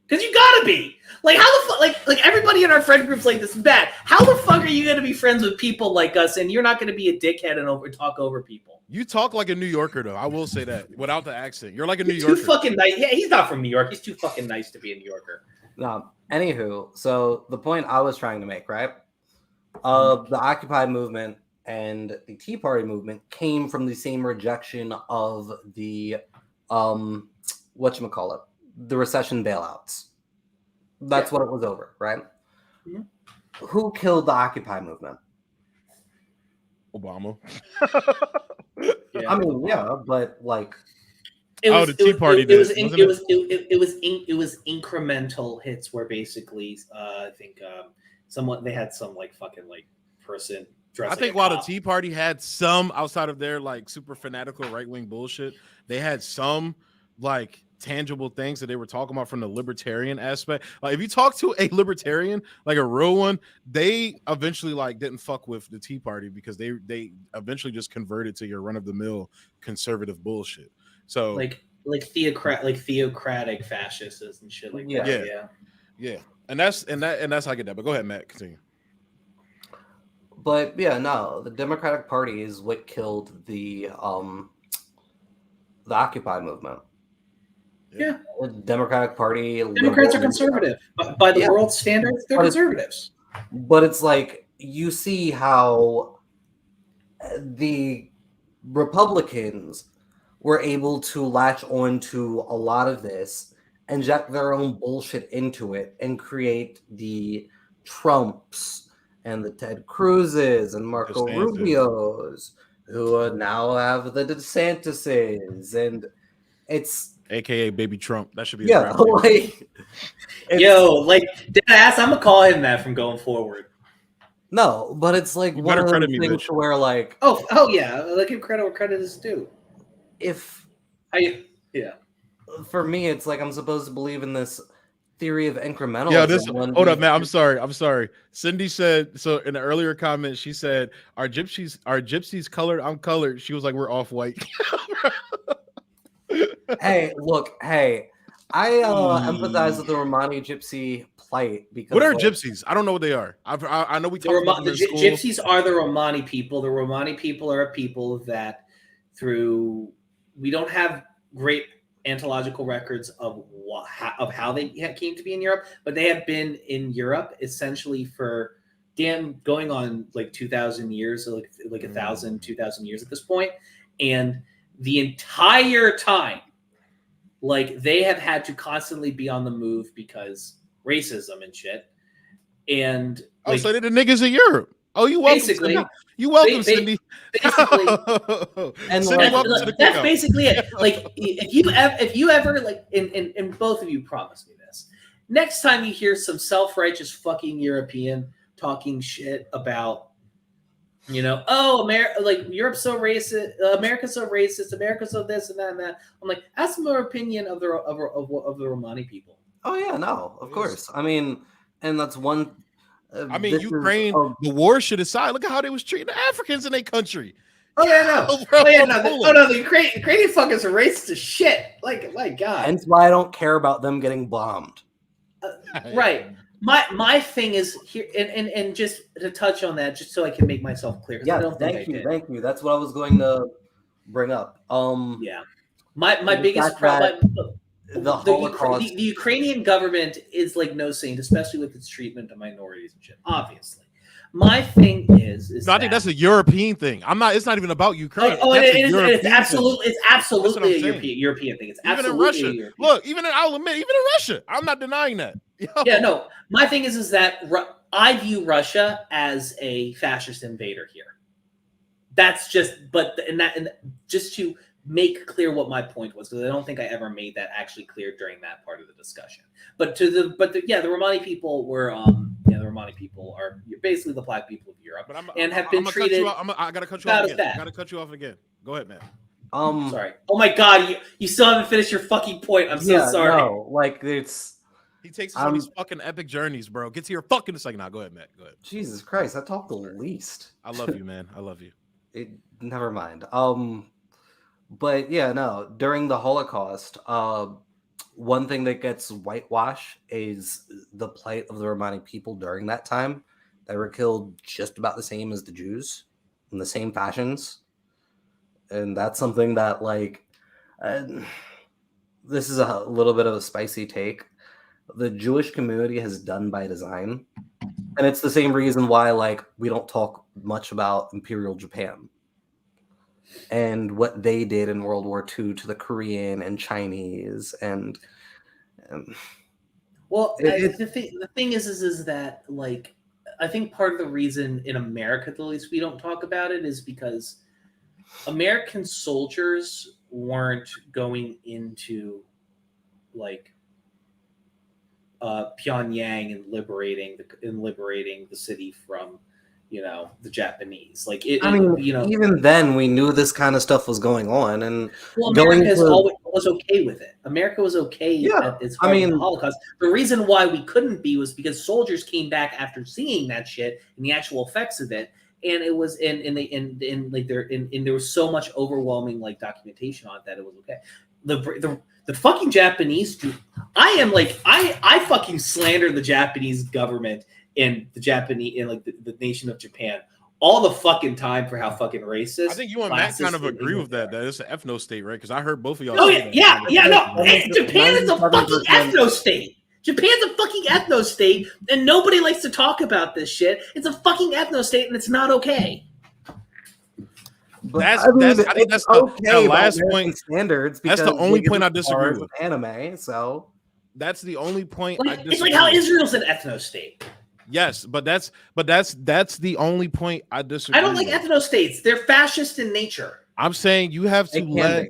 [SPEAKER 3] Because you gotta be. Like, how the fuck, like everybody in our friend group's like, this is bad. How the fuck are you gonna be friends with people like us and you're not gonna be a dickhead and talk over people?
[SPEAKER 1] You talk like a New Yorker, though. I will say that without the accent. You're like a New Yorker.
[SPEAKER 3] Too fucking nice. Yeah, he's not from New York. He's too fucking nice to be a New Yorker.
[SPEAKER 2] No. Anywho, so the point I was trying to make, right? The Occupy movement and the Tea Party movement came from the same rejection of the whatchamacallit, the recession bailouts. That's what it was over, right? Mm-hmm. Who killed the Occupy movement?
[SPEAKER 1] Obama.
[SPEAKER 2] Yeah. I mean, yeah, but like,
[SPEAKER 1] the Tea Party did.
[SPEAKER 3] It was incremental hits where basically, I think they had some like fucking like person.
[SPEAKER 1] I think while the Tea Party had some outside of their like super fanatical right wing bullshit, they had some like tangible things that they were talking about from the libertarian aspect. Like if you talk to a libertarian, like a real one, they eventually like didn't fuck with the Tea Party because they eventually just converted to your run of the mill conservative bullshit. So like
[SPEAKER 3] theocratic fascists and shit like that.
[SPEAKER 1] Yeah. And that's how I get that. But go ahead, Matt, continue.
[SPEAKER 2] But yeah, no, the Democratic Party is what killed the Occupy movement.
[SPEAKER 3] Yeah.
[SPEAKER 2] The Democratic Party.
[SPEAKER 3] Democrats are conservative. By the world's standards, they're conservatives.
[SPEAKER 2] But it's like you see how the Republicans were able to latch on to a lot of this, inject their own bullshit into it, and create the Trumps and the Ted Cruzes and Marco Rubios, who now have the DeSantises, and it's
[SPEAKER 1] AKA Baby Trump. That should be
[SPEAKER 2] like
[SPEAKER 3] dead ass. I'm gonna call him that from going forward.
[SPEAKER 2] No, but it's like one of those things where like
[SPEAKER 3] oh yeah, like give credit where credit is due. For
[SPEAKER 2] me, it's like I'm supposed to believe in this theory of incrementalism.
[SPEAKER 1] Yeah, hold up, man. I'm sorry. Cindy said so in the earlier comment. She said, "Are gypsies colored? I'm colored." She was like, "We're off white."
[SPEAKER 2] Hey, look, I empathize with the Romani gypsy plight because
[SPEAKER 1] what are gypsies? I don't know what they are. I know we talked about them in school.
[SPEAKER 3] Gypsies are the Romani people. The Romani people are a people that we don't have great anthological records of how they came to be in Europe, but they have been in Europe essentially for going on like 2,000 years, like 1,000, 2,000 years at this point, and the entire time, like they have had to constantly be on the move because racism and shit. And
[SPEAKER 1] like, so they're the niggas in Europe. Oh, you welcome,
[SPEAKER 3] basically,
[SPEAKER 1] Cindy. You welcome, Cindy.
[SPEAKER 3] Basically,
[SPEAKER 2] and
[SPEAKER 1] Cindy,
[SPEAKER 3] that's basically it. Like, if you ever like, and both of you promise me this. Next time you hear some self-righteous fucking European talking shit about, like Europe's so racist, America's so racist, America's so this and that and that. I'm like, ask my opinion of the Romani people.
[SPEAKER 2] Oh yeah, no, of course. I mean, and that's one.
[SPEAKER 1] Ukraine, the war shit aside, look at how they was treating the Africans in their country.
[SPEAKER 3] Oh yeah, no. The Ukrainian fuckers are racist as shit. Like, my God.
[SPEAKER 2] Hence why I don't care about them getting bombed.
[SPEAKER 3] Right. My thing is here, and just to touch on that, just so I can make myself clear.
[SPEAKER 2] Yeah, thank you. That's what I was going to bring up.
[SPEAKER 3] Yeah. My biggest problem.
[SPEAKER 2] The Holocaust.
[SPEAKER 3] The Ukrainian government is like no saint, especially with its treatment of minorities and shit. Obviously, my thing is
[SPEAKER 1] I think that's a European thing. It's not even about Ukraine.
[SPEAKER 3] It's absolutely a European thing. It's absolutely
[SPEAKER 1] even in Russia. Look, I'll admit, even in Russia, I'm not denying that.
[SPEAKER 3] Yeah, no. My thing is that I view Russia as a fascist invader here. That's just, just to make clear what my point was, because I don't think I ever made that actually clear during that part of the discussion. But the Romani people were the Romani people are basically the black people of Europe, and have been treated.
[SPEAKER 1] I gotta cut you off again. I gotta cut you off again. Go ahead, man.
[SPEAKER 3] Sorry. Oh my God, you still haven't finished your fucking point. I'm so sorry.
[SPEAKER 2] No, like it's.
[SPEAKER 1] He takes us on these fucking epic journeys, bro. Gets here fucking a second. Now, go ahead, Matt. Go ahead.
[SPEAKER 2] Jesus Christ, I talk the least.
[SPEAKER 1] I love you, man. I love you.
[SPEAKER 2] Never mind. But yeah, no. During the Holocaust, one thing that gets whitewashed is the plight of the Romani people during that time. They were killed just about the same as the Jews in the same fashions, and that's something that this is a little bit of a spicy take. The Jewish community has done by design, and it's the same reason why we don't talk much about Imperial Japan and what they did in World War II to the Korean and Chinese. And
[SPEAKER 3] the thing is that I think part of the reason in America, at least, we don't talk about it is because American soldiers weren't going into Pyongyang and liberating the city from the Japanese.
[SPEAKER 2] Even then we knew this kind of stuff was going on, and
[SPEAKER 3] America always was okay with it. America was okay.
[SPEAKER 2] Yeah,
[SPEAKER 3] the Holocaust. The reason why we couldn't be was because soldiers came back after seeing that shit and the actual effects of it, and it was there was so much overwhelming documentation on it that it was okay. The fucking Japanese do. I fucking slander the Japanese government and the nation of Japan all the fucking time for how fucking racist.
[SPEAKER 1] I think you and Matt kind of agree with that it's an ethno state, right? Because I heard both of y'all.
[SPEAKER 3] Oh yeah. Japan is a fucking ethno state. Japan's a fucking ethno state, and nobody likes to talk about this shit. It's a fucking ethno state, and it's not okay.
[SPEAKER 1] I think that's the last point.
[SPEAKER 2] Standards.
[SPEAKER 1] That's the only point I disagree with.
[SPEAKER 2] Anime, so
[SPEAKER 1] that's the only point.
[SPEAKER 3] It's like how Israel's an ethno state.
[SPEAKER 1] Yes, but that's the only point I disagree.
[SPEAKER 3] I don't like ethno states. They're fascist in nature.
[SPEAKER 1] I'm saying you have to let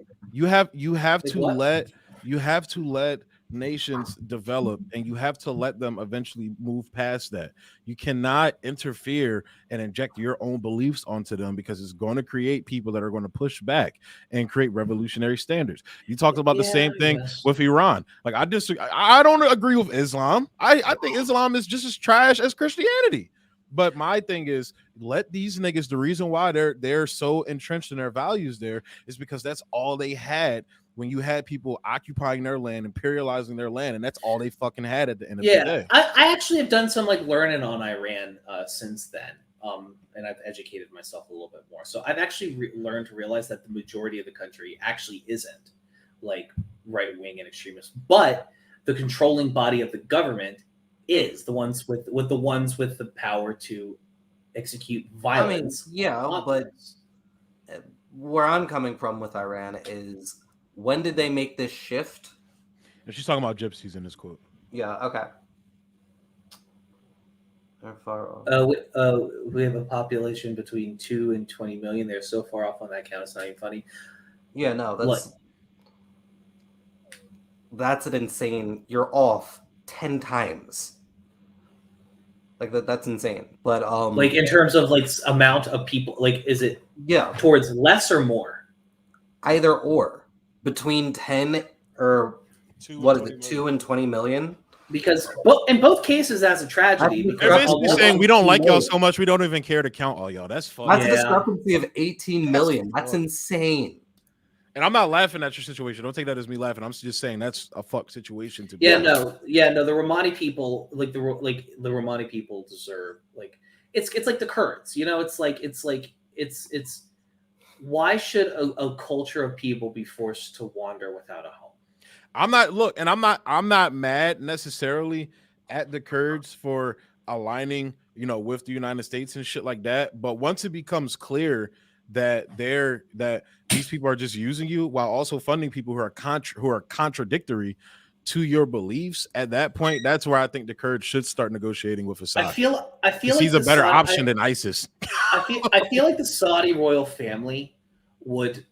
[SPEAKER 1] nations develop, and you have to let them eventually move past that. You cannot interfere and inject your own beliefs onto them, because it's going to create people that are going to push back and create revolutionary standards. You talked about the same thing with Iran. Like, I don't agree with Islam. I think Islam is just as trash as Christianity. But my thing is, let these niggas, the reason why they're so entrenched in their values there is because that's all they had when you had people occupying their land, imperializing their land, and that's all they fucking had at the end of the day.
[SPEAKER 3] I actually have done some like learning on Iran since then, and I've educated myself a little bit more. So I've actually learned to realize that the majority of the country actually isn't like right wing and extremist, but the controlling body of the government is the ones with the power to execute violence.
[SPEAKER 2] I mean, but where I'm coming from with Iran is, when did they make this shift?
[SPEAKER 1] And she's talking about gypsies in this quote.
[SPEAKER 2] Yeah, okay. They're far off.
[SPEAKER 3] We have a population between 2 and 20 million. They're so far off on that count, it's not even funny.
[SPEAKER 2] Yeah, no, that's an insane. You're off 10 times. Like that's insane. But
[SPEAKER 3] like in terms of like amount of people, like is it towards less or more?
[SPEAKER 2] Either or, between 10 or 2 and 20 million.
[SPEAKER 3] Because in both cases, that's a tragedy.
[SPEAKER 1] They're basically saying we don't like y'all so much, we don't even care to count all y'all. That's funny.
[SPEAKER 2] That's a discrepancy of 18 million. That's insane.
[SPEAKER 1] And I'm not laughing at your situation. Don't take that as me laughing. I'm just saying that's a fuck situation to be.
[SPEAKER 3] No. The Romani people, the Romani people deserve, like, it's like the Kurds. You know, it's why should a culture of people be forced to wander without a home?
[SPEAKER 1] I'm not mad necessarily at the Kurds for aligning, with the United States and shit like that. But once it becomes clear that these people are just using you while also funding people who are contradictory to your beliefs, at that point, that's where I think the Kurds should start negotiating with Assad.
[SPEAKER 3] I feel like
[SPEAKER 1] he's a better option than ISIS.
[SPEAKER 3] I feel like the Saudi royal family would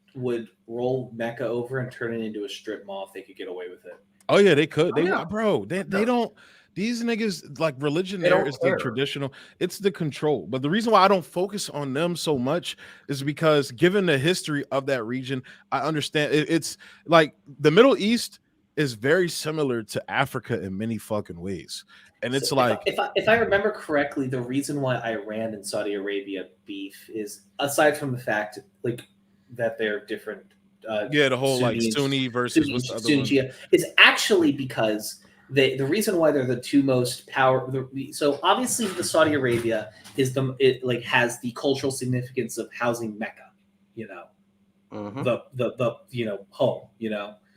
[SPEAKER 3] roll Mecca over and turn it into a strip mall if they could get away with it.
[SPEAKER 1] Oh yeah, they could. They don't. These niggas, like, religion there is the traditional, it's the control. But the reason why I don't focus on them so much is because, given the history of that region, I understand it's like the Middle East is very similar to Africa in many fucking ways. And it's
[SPEAKER 3] if I remember correctly, the reason why Iran and Saudi Arabia beef is, aside from the fact like that they're different,
[SPEAKER 1] the whole Sunni versus what's the other one?
[SPEAKER 3] Shia, is actually because the reason why they're the two most so obviously the Saudi Arabia is has the cultural significance of housing Mecca, the home,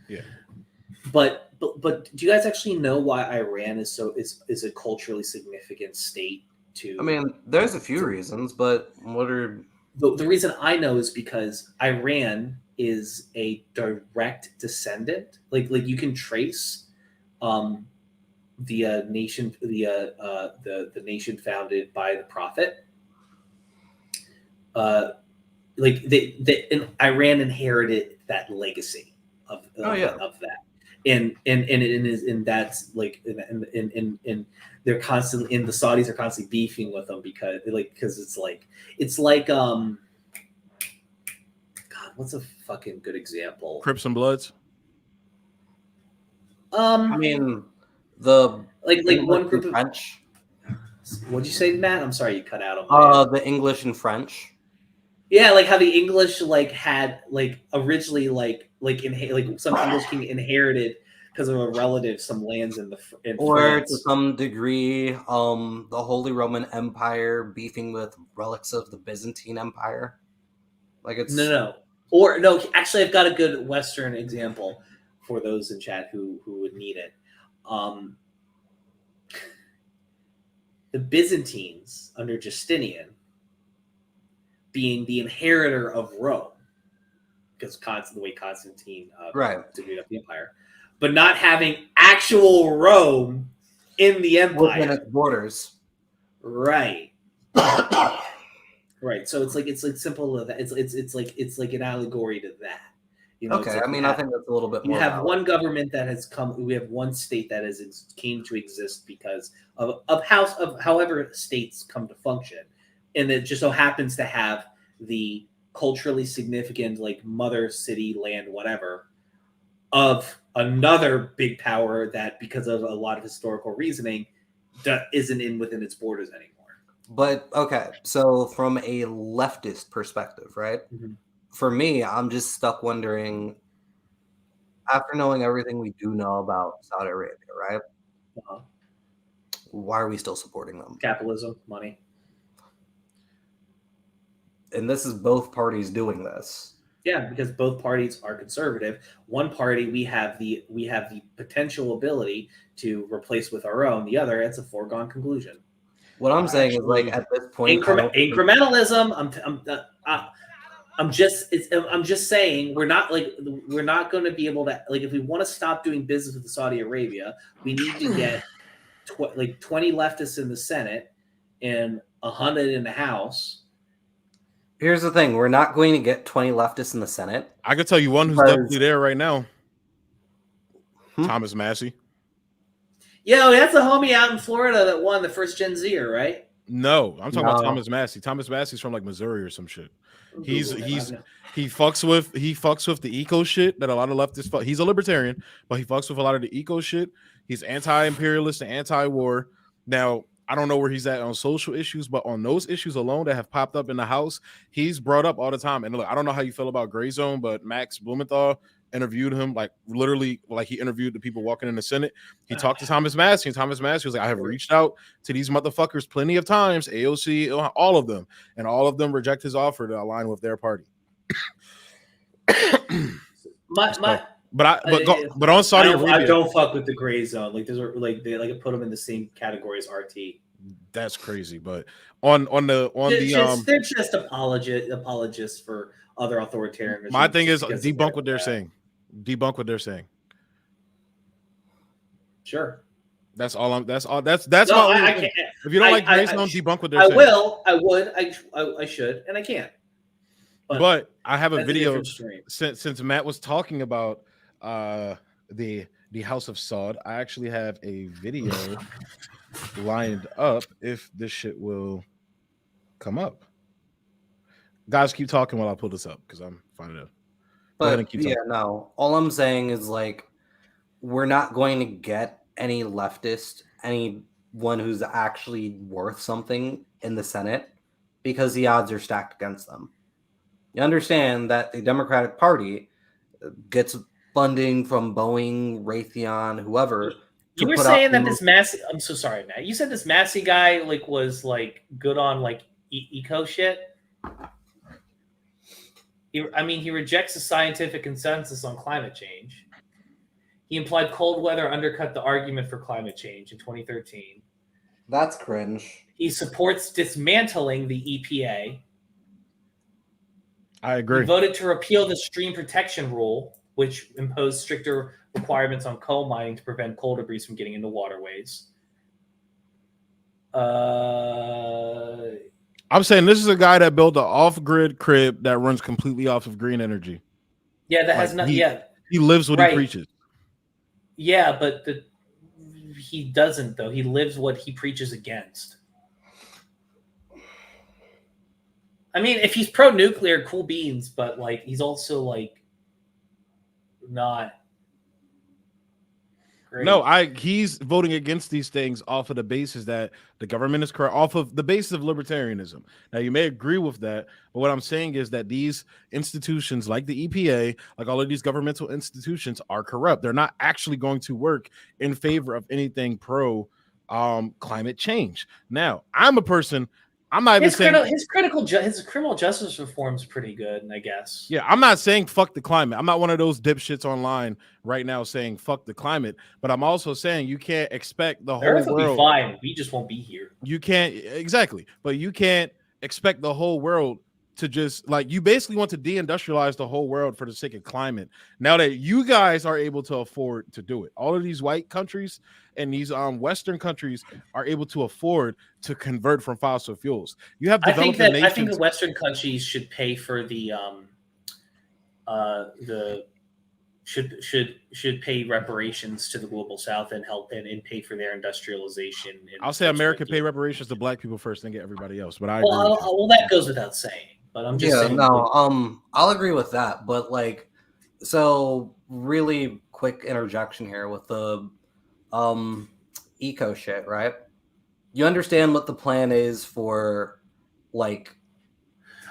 [SPEAKER 1] Yeah.
[SPEAKER 3] But do you guys actually know why Iran is a culturally significant state to?
[SPEAKER 2] I mean, there's a few reasons, but what are
[SPEAKER 3] the reason I know is because Iran is a direct descendant. Like you can trace the nation nation founded by the Prophet. Iran inherited that legacy of that. And that's like they're constantly, and the Saudis are constantly beefing with them because it's like God, what's a fucking good example?
[SPEAKER 1] Crips and Bloods.
[SPEAKER 2] I mean, the
[SPEAKER 3] one group of
[SPEAKER 2] French.
[SPEAKER 3] What'd you say, Matt? I'm sorry, you cut out on
[SPEAKER 2] the English and French.
[SPEAKER 3] Yeah, like how the English had originally some English king inherited because of a relative some lands in France.
[SPEAKER 2] To some degree, the Holy Roman Empire beefing with relics of the Byzantine Empire. Like it's
[SPEAKER 3] no. Actually, I've got a good Western example for those in chat who would need it. The Byzantines under Justinian being the inheritor of Rome, because the way Constantine divided up the empire, but not having actual Rome in the empire
[SPEAKER 2] within its borders.
[SPEAKER 3] Right. Right. So it's like simple. It's like an allegory to that. You know,
[SPEAKER 2] Okay, I mean, I think that's a little bit
[SPEAKER 3] you
[SPEAKER 2] more
[SPEAKER 3] have
[SPEAKER 2] valid.
[SPEAKER 3] one government that has come. We have one state that came to exist because of however states come to function, and it just so happens to have the culturally significant like mother city land whatever of another big power that because of a lot of historical reasoning isn't within its borders anymore.
[SPEAKER 2] But okay, so from a leftist perspective, right?
[SPEAKER 3] Mm-hmm.
[SPEAKER 2] For me, I'm just stuck wondering, after knowing everything we do know about Saudi Arabia, right?
[SPEAKER 3] Uh-huh.
[SPEAKER 2] Why are we still supporting them?
[SPEAKER 3] Capitalism, money.
[SPEAKER 2] And this is both parties doing this.
[SPEAKER 3] Yeah, because both parties are conservative. One party we have the potential ability to replace with our own. The other, it's a foregone conclusion.
[SPEAKER 2] What I'm saying is, like, at this point,
[SPEAKER 3] incrementalism. I'm just saying we're not going to be able to, like, if we want to stop doing business with Saudi Arabia, we need to get 20 leftists in the Senate and 100 in the House.
[SPEAKER 2] Here's the thing: we're not going to get 20 leftists in the Senate.
[SPEAKER 1] I can tell you one who's definitely there right now. Thomas Massey.
[SPEAKER 3] Yo, that's a homie out in Florida that won the first Gen Zer, right?
[SPEAKER 1] No, I'm talking about Thomas Massey. Thomas Massey's from like Missouri or some shit. He fucks with the eco shit that a lot of leftists he's a libertarian, but he fucks with a lot of the eco shit. He's anti-imperialist and anti-war. Now, I don't know where he's at on social issues, but on those issues alone that have popped up in the House, he's brought up all the time. And look, I don't know how you feel about Gray Zone, but Max Blumenthal interviewed him, like literally, like he interviewed the people walking in the Senate. He talked to Thomas Massey, and Thomas Massey was like, I have reached out to these motherfuckers plenty of times, AOC, all of them, and all of them reject his offer to align with their party. But on Saudi Arabia,
[SPEAKER 3] I don't fuck with the Gray Zone. Like there's like they like put them in the same category as RT.
[SPEAKER 1] That's crazy. But they're
[SPEAKER 3] just apologists for other authoritarian regimes.
[SPEAKER 1] My thing is debunk what they're saying. Debunk what they're saying.
[SPEAKER 3] Sure.
[SPEAKER 1] That's all. That's
[SPEAKER 3] no,
[SPEAKER 1] my.
[SPEAKER 3] I can't.
[SPEAKER 1] If you don't like Gray Zone, debunk what they're saying.
[SPEAKER 3] I will. I would. I should, and I can't.
[SPEAKER 1] But I have a video since Matt was talking about the House of Saud. I actually have a video lined up if this shit will come up. Guys, keep talking while I pull this up because I'm finding it.
[SPEAKER 2] But yeah, no. All I'm saying is like we're not going to get any leftist, anyone who's actually worth something in the Senate because the odds are stacked against them. You understand that the Democratic Party gets funding from Boeing, Raytheon, whoever.
[SPEAKER 3] You were saying that this Massey. I'm so sorry, Matt. You said this Massey guy like was like good on like eco shit. He rejects the scientific consensus on climate change. He implied cold weather undercut the argument for climate change in 2013.
[SPEAKER 2] That's cringe.
[SPEAKER 3] He supports dismantling the EPA.
[SPEAKER 1] I agree.
[SPEAKER 3] He voted to repeal the stream protection rule, which imposed stricter requirements on coal mining to prevent coal debris from getting into waterways.
[SPEAKER 1] I'm saying this is a guy that built an off-grid crib that runs completely off of green energy.
[SPEAKER 3] Yeah, that has nothing. Yeah,
[SPEAKER 1] he lives what he preaches.
[SPEAKER 3] Yeah, but he doesn't though. He lives what he preaches against. I mean, if he's pro-nuclear, cool beans, but like he's also like not great.
[SPEAKER 1] No, he's voting against these things off of the basis that the government is corrupt, off of the basis of libertarianism. Now, you may agree with that, but what I'm saying is that these institutions like the EPA, like all of these governmental institutions are corrupt. They're not actually going to work in favor of anything pro climate change. Now, I'm a person, I'm not even saying
[SPEAKER 3] his criminal justice reform is pretty good, I guess.
[SPEAKER 1] Yeah, I'm not saying fuck the climate. I'm not one of those dipshits online right now saying fuck the climate, but I'm also saying you can't expect the whole
[SPEAKER 3] Earth will
[SPEAKER 1] world.
[SPEAKER 3] Be fine. We just won't be here.
[SPEAKER 1] You can't exactly, but you can't expect the whole world to just like you basically want to deindustrialize the whole world for the sake of climate. Now that you guys are able to afford to do it, all of these white countries and these Western countries are able to afford to convert from fossil fuels. You have developing nations.
[SPEAKER 3] I think the Western countries should pay for the should pay reparations to the global South and help and pay for their industrialization.
[SPEAKER 1] I'll say America pay reparations to black people first, then get everybody else. But
[SPEAKER 3] well, that goes without saying. But I'm just saying.
[SPEAKER 2] No, I'll agree with that. But like, so really quick interjection here with the eco shit, right? You understand what the plan is for, like.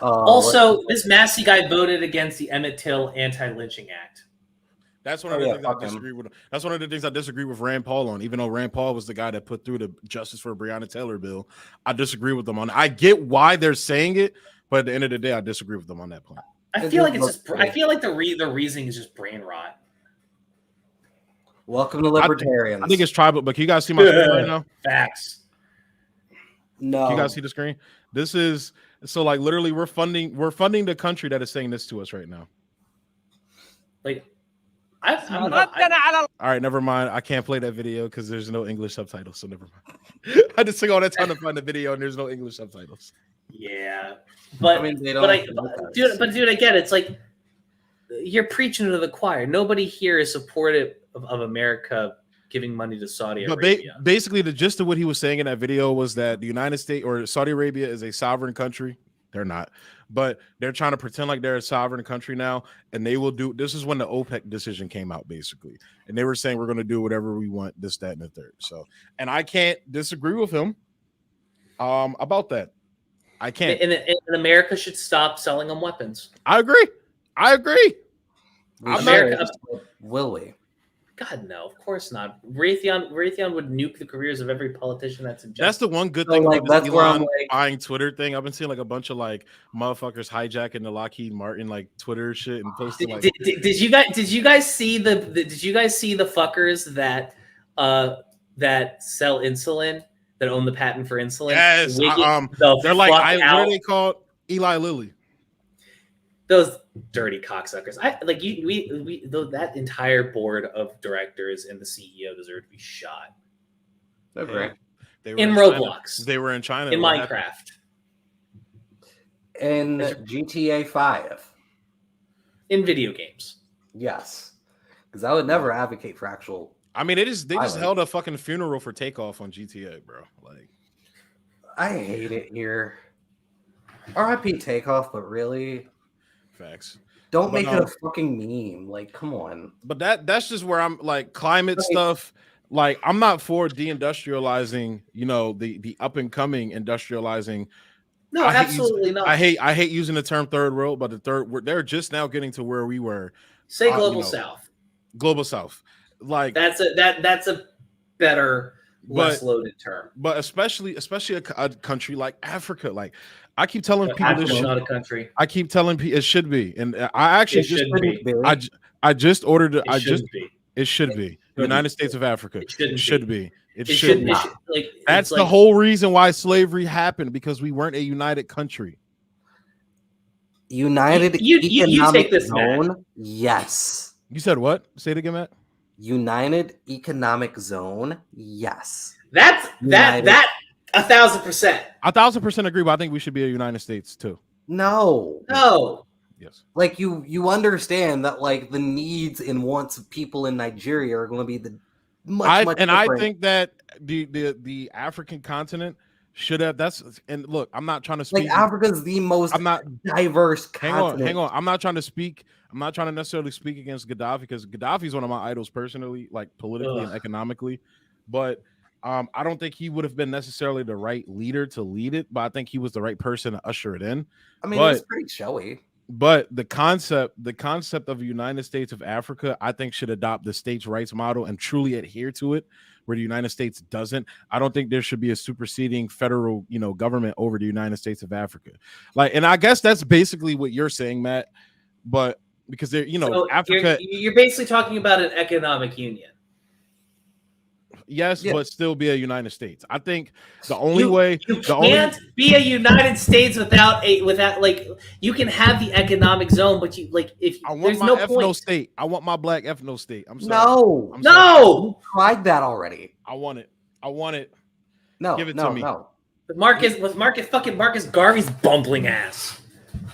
[SPEAKER 3] Also, this Massey guy voted against the Emmett Till Anti-Lynching Act.
[SPEAKER 1] That's one of the things I disagree with. That's one of the things I disagree with Rand Paul on. Even though Rand Paul was the guy that put through the Justice for Breonna Taylor bill, I disagree with them on it. I get why they're saying it, but at the end of the day, I disagree with them on that point.
[SPEAKER 3] I feel like the reasoning is just brain rot.
[SPEAKER 2] Welcome to libertarians.
[SPEAKER 1] I think it's tribal, but can you guys see my screen right now?
[SPEAKER 3] Facts.
[SPEAKER 2] No.
[SPEAKER 1] Can you guys see the screen? This is so like literally we're funding the country that is saying this to us right now.
[SPEAKER 3] Like
[SPEAKER 1] all right, never mind. I can't play that video because there's no English subtitles, so never mind. I just took all that time to find the video and there's no English subtitles.
[SPEAKER 3] Yeah, but dude, again, it's like you're preaching to the choir. Nobody here is supportive of America giving money to Saudi Arabia.
[SPEAKER 1] Basically, the gist of what he was saying in that video was that the United States or Saudi Arabia is a sovereign country. They're not, but they're trying to pretend like they're a sovereign country now, and they will do. This is when the OPEC decision came out, basically, and they were saying we're going to do whatever we want, this, that, and the third. So, and I can't disagree with him about that. I can't.
[SPEAKER 3] And America should stop selling them weapons.
[SPEAKER 1] I agree.
[SPEAKER 2] America, will we?
[SPEAKER 3] God, no, of course not. Raytheon would nuke the careers of every politician that's in justice.
[SPEAKER 1] That's the one good thing about this Elon buying Twitter thing. I've been seeing like a bunch of like motherfuckers hijacking the Lockheed Martin like Twitter shit and posting like.
[SPEAKER 3] Did you guys see the fuckers that sell insulin, that own the patent for insulin?
[SPEAKER 1] Yes, they're like what are they called? Eli Lilly.
[SPEAKER 3] Those dirty cocksuckers. That entire board of directors and the CEO deserve to be shot.
[SPEAKER 2] Okay.
[SPEAKER 3] In Roblox.
[SPEAKER 1] They were in China.
[SPEAKER 3] In Minecraft.
[SPEAKER 2] In GTA 5.
[SPEAKER 3] In video games.
[SPEAKER 2] Yes. Because I would never advocate for actual.
[SPEAKER 1] I mean, they just held a fucking funeral for Takeoff on GTA, bro. Like,
[SPEAKER 2] I hate it here. RIP Takeoff, but really.
[SPEAKER 1] Facts.
[SPEAKER 2] Don't make it a fucking meme. Like, come on.
[SPEAKER 1] But that's just where I'm like climate stuff. Like, I'm not for deindustrializing, the up and coming industrializing.
[SPEAKER 3] No, absolutely not.
[SPEAKER 1] I hate using the term third world, but they're just now getting to where we were.
[SPEAKER 3] Say global south.
[SPEAKER 1] Global south. Like
[SPEAKER 3] that's a better, less loaded term.
[SPEAKER 1] But especially a country like Africa, like I keep telling people this
[SPEAKER 3] shit. Not a country.
[SPEAKER 1] I keep telling people it should be, and I actually I just ordered it. It should be the United States of Africa. It should be. It should be. That's the whole reason why slavery happened, because we weren't a united country.
[SPEAKER 2] United Economic Zone. Yes.
[SPEAKER 1] You said what? Say it again, Matt.
[SPEAKER 2] United Economic Zone. Yes.
[SPEAKER 3] That 1,000%.
[SPEAKER 1] 1,000% agree, but I think we should be a United States too.
[SPEAKER 2] No.
[SPEAKER 1] Yes.
[SPEAKER 2] Like you understand that like the needs and wants of people in Nigeria are going to be the much different.
[SPEAKER 1] I think that the African continent should have. And look, I'm not trying to speak.
[SPEAKER 2] Like Africa's the most diverse continent.
[SPEAKER 1] Hang on. I'm not trying to necessarily speak against Gaddafi, because Gaddafi is one of my idols personally, like politically and economically. But I don't think he would have been necessarily the right leader to lead it, but I think he was the right person to usher it in.
[SPEAKER 2] I mean, it's pretty showy.
[SPEAKER 1] But the concept of a United States of Africa, I think, should adopt the states' rights model and truly adhere to it, where the United States doesn't. I don't think there should be a superseding federal, government over the United States of Africa. Like, and I guess that's basically what you're saying, Matt. But because they're, so Africa,
[SPEAKER 3] you're basically talking about an economic union.
[SPEAKER 1] Yes, but still be a United States. I think the only way
[SPEAKER 3] you can't be a United States without like you can have the economic zone, but if
[SPEAKER 1] I want my ethno state, I want my black ethno state. I'm
[SPEAKER 2] sorry.
[SPEAKER 3] No.
[SPEAKER 2] You tried that already.
[SPEAKER 1] I want it.
[SPEAKER 2] No,
[SPEAKER 1] give it to me.
[SPEAKER 2] No.
[SPEAKER 3] Marcus Garvey's bumbling ass.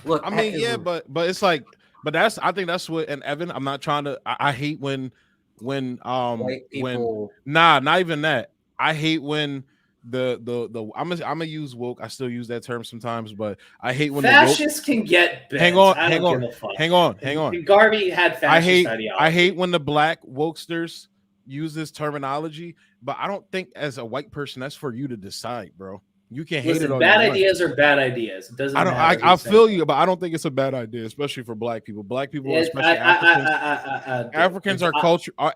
[SPEAKER 2] Look,
[SPEAKER 1] I mean, but it's like But I think that's what. And Evan, I'm not trying to. I hate when
[SPEAKER 2] White people.
[SPEAKER 1] not even that. I hate when I'm gonna use woke. I still use that term sometimes, but I hate when
[SPEAKER 3] fascists can get bent.
[SPEAKER 1] hang on.
[SPEAKER 3] Give a fuck.
[SPEAKER 1] Hang on.
[SPEAKER 3] Garvey had fascist ideology.
[SPEAKER 1] I hate when the black wokesters use this terminology, but I don't think as a white person that's for you to decide, bro. You can hate it all.
[SPEAKER 3] Bad ideas are bad ideas. It doesn't.
[SPEAKER 1] I feel you, but I don't think it's a bad idea, especially for black people. Black people, especially Africans,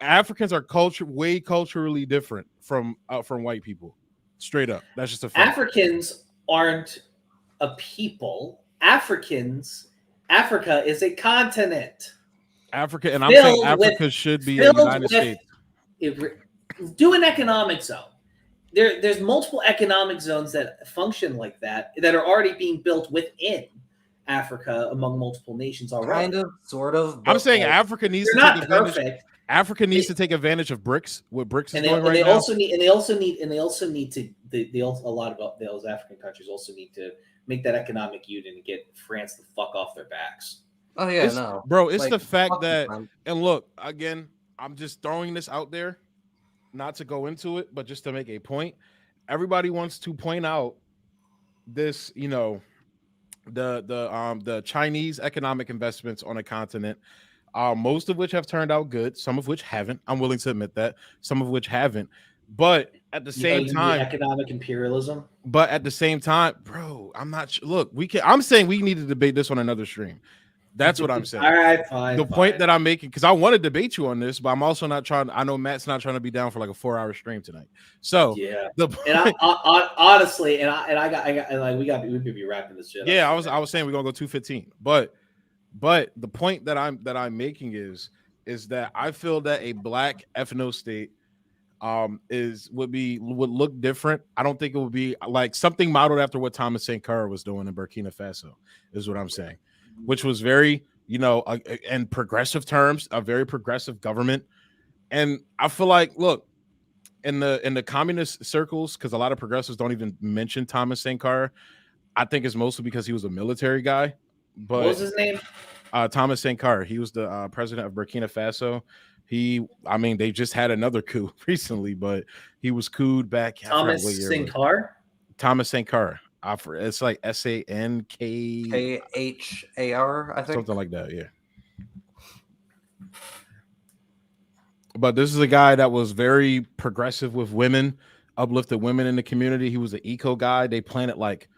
[SPEAKER 1] Africans are way culturally different from white people. Straight up, that's just a fact.
[SPEAKER 3] Africans aren't a people. Africa is a continent.
[SPEAKER 1] Africa, and I'm saying Africa should be a United States.
[SPEAKER 3] Do an economic zone. There's multiple economic zones that function like that are already being built within Africa among multiple nations already.
[SPEAKER 2] Kind of, sort of.
[SPEAKER 1] I'm saying Africa needs to take advantage.
[SPEAKER 3] Perfect.
[SPEAKER 1] Africa needs to take advantage of BRICS. What BRICS is doing right now.
[SPEAKER 3] They also need to. A lot of those African countries also need to make that economic union and get France the fuck off their backs.
[SPEAKER 2] Oh yeah,
[SPEAKER 1] bro. It's like, the fact that, and look, again, I'm just throwing this out there. Not to go into it, but just to make a point, everybody wants to point out this, the Chinese economic investments on a continent, most of which have turned out good, some of which haven't. I'm willing to admit that, some of which haven't. But at the same time,
[SPEAKER 3] economic imperialism.
[SPEAKER 1] But at the same time, bro, I'm not. Look, I'm saying we need to debate this on another stream. That's what I'm saying.
[SPEAKER 3] All right, fine.
[SPEAKER 1] The point that I'm making, because I want to debate you on this, but I'm also not trying. I know Matt's not trying to be down for like a 4-hour stream tonight. So
[SPEAKER 3] yeah,
[SPEAKER 1] the point,
[SPEAKER 3] and honestly, we could be wrapping this shit.
[SPEAKER 1] Yeah, I was saying we're gonna go 2:15, but the point that I'm making is that I feel that a black ethno state would look different. I don't think it would be like something modeled after what Thomas Sankara was doing in Burkina Faso, is what I'm saying. Which was very, in progressive terms, a very progressive government. And I feel like, look, in the communist circles, because a lot of progressives don't even mention Thomas Sankara, I think it's mostly because he was a military guy. But
[SPEAKER 3] what was his name?
[SPEAKER 1] Thomas Sankara. He was the president of Burkina Faso. They just had another coup recently, but he was couped back.
[SPEAKER 3] Thomas Sankara?
[SPEAKER 1] Thomas Sankara. It's like SANKHAR,
[SPEAKER 2] I think,
[SPEAKER 1] something like that. Yeah. But this is a guy that was very progressive with women, uplifted women in the community. He was an eco guy. They planted like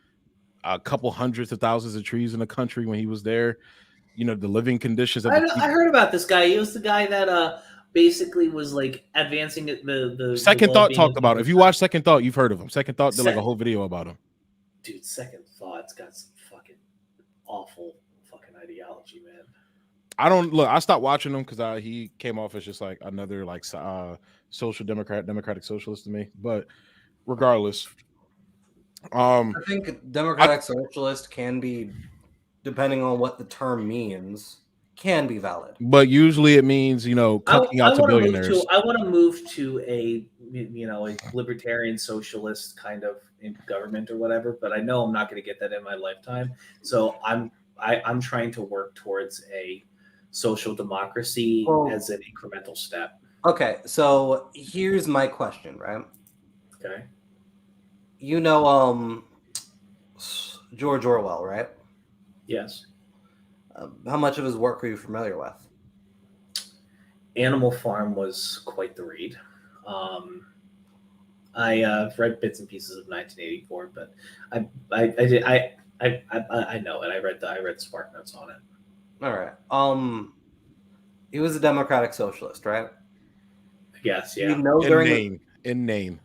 [SPEAKER 1] a couple hundreds of thousands of trees in the country when he was there. The living conditions.
[SPEAKER 3] I heard about this guy. He was the guy that basically was like advancing the
[SPEAKER 1] Second Thought talked about it. If you watch Second Thought, you've heard of him. Second Thought did like a whole video about him.
[SPEAKER 3] Dude, Second Thought's got some fucking awful fucking ideology, man.
[SPEAKER 1] I stopped watching him because he came off as just like another like social democratic socialist to me. But regardless,
[SPEAKER 2] I think democratic socialist can be, depending on what the term means, can be valid.
[SPEAKER 1] But usually it means cooking out to billionaires.
[SPEAKER 3] I want to move to a libertarian socialist kind of government or whatever. But I know I'm not going to get that in my lifetime. So I'm trying to work towards a social democracy as an incremental step.
[SPEAKER 2] Okay, so here's my question, right?
[SPEAKER 3] Okay.
[SPEAKER 2] George Orwell, right?
[SPEAKER 3] Yes.
[SPEAKER 2] How much of his work are you familiar with?
[SPEAKER 3] Animal Farm was quite the read. I've read bits and pieces of 1984, but I know it. I read the Spark Notes on it.
[SPEAKER 2] All right. He was a democratic socialist, right?
[SPEAKER 3] Yes, yeah.
[SPEAKER 1] In name.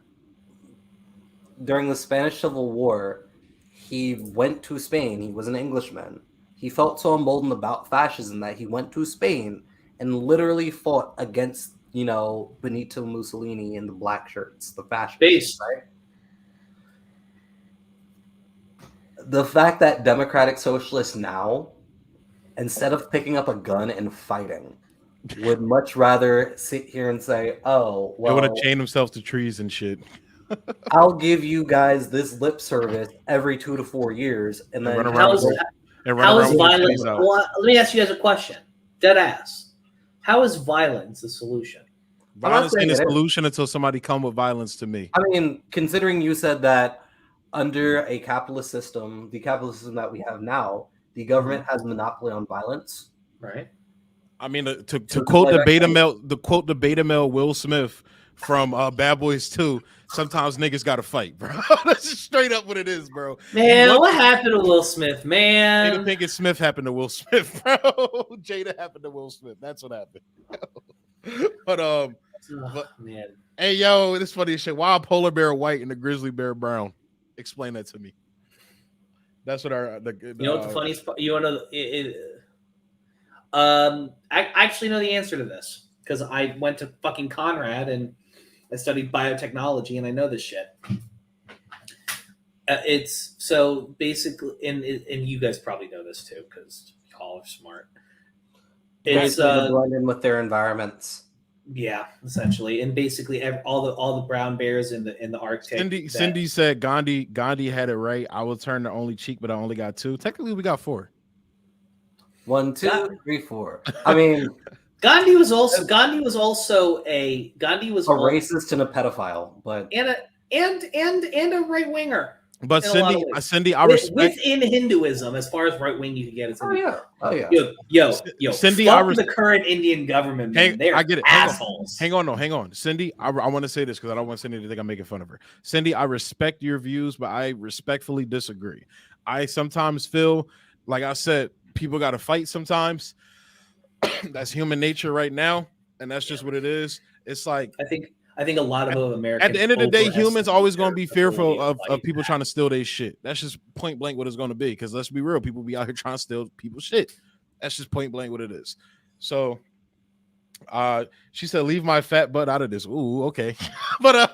[SPEAKER 2] During the Spanish Civil War, he went to Spain. He was an Englishman. He felt so emboldened about fascism that he went to Spain and literally fought against, Benito Mussolini and the black shirts, the fascists, right? The fact that democratic socialists now, instead of picking up a gun and fighting, would much rather sit here and say, "Oh, well,
[SPEAKER 1] they want to chain themselves to trees and shit."
[SPEAKER 2] I'll give you guys this lip service every 2 to 4 years, and then
[SPEAKER 1] and run
[SPEAKER 3] How
[SPEAKER 1] around
[SPEAKER 3] is
[SPEAKER 1] with their
[SPEAKER 3] violence?
[SPEAKER 1] titties out.
[SPEAKER 3] Well, let me ask you guys a question. Dead ass. How is violence the solution?
[SPEAKER 1] Violence
[SPEAKER 2] saying
[SPEAKER 1] ain't a
[SPEAKER 2] it is.
[SPEAKER 1] solution until somebody come with violence to me.
[SPEAKER 2] I mean, considering you said that under a capitalist system, the capitalist system that we have now, the government has monopoly on violence.
[SPEAKER 3] Right.
[SPEAKER 1] I mean, to
[SPEAKER 2] So
[SPEAKER 1] quote the
[SPEAKER 2] like,
[SPEAKER 1] beta male Will Smith from Bad Boys 2, sometimes niggas gotta fight, bro. That's just straight up what it is, bro.
[SPEAKER 3] Man, what happened to Will Smith, man?
[SPEAKER 1] Jada Pinkett Smith happened to Will Smith, bro. Jada happened to Will Smith. That's what happened. But
[SPEAKER 3] man.
[SPEAKER 1] Hey, yo, this funny as shit. Why a polar bear white and the grizzly bear brown? Explain that to me. That's what
[SPEAKER 3] You know what the funniest part? You want to? I actually know the answer to this because I went to fucking Conrad and I studied biotechnology and I know this shit. It's so basically, and you guys probably know this too because y'all are smart. It's
[SPEAKER 2] blend in with their environments.
[SPEAKER 3] Yeah, essentially, and basically all the brown bears in the Arctic.
[SPEAKER 1] Cindy said Gandhi had it right. I will turn the only cheek, but I only got 2. Technically, we got 4.
[SPEAKER 2] 1, 2, 3, 4. I mean,
[SPEAKER 3] Gandhi was also a
[SPEAKER 2] racist and a pedophile, but
[SPEAKER 3] and a right winger.
[SPEAKER 1] But Cindy, I respect
[SPEAKER 3] within Hinduism, as far as right wing you can get.
[SPEAKER 2] Oh yeah.
[SPEAKER 3] Yo,
[SPEAKER 1] Cindy,
[SPEAKER 3] fuck the current Indian government. Man.
[SPEAKER 1] I get it.
[SPEAKER 3] Assholes.
[SPEAKER 1] Hang on. Cindy, I want to say this because I don't want Cindy to think I'm making fun of her. Cindy, I respect your views, but I respectfully disagree. I sometimes feel, like I said, people got to fight sometimes. That's human nature right now, and that's just what it is. It's like
[SPEAKER 3] I think a lot of Americans.
[SPEAKER 1] At the end of the day, humans always going to be fearful of people trying to steal their shit. That's just point blank what it's going to be. Because let's be real, people be out here trying to steal people's shit. That's just point blank what it is. So, she said, "Leave my fat butt out of this." Ooh, okay. But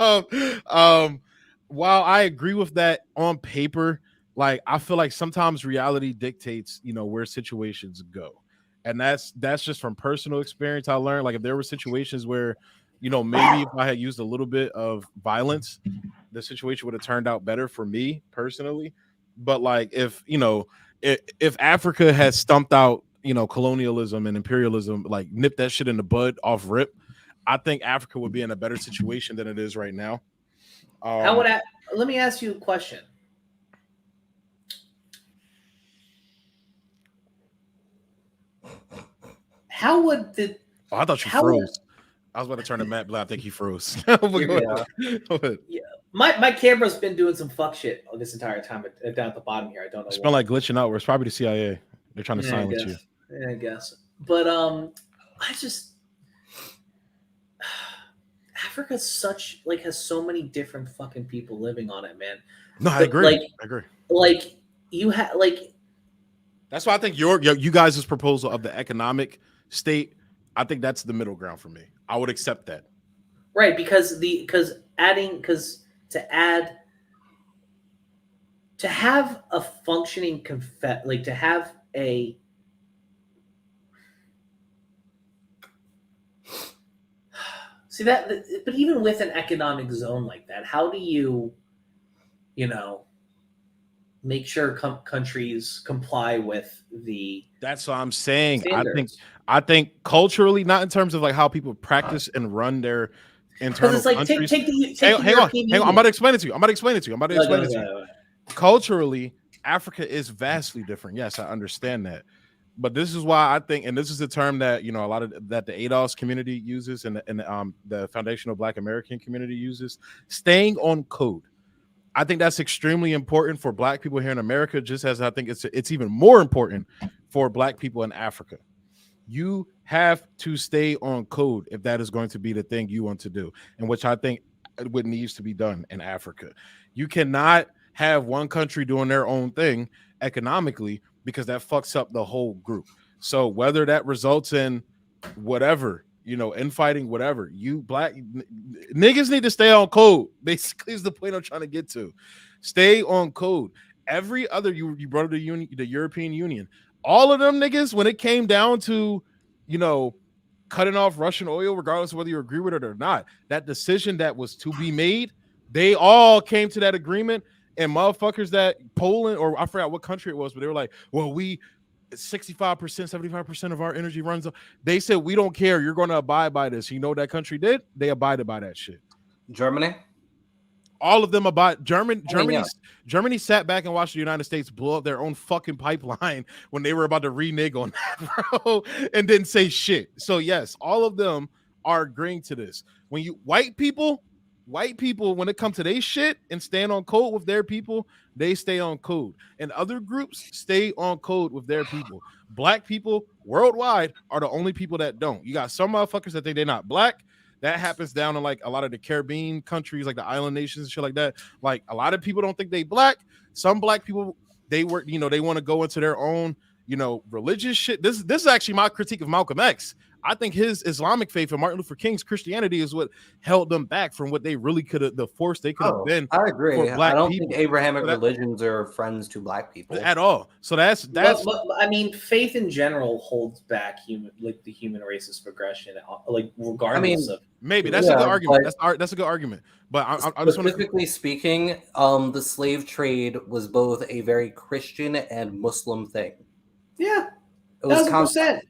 [SPEAKER 1] while I agree with that on paper, like I feel like sometimes reality dictates, where situations go, and that's just from personal experience. I learned, like, if there were situations where, maybe if I had used a little bit of violence, the situation would have turned out better for me personally. But like, if Africa had stumped out, colonialism and imperialism, like nipped that shit in the bud off rip, I think Africa would be in a better situation than it is right now.
[SPEAKER 3] Let me ask you a question. How would the?
[SPEAKER 1] Oh, I thought you froze. I was about to turn to Matt, but I think he froze. Yeah.
[SPEAKER 3] My camera's been doing some fuck shit this entire time down at the bottom here. I don't know.
[SPEAKER 1] It's been like glitching out. Where it's probably the CIA. They're trying to silence you.
[SPEAKER 3] Yeah, I guess. But Africa has so many different fucking people living on it, man.
[SPEAKER 1] No, I agree. I agree.
[SPEAKER 3] Like you have
[SPEAKER 1] That's why I think you guys' proposal of the economic state, I think that's the middle ground for me. I would accept that.
[SPEAKER 3] Right, because to have a functioning to have a see that, but even with an economic zone like that, how do you make sure countries comply with the?
[SPEAKER 1] That's what I'm saying.
[SPEAKER 3] Standards.
[SPEAKER 1] I think culturally, not in terms of like how people practice and run their internal
[SPEAKER 3] it's like,
[SPEAKER 1] countries.
[SPEAKER 3] hang on.
[SPEAKER 1] I'm about to explain it to you. Culturally, Africa is vastly different. Yes, I understand that. But this is why I think, and this is the term that a lot of that the ADOS community uses and the Foundational Black American community uses, staying on code. I think that's extremely important for Black people here in America, just as I think it's even more important for Black people in Africa. You have to stay on code if that is going to be the thing you want to do, and which I think what needs to be done in Africa. You cannot have one country doing their own thing economically, because that fucks up the whole group. So whether that results in whatever, infighting, whatever, you Black niggas need to stay on code. Basically, is the point I'm trying to get to. Stay on code. Every other, you brought up the European Union. All of them niggas, when it came down to, cutting off Russian oil, regardless of whether you agree with it or not, that decision that was to be made, they all came to that agreement. and motherfuckers that Poland, or I forgot what country it was, but they were like, well, 65%, 75% of our energy runs. They said, we don't care. You're going to abide by this. You know what that country did? They abided by that shit.
[SPEAKER 2] Germany?
[SPEAKER 1] All of them abide. Germany sat back and watched the United States blow up their own fucking pipeline when they were about to renege on that, bro, and didn't say shit. So yes, all of them are agreeing to this. When you white people, when it comes to their shit and stand on code with their people, they stay on code. And other groups stay on code with their people. Black people worldwide are the only people that don't. You got some motherfuckers that think they're not black. That happens down in like a lot of the Caribbean countries, like the island nations and shit like that. Like a lot of people don't think they black. Some black people, they work, they want to go into their own, religious shit. This is actually my critique of Malcolm X. I think his Islamic faith and Martin Luther King's Christianity is what held them back from what they really could have, the force they could have been.
[SPEAKER 2] I agree.
[SPEAKER 1] For black
[SPEAKER 2] I don't
[SPEAKER 1] people.
[SPEAKER 2] think Abrahamic religions are friends to black people
[SPEAKER 1] at all. So that's.
[SPEAKER 3] But, I mean, faith in general holds back the human race's progression, like regardless of.
[SPEAKER 1] Maybe that's a good argument. That's a good argument. But I just
[SPEAKER 2] specifically speaking, the slave trade was both a very Christian and Muslim thing.
[SPEAKER 3] Yeah,
[SPEAKER 2] it was
[SPEAKER 3] 1,000%.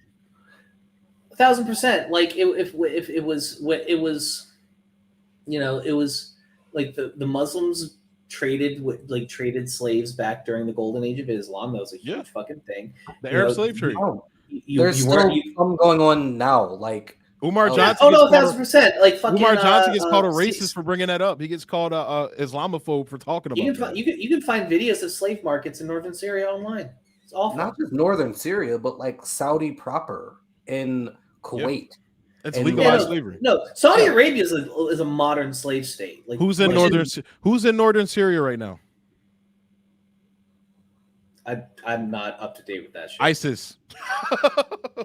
[SPEAKER 3] Like if it was it was like the Muslims traded slaves back during the golden age of Islam. That was a huge fucking thing.
[SPEAKER 1] The Arab slave trade.
[SPEAKER 2] There's still some going on now. Like
[SPEAKER 1] Umar Johnson.
[SPEAKER 3] Oh no, 1,000%. Like fucking
[SPEAKER 1] Umar Johnson gets called a racist for bringing that up. He gets called a Islamophobe for talking about that.
[SPEAKER 3] You can find videos of slave markets in northern Syria online. It's awful.
[SPEAKER 2] Not just northern Syria, but like Saudi proper in Kuwait.
[SPEAKER 1] It's legalized slavery.
[SPEAKER 3] No, Saudi Arabia is a modern slave state. Like
[SPEAKER 1] who's in northern Syria right now?
[SPEAKER 3] I'm not up to date with that shit.
[SPEAKER 1] ISIS.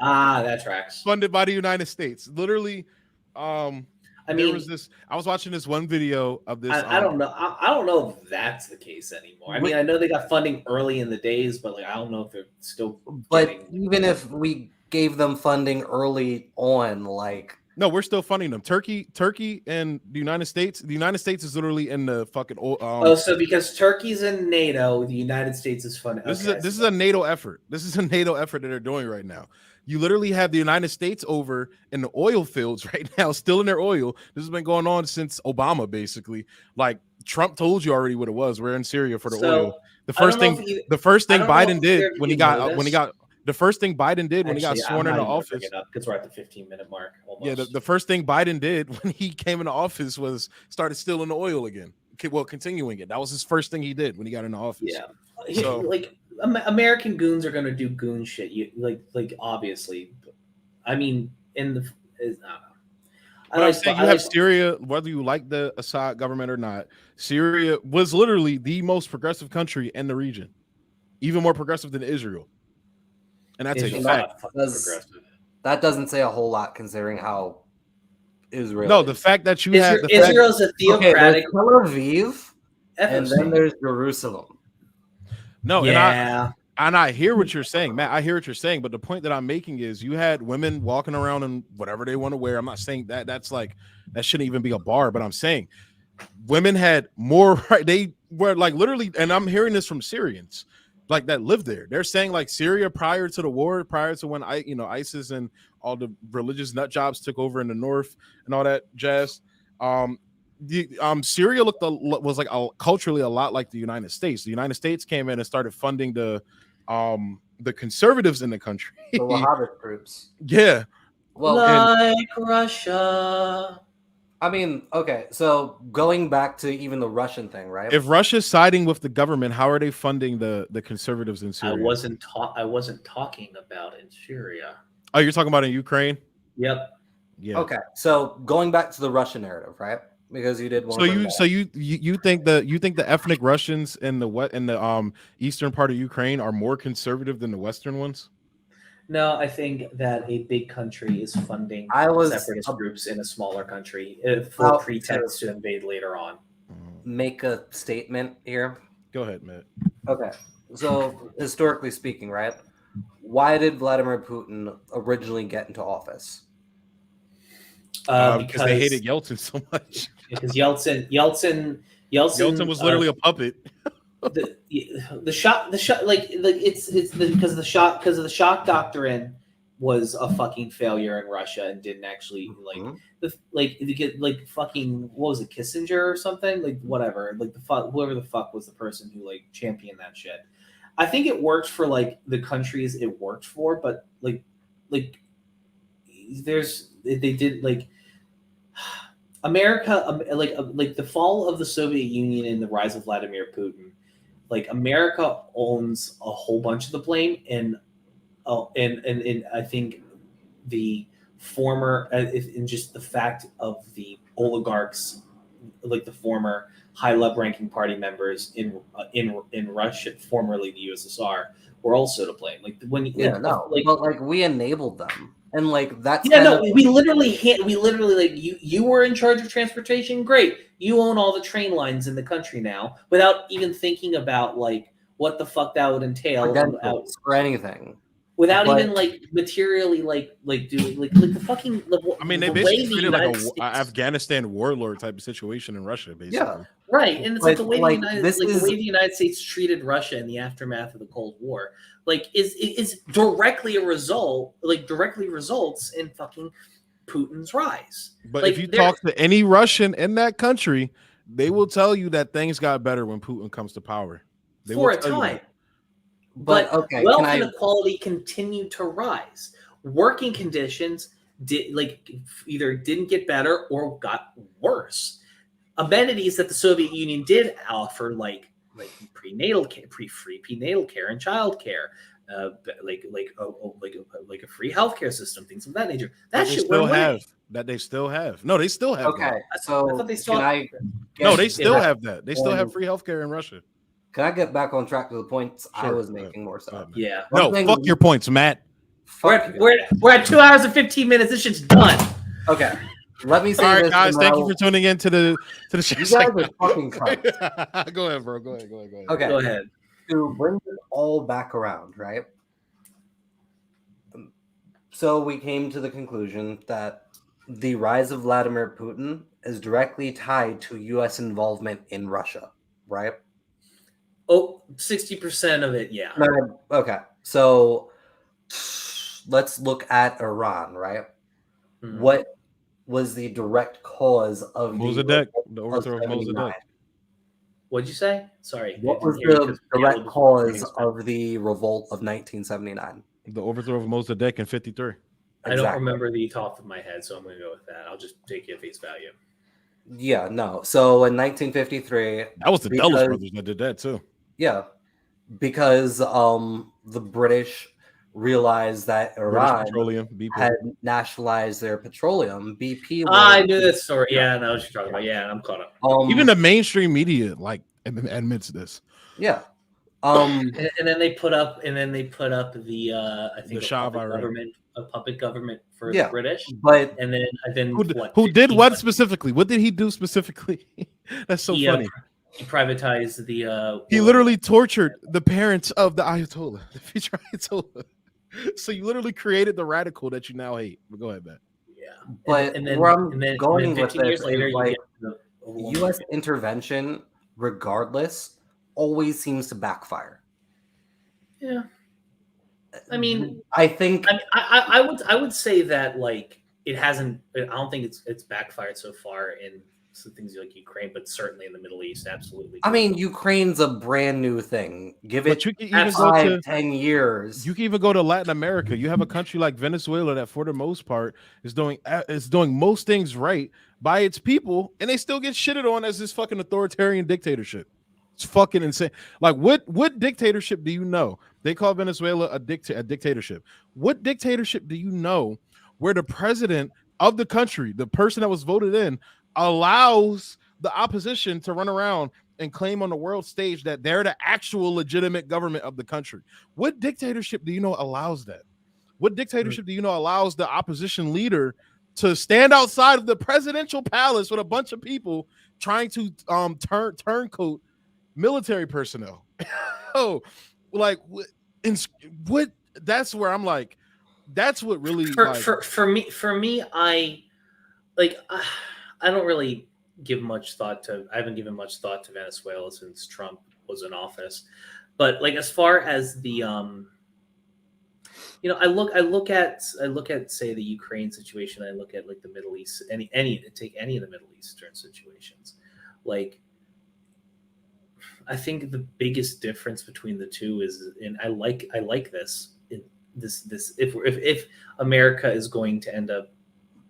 [SPEAKER 3] That tracks.
[SPEAKER 1] Funded by the United States. Literally, I was watching this one video of this.
[SPEAKER 3] I don't know. I don't know if that's the case anymore. I mean, I know they got funding early in the days, but like I don't know if they're still.
[SPEAKER 2] Even if we gave them funding early on, like.
[SPEAKER 1] No, we're still funding them. Turkey, and the United States. The United States is literally in the fucking.
[SPEAKER 3] So because Turkey's in NATO, the United States is funding.
[SPEAKER 1] This is a NATO effort. This is a NATO effort that they're doing right now. You literally have the United States over in the oil fields right now, still in their oil. This has been going on since Obama, basically. Like Trump told you already what it was. We're in Syria for the oil. The first thing Biden did when he got. The first thing Biden did when he got sworn into office,
[SPEAKER 3] because we're at the 15-minute mark. Almost.
[SPEAKER 1] Yeah, the first thing Biden did when he came into office was started stealing the oil again. Well, continuing it. That was his first thing he did when he got into office.
[SPEAKER 3] Yeah, so, like American goons are gonna do goon shit. Like obviously, I mean, I don't know.
[SPEAKER 1] I'm saying you have Syria, whether you like the Assad government or not. Syria was literally the most progressive country in the region, even more progressive than Israel. And that's a fact.
[SPEAKER 2] That doesn't say a whole lot considering how Israel.
[SPEAKER 1] No, the fact that you have
[SPEAKER 3] Israel's a theocratic.
[SPEAKER 2] Tel Aviv, and then there's Jerusalem.
[SPEAKER 1] No, and I hear what you're saying, Matt. I hear what you're saying, but the point that I'm making is you had women walking around in whatever they want to wear. I'm not saying that shouldn't even be a bar, but I'm saying women had more right. They were like literally, and I'm hearing this from Syrians. Like that lived there. They're saying like Syria prior to the war, prior to when ISIS and all the religious nut jobs took over in the north and all that jazz. Syria was like culturally a lot like the United States. The United States came in and started funding the conservatives in the country.
[SPEAKER 2] The Wahhabist groups.
[SPEAKER 1] Yeah.
[SPEAKER 2] Well,
[SPEAKER 3] like Russia.
[SPEAKER 2] I mean, okay, so going back to even the Russian thing, right?
[SPEAKER 1] If Russia's siding with the government, how are they funding the conservatives in Syria?
[SPEAKER 3] I wasn't talking about in Syria.
[SPEAKER 1] Oh, you're talking about in Ukraine?
[SPEAKER 3] Yep.
[SPEAKER 2] Yeah. Okay, so going back to the Russian narrative, right? Because you did.
[SPEAKER 1] So you think the ethnic Russians in the eastern part of Ukraine are more conservative than the western ones?
[SPEAKER 3] No, I think that a big country is funding separatist groups in a smaller country for pretext to invade later on.
[SPEAKER 2] Make a statement here.
[SPEAKER 1] Go ahead, Matt.
[SPEAKER 2] Okay. So historically speaking, right? Why did Vladimir Putin originally get into office?
[SPEAKER 1] Because they hated Yeltsin so much.
[SPEAKER 3] Because Yeltsin
[SPEAKER 1] was literally a puppet.
[SPEAKER 3] the shock like it's because of the shock doctrine was a fucking failure in Russia and didn't actually like fucking what was it, Kissinger or something, like whatever, like whoever the fuck was the person who like championed that shit. I think it worked for like the countries it worked for, but like they did like America, like the fall of the Soviet Union and the rise of Vladimir Putin. Like America owns a whole bunch of the blame, and I think the former, in just the fact of the oligarchs, like the former high-level-ranking party members in Russia, formerly the USSR, were also to blame. Like when
[SPEAKER 2] but like we enabled them, and like that's
[SPEAKER 3] we literally like you were in charge of transportation. Great, you own all the train lines in the country now, without even thinking about like what the fuck that would entail
[SPEAKER 2] or anything.
[SPEAKER 3] Without even like materially doing like the fucking.
[SPEAKER 1] I mean, they basically treated like a Afghanistan warlord type of situation in Russia, basically.
[SPEAKER 3] Yeah, right. And it's like the way the United States treated Russia in the aftermath of the Cold War, like is directly results in fucking Putin's rise.
[SPEAKER 1] But like, if you talk to any Russian in that country, they will tell you that things got better when Putin comes to power. They
[SPEAKER 3] for a time. But wealth inequality continued to rise. Working conditions either didn't get better or got worse. Amenities that the Soviet Union did offer, like prenatal care, free prenatal care and child care, like a free healthcare system, things of that nature. That shit
[SPEAKER 1] still have. That they still have. No, they still have.
[SPEAKER 2] Okay,
[SPEAKER 1] that.
[SPEAKER 2] So I thought they still.
[SPEAKER 1] No, they still have that. They still have free healthcare in Russia.
[SPEAKER 2] Can I get back on track to the points I was making more so?
[SPEAKER 3] Yeah.
[SPEAKER 1] No, fuck your points, Matt.
[SPEAKER 3] We're at 2 hours and 15 minutes. This shit's done.
[SPEAKER 2] Okay. Let me say
[SPEAKER 1] all right,
[SPEAKER 2] this,
[SPEAKER 1] guys. Thank you for tuning in to the show.
[SPEAKER 2] You guys are fucking trying.
[SPEAKER 1] Go ahead, bro. Go ahead.
[SPEAKER 2] Okay.
[SPEAKER 3] Go ahead.
[SPEAKER 2] To bring it all back around, right? So we came to the conclusion that the rise of Vladimir Putin is directly tied to U.S. involvement in Russia, right?
[SPEAKER 3] Oh, 60% of it, yeah.
[SPEAKER 2] Okay, so let's look at Iran, right? Mm-hmm. What was the direct cause of
[SPEAKER 1] the overthrow of Mossadegh?
[SPEAKER 3] What'd you say? Sorry.
[SPEAKER 2] What was the direct cause of the revolt of 1979?
[SPEAKER 1] The overthrow of Mossadegh in 53.
[SPEAKER 3] Exactly. I don't remember the top of my head, so I'm going to go with that. I'll just take it at face value.
[SPEAKER 2] Yeah, no. So in 1953...
[SPEAKER 1] That was the Dulles brothers that did that, too.
[SPEAKER 2] Yeah, because the British realized that Iran had nationalized their petroleum. BP.
[SPEAKER 3] I knew that story. Yeah, I know what you're talking about. Yeah, I'm caught up.
[SPEAKER 1] Even the mainstream media admits this.
[SPEAKER 2] Yeah.
[SPEAKER 3] And then they put up the I think
[SPEAKER 1] the Shah
[SPEAKER 3] a puppet government for the British.
[SPEAKER 2] But
[SPEAKER 3] and then
[SPEAKER 1] who did what specifically? What did he do specifically? That's so funny.
[SPEAKER 3] He privatized the.
[SPEAKER 1] He literally tortured the parents of the Ayatollah, the future Ayatollah. So you literally created the radical that you now hate. But go ahead, man.
[SPEAKER 2] Yeah, but and then, where I'm going with this is like U.S. intervention, regardless, always seems to backfire.
[SPEAKER 3] Yeah, I mean,
[SPEAKER 2] I think
[SPEAKER 3] I would say that like it hasn't. I don't think it's backfired so far in some things like Ukraine, but certainly in the Middle East, absolutely.
[SPEAKER 2] I mean, Ukraine's a brand new thing. Give it 10 years.
[SPEAKER 1] You can even go to Latin America. You have a country like Venezuela that, for the most part, is doing most things right by its people, and they still get shitted on as this fucking authoritarian dictatorship. It's fucking insane. Like, what dictatorship do you know? They call Venezuela a dictatorship. What dictatorship do you know where the president of the country, the person that was voted in, allows the opposition to run around and claim on the world stage that they're the actual legitimate government of the country? What dictatorship do you know allows that? What dictatorship do you know allows the opposition leader to stand outside of the presidential palace with a bunch of people trying to turncoat military personnel? Oh, like what? That's where I'm like, that's what really
[SPEAKER 3] for me, I don't really give much thought to. I haven't given much thought to Venezuela since Trump was in office. But like as far as the I look at say the Ukraine situation. I look at like the Middle East, any take any of the Middle Eastern situations. Like, I think the biggest difference between the two is, and I like this if America is going to end up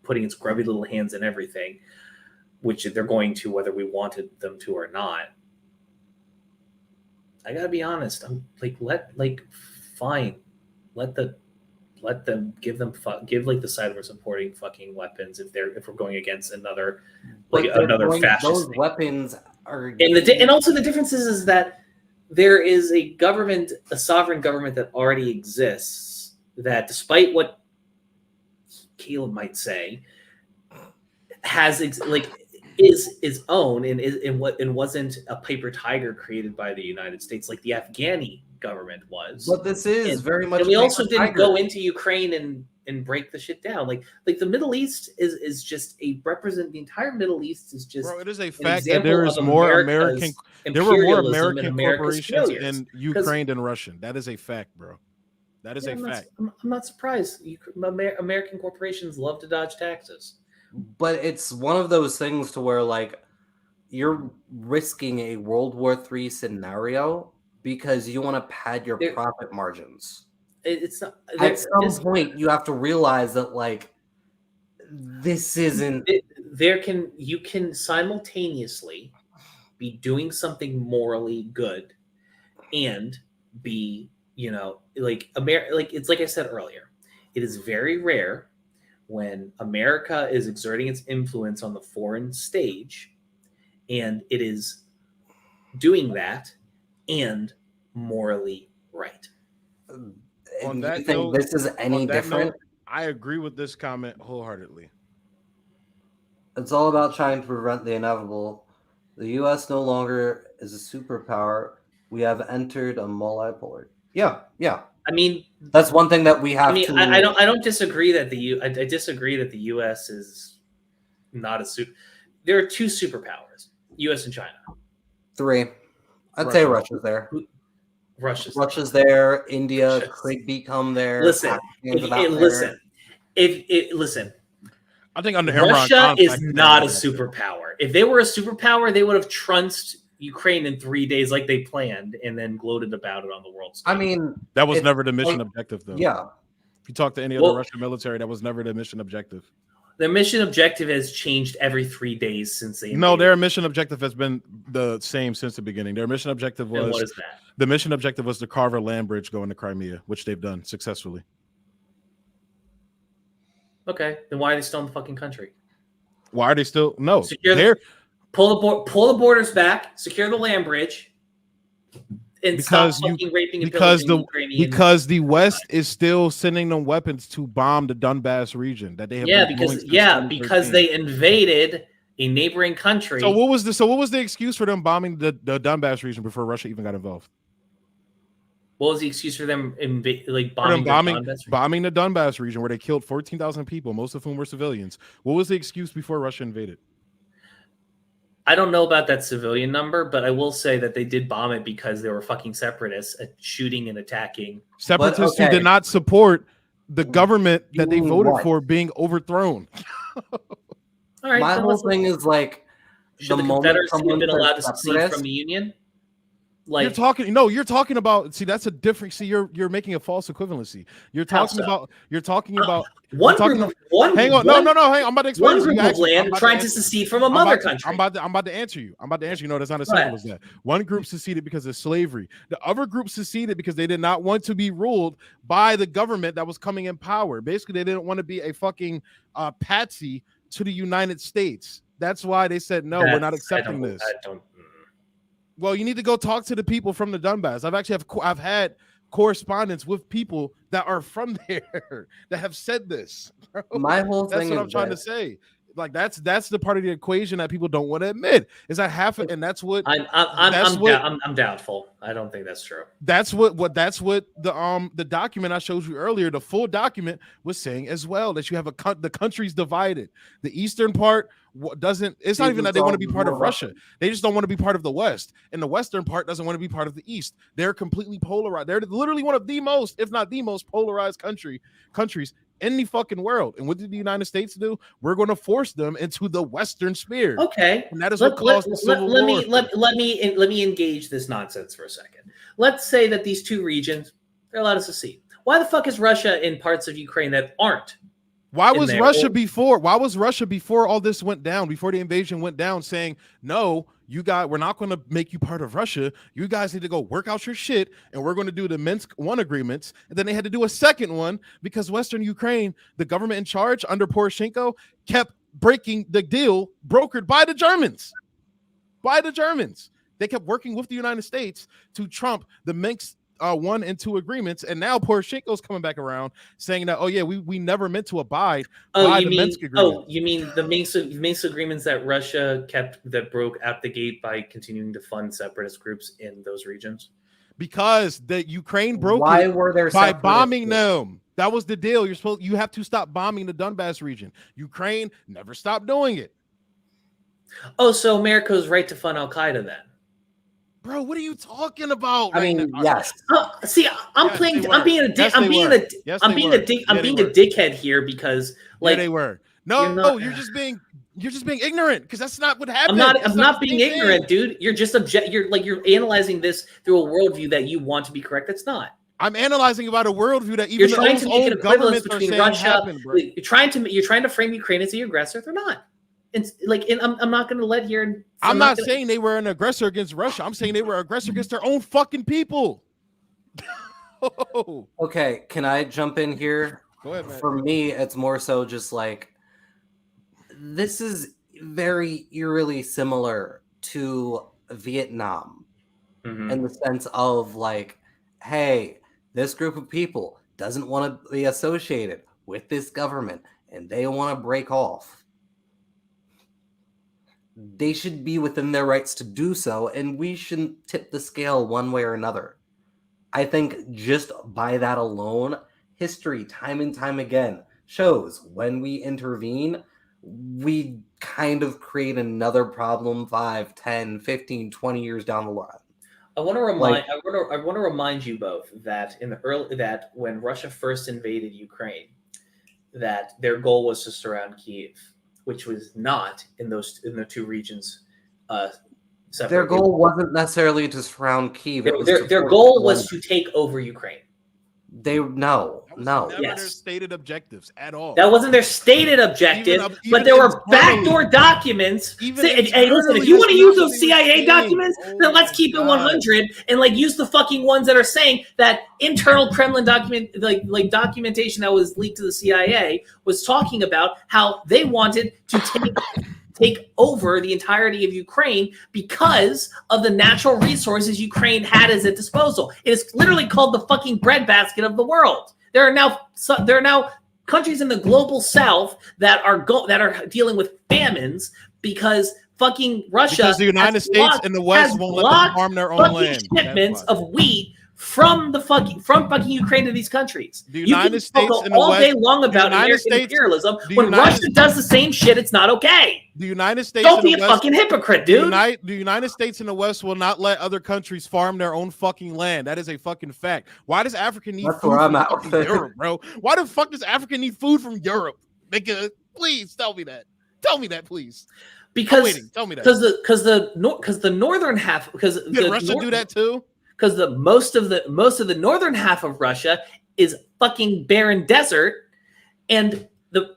[SPEAKER 3] putting its grubby little hands in everything, which they're going to, whether we wanted them to or not. I gotta be honest. I'm like, fine, let them give like the side we're supporting fucking weapons if we're going against another fascist.
[SPEAKER 2] Those
[SPEAKER 3] thing.
[SPEAKER 2] weapons are,
[SPEAKER 3] and also the difference is that there is a sovereign government that already exists that, despite what Caleb might say, has is its own and wasn't a paper tiger created by the United States like the Afghani government was.
[SPEAKER 2] But this is very much.
[SPEAKER 3] And we also didn't go into Ukraine and break the shit down. Like the Middle East is just the entire Middle East is just.
[SPEAKER 1] Bro, it is a fact that there is more American. There were more American corporations in Ukraine than Russian. That is a fact, bro. That is a fact.
[SPEAKER 3] I'm not surprised. American corporations love to dodge taxes.
[SPEAKER 2] But it's one of those things to where, like, you're risking a World War III scenario because you want to pad your profit margins.
[SPEAKER 3] It's not.
[SPEAKER 2] At some point, you have to realize that, like, this isn't.
[SPEAKER 3] You can simultaneously be doing something morally good and be, it's like I said earlier, it is very rare when America is exerting its influence on the foreign stage, and it is doing that and morally right.
[SPEAKER 2] On that note, this is any different?
[SPEAKER 1] I agree with this comment wholeheartedly.
[SPEAKER 2] It's all about trying to prevent the inevitable. The U.S. no longer is a superpower. We have entered a multipolar. Yeah.
[SPEAKER 3] I mean,
[SPEAKER 2] that's one thing that we have.
[SPEAKER 3] I don't disagree that I disagree that the U.S. is not a super. There are two superpowers: U.S. and China.
[SPEAKER 2] 3. I'd say Russia's there. Russia's there. India could become there.
[SPEAKER 3] Listen. Listen.
[SPEAKER 1] I think under
[SPEAKER 3] Russia is not a superpower. If they were a superpower, they would have trounced Ukraine in 3 days like they planned and then gloated about it on the world stage.
[SPEAKER 2] I mean,
[SPEAKER 1] that was never the mission objective, though.
[SPEAKER 2] Yeah.
[SPEAKER 1] If you talk to any other Russian military, that was never the mission objective.
[SPEAKER 3] The mission objective has changed every 3 days since they invaded.
[SPEAKER 1] No, their mission objective has been the same since the beginning. Their mission objective was,
[SPEAKER 3] and what is that?
[SPEAKER 1] The mission objective was the Carver land bridge going to Crimea, which they've done successfully.
[SPEAKER 3] Okay, then why are they still in the fucking country?
[SPEAKER 1] Why are they still? No,
[SPEAKER 3] pull the borders back, secure the land bridge, and stop fucking raping and pillaging Ukrainian.
[SPEAKER 1] Because the West is still sending them weapons to bomb the Donbass region that they have.
[SPEAKER 3] Because they invaded a neighboring country.
[SPEAKER 1] So what was the excuse for them bombing the Donbass region before Russia even got involved?
[SPEAKER 3] What was the excuse for them bombing
[SPEAKER 1] the Donbass region where they killed 14,000 people, most of whom were civilians? What was the excuse before Russia invaded?
[SPEAKER 3] I don't know about that civilian number, but I will say that they did bomb it because they were fucking separatists shooting and attacking.
[SPEAKER 1] Separatists who did not support the government that they voted for being overthrown.
[SPEAKER 3] All right,
[SPEAKER 2] my whole thing is like,
[SPEAKER 3] should the Confederacy have been allowed to secede from the Union? Like,
[SPEAKER 1] you're talking about. See, that's a different. See, you're making a false equivalency. You're talking about
[SPEAKER 3] one group. Hang on,
[SPEAKER 1] no. Hang on. I'm about to explain.
[SPEAKER 3] One group of land trying to secede from a mother country.
[SPEAKER 1] I'm about to answer you. No, that's not as simple as that. One group seceded because of slavery. The other group seceded because they did not want to be ruled by the government that was coming in power. Basically, they didn't want to be a fucking patsy to the United States. That's why they said no. We're not accepting this. Well, you need to go talk to the people from the Donbass. I've had correspondence with people that are from there that have said this. Bro.
[SPEAKER 2] My whole thing
[SPEAKER 1] that's what I'm trying to say. Like that's the part of the equation that people don't want to admit is that and that's what
[SPEAKER 4] I'm doubtful. I don't think that's true.
[SPEAKER 1] That's what the document I showed you earlier, the full document was saying as well, that you have the country's divided. The eastern part doesn't. It's not even that they want to be part of Russia. They just don't want to be part of the West, and the western part doesn't want to be part of the East. They're completely polarized. They're literally one of the most, if not the most, polarized countries in the fucking world. And what did the United States do? We're going to force them into the Western sphere.
[SPEAKER 4] Okay,
[SPEAKER 1] and that is what caused the Civil War.
[SPEAKER 4] Let me engage this nonsense for a second. Let's say that these two regions, they're allowed to secede. Why the fuck is Russia in parts of Ukraine that aren't?
[SPEAKER 1] Why was Russia before all this went down, before the invasion went down, saying, no, we're not going to make you part of Russia. You guys need to go work out your shit, and we're going to do the Minsk I agreements. And then they had to do a second one because Western Ukraine, the government in charge under Poroshenko, kept breaking the deal brokered by the Germans. They kept working with the United States to trump the Minsk I and II agreements, and now Poroshenko's coming back around saying that, oh yeah, we never meant to abide by the Minsk agreement.
[SPEAKER 4] Oh, you mean the Minsk agreements that Russia kept, that broke out the gate by continuing to fund separatist groups in those regions?
[SPEAKER 1] Because the Ukraine broke
[SPEAKER 2] Why were there
[SPEAKER 1] by bombing them. That was the deal. You have to stop bombing the Donbass region. Ukraine never stopped doing it.
[SPEAKER 4] Oh, so America's right to fund Al-Qaeda then?
[SPEAKER 1] Bro, what are you talking about?
[SPEAKER 2] I mean, yes.
[SPEAKER 4] See, I'm being a dickhead here because, like,
[SPEAKER 1] they were. No, you're just being ignorant because that's not what happened.
[SPEAKER 4] I'm not being ignorant, dude. You're just you're analyzing this through a worldview that you want to be correct. That's not.
[SPEAKER 1] I'm analyzing about a worldview that even
[SPEAKER 4] you're trying to make an equivalence between Russia.
[SPEAKER 1] Happened, bro.
[SPEAKER 4] You're trying to frame Ukraine as the aggressor. They're not. And I'm not going to let here.
[SPEAKER 1] I'm not saying they were an aggressor against Russia. I'm saying they were an aggressor against their own fucking people.
[SPEAKER 2] Okay, can I jump in here?
[SPEAKER 1] Go ahead, man.
[SPEAKER 2] For me, it's more so just like, this is very eerily similar to Vietnam in the sense of like, hey, this group of people doesn't want to be associated with this government and they want to break off. They should be within their rights to do so, and we shouldn't tip the scale one way or another. I think just by that alone, history, time and time again, shows when we intervene, we kind of create another problem 5, 10, 15, 20 years down the line.
[SPEAKER 4] I want to remind you both that that when Russia first invaded Ukraine, that their goal was to surround Kyiv, which was not in the two regions.
[SPEAKER 2] Their goal wasn't necessarily to surround Kyiv.
[SPEAKER 4] Their goal was to take over Ukraine.
[SPEAKER 2] No.
[SPEAKER 1] Never their stated objectives at all.
[SPEAKER 4] That wasn't their stated objective, but there were backdoor documents. Hey, listen, if you want to use those CIA documents, then let's keep it 100 and use the fucking ones that are saying that internal Kremlin documentation that was leaked to the CIA was talking about how they wanted to take over the entirety of Ukraine because of the natural resources Ukraine had at its disposal. It is literally called the fucking breadbasket of the world. There are now countries in the global south that are dealing with famines because fucking Russia,
[SPEAKER 1] because the United States and the West won't let them farm their own land.
[SPEAKER 4] Shipments of wheat from fucking Ukraine to these countries.
[SPEAKER 1] The United States and the
[SPEAKER 4] all
[SPEAKER 1] West,
[SPEAKER 4] day long about American imperialism. When Russia does the same shit, it's not okay.
[SPEAKER 1] The United States
[SPEAKER 4] don't be a fucking hypocrite, dude.
[SPEAKER 1] The United States and the West will not let other countries farm their own fucking land. That is a fucking fact. Why does Africa need food from Europe, bro? Why the fuck does Africa need food from Europe? Please tell me that. Tell me that, please.
[SPEAKER 4] Because
[SPEAKER 1] tell me that.
[SPEAKER 4] Because the northern half
[SPEAKER 1] did Russia do that too?
[SPEAKER 4] Because most of the northern half of Russia is fucking barren desert, and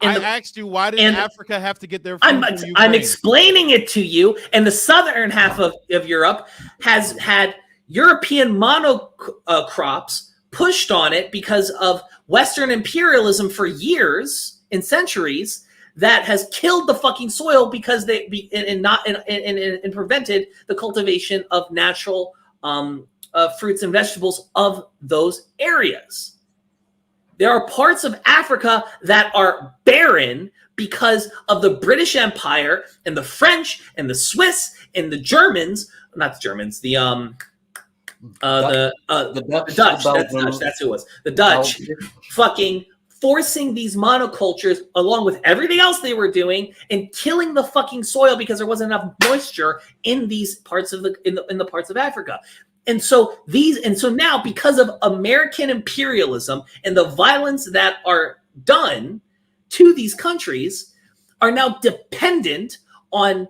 [SPEAKER 4] I
[SPEAKER 1] asked you, why did Africa have to get their food from Ukraine?
[SPEAKER 4] I'm explaining it to you, and the southern half of Europe has had European monocrops pushed on it because of Western imperialism for years and centuries that has killed the fucking soil because and prevented the cultivation of natural fruits and vegetables of those areas. There are parts of Africa that are barren because of the British Empire and the French and the Swiss and the Germans, not the Germans, the Dutch. That's who it was. The Dutch fucking forcing these monocultures along with everything else they were doing and killing the fucking soil because there wasn't enough moisture in these parts of in the parts of Africa. And so now because of American imperialism and the violence that are done to these countries are now dependent on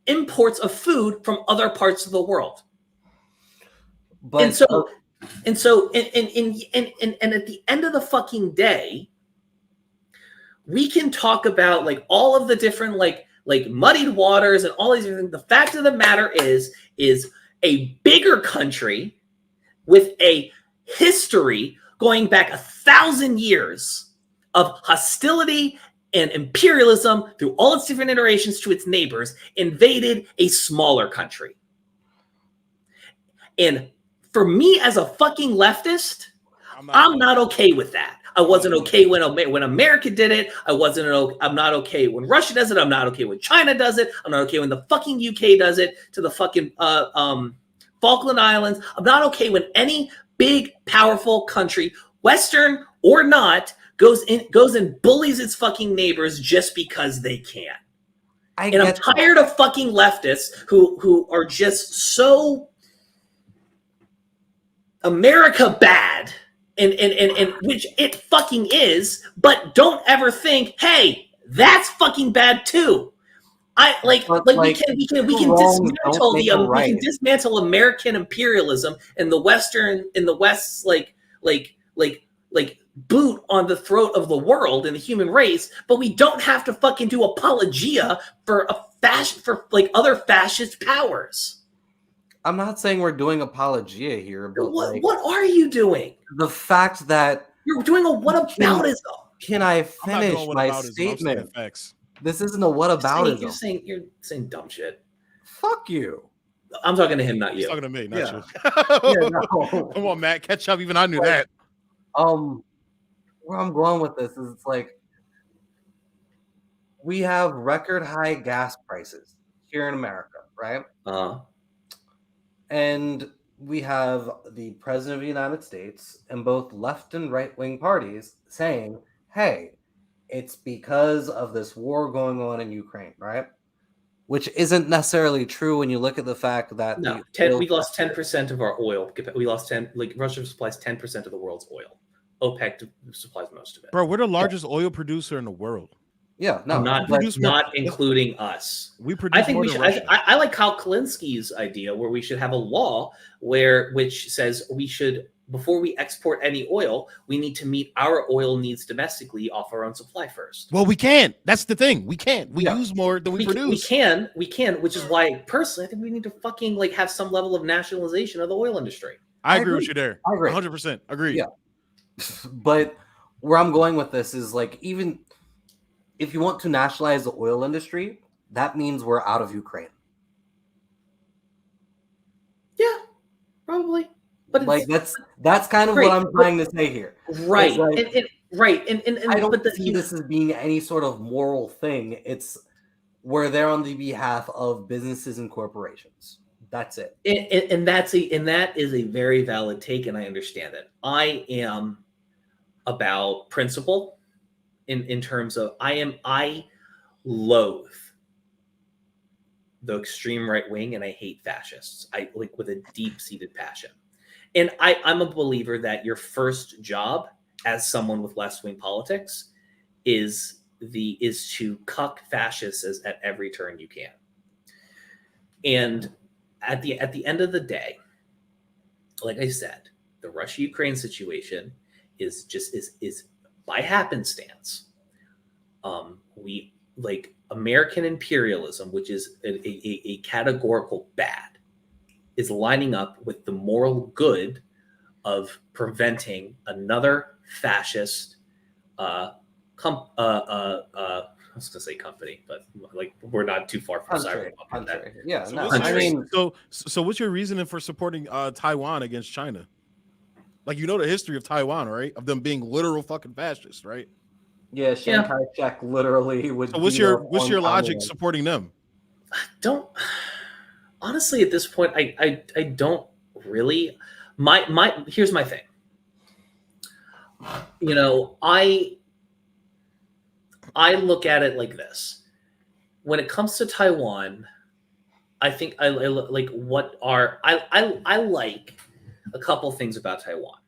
[SPEAKER 4] imports of food from other parts of the world. But at the end of the fucking day, we can talk about like all of the different like muddied waters and all these things. The fact of the matter is a bigger country with a history going back 1,000 years of hostility and imperialism through all its different iterations to its neighbors invaded a smaller country. And for me as a fucking leftist, I'm not okay with that. I wasn't okay when America did it. I'm not okay when Russia does it. I'm not okay when China does it. I'm not okay when the fucking UK does it to the fucking Falkland Islands. I'm not okay when any big, powerful country, Western or not, goes and bullies its fucking neighbors just because they can. I'm tired of fucking leftists who are just so America bad, and which it fucking is, but don't ever think, hey, that's fucking bad too. We can dismantle American imperialism and the West's boot on the throat of the world and the human race, but we don't have to fucking do apologia for other fascist powers.
[SPEAKER 2] I'm not saying we're doing apologia here, but
[SPEAKER 4] what are you doing?
[SPEAKER 2] The fact that
[SPEAKER 4] you're doing a whataboutism.
[SPEAKER 2] Can I finish my statement? This isn't a whataboutism.
[SPEAKER 4] You're saying dumb shit.
[SPEAKER 2] Fuck you.
[SPEAKER 4] I'm talking to him, not you.
[SPEAKER 1] He's talking to me, not you.
[SPEAKER 2] No.
[SPEAKER 1] Come on, Matt, catch up. Even I knew that.
[SPEAKER 2] Where I'm going with this is it's like we have record high gas prices here in America, right? And we have the president of the United States and both left and right wing parties saying, hey, it's because of this war going on in Ukraine, right? Which isn't necessarily true when you look at the fact that
[SPEAKER 4] we lost 10% of our oil. We lost 10. Like Russia supplies 10% of the world's oil. OPEC supplies most of it.
[SPEAKER 1] Bro, we're the largest oil producer in the world.
[SPEAKER 2] Yeah, no,
[SPEAKER 4] not including us.
[SPEAKER 1] We produce. I think we should.
[SPEAKER 4] I like Kyle Kalinski's idea where we should have a law which says we should, before we export any oil, we need to meet our oil needs domestically off our own supply first.
[SPEAKER 1] Well, we can't. That's the thing. We can't. We use more than we produce.
[SPEAKER 4] We can, which is why personally I think we need to fucking have some level of nationalization of the oil industry.
[SPEAKER 1] I agree with you there.
[SPEAKER 2] I agree.
[SPEAKER 1] 100% agree.
[SPEAKER 2] Yeah. But where I'm going with this is even if you want to nationalize the oil industry, that means we're out of Ukraine.
[SPEAKER 4] Yeah, probably. But
[SPEAKER 2] that's kind of what I'm trying to say here.
[SPEAKER 4] Right. And
[SPEAKER 2] I don't see this as being any sort of moral thing. It's we're there on the behalf of businesses and corporations. That's it.
[SPEAKER 4] And that is a very valid take, and I understand it. I am about principle in terms of I loathe the extreme right wing and I hate fascists. I with a deep-seated passion. And I'm a believer that your first job as someone with left-wing politics is to cuck fascists at every turn you can. And at the end of the day, like I said, the Russia-Ukraine situation is by happenstance. We American imperialism, which is a categorical bad, is lining up with the moral good of preventing another fascist I was gonna say company, but we're not too far from cyberpunk.
[SPEAKER 2] Yeah,
[SPEAKER 1] so what's your reasoning for supporting Taiwan against China? The history of Taiwan, right? Of them being literal fucking fascists, right?
[SPEAKER 2] Yeah, Chiang Kai-shek literally would.
[SPEAKER 1] So what's your logic supporting them?
[SPEAKER 4] Don't honestly at this point. I don't really. Here's my thing. You know, I look at it like this. When it comes to Taiwan, I think I like what are I like a couple things about Taiwan.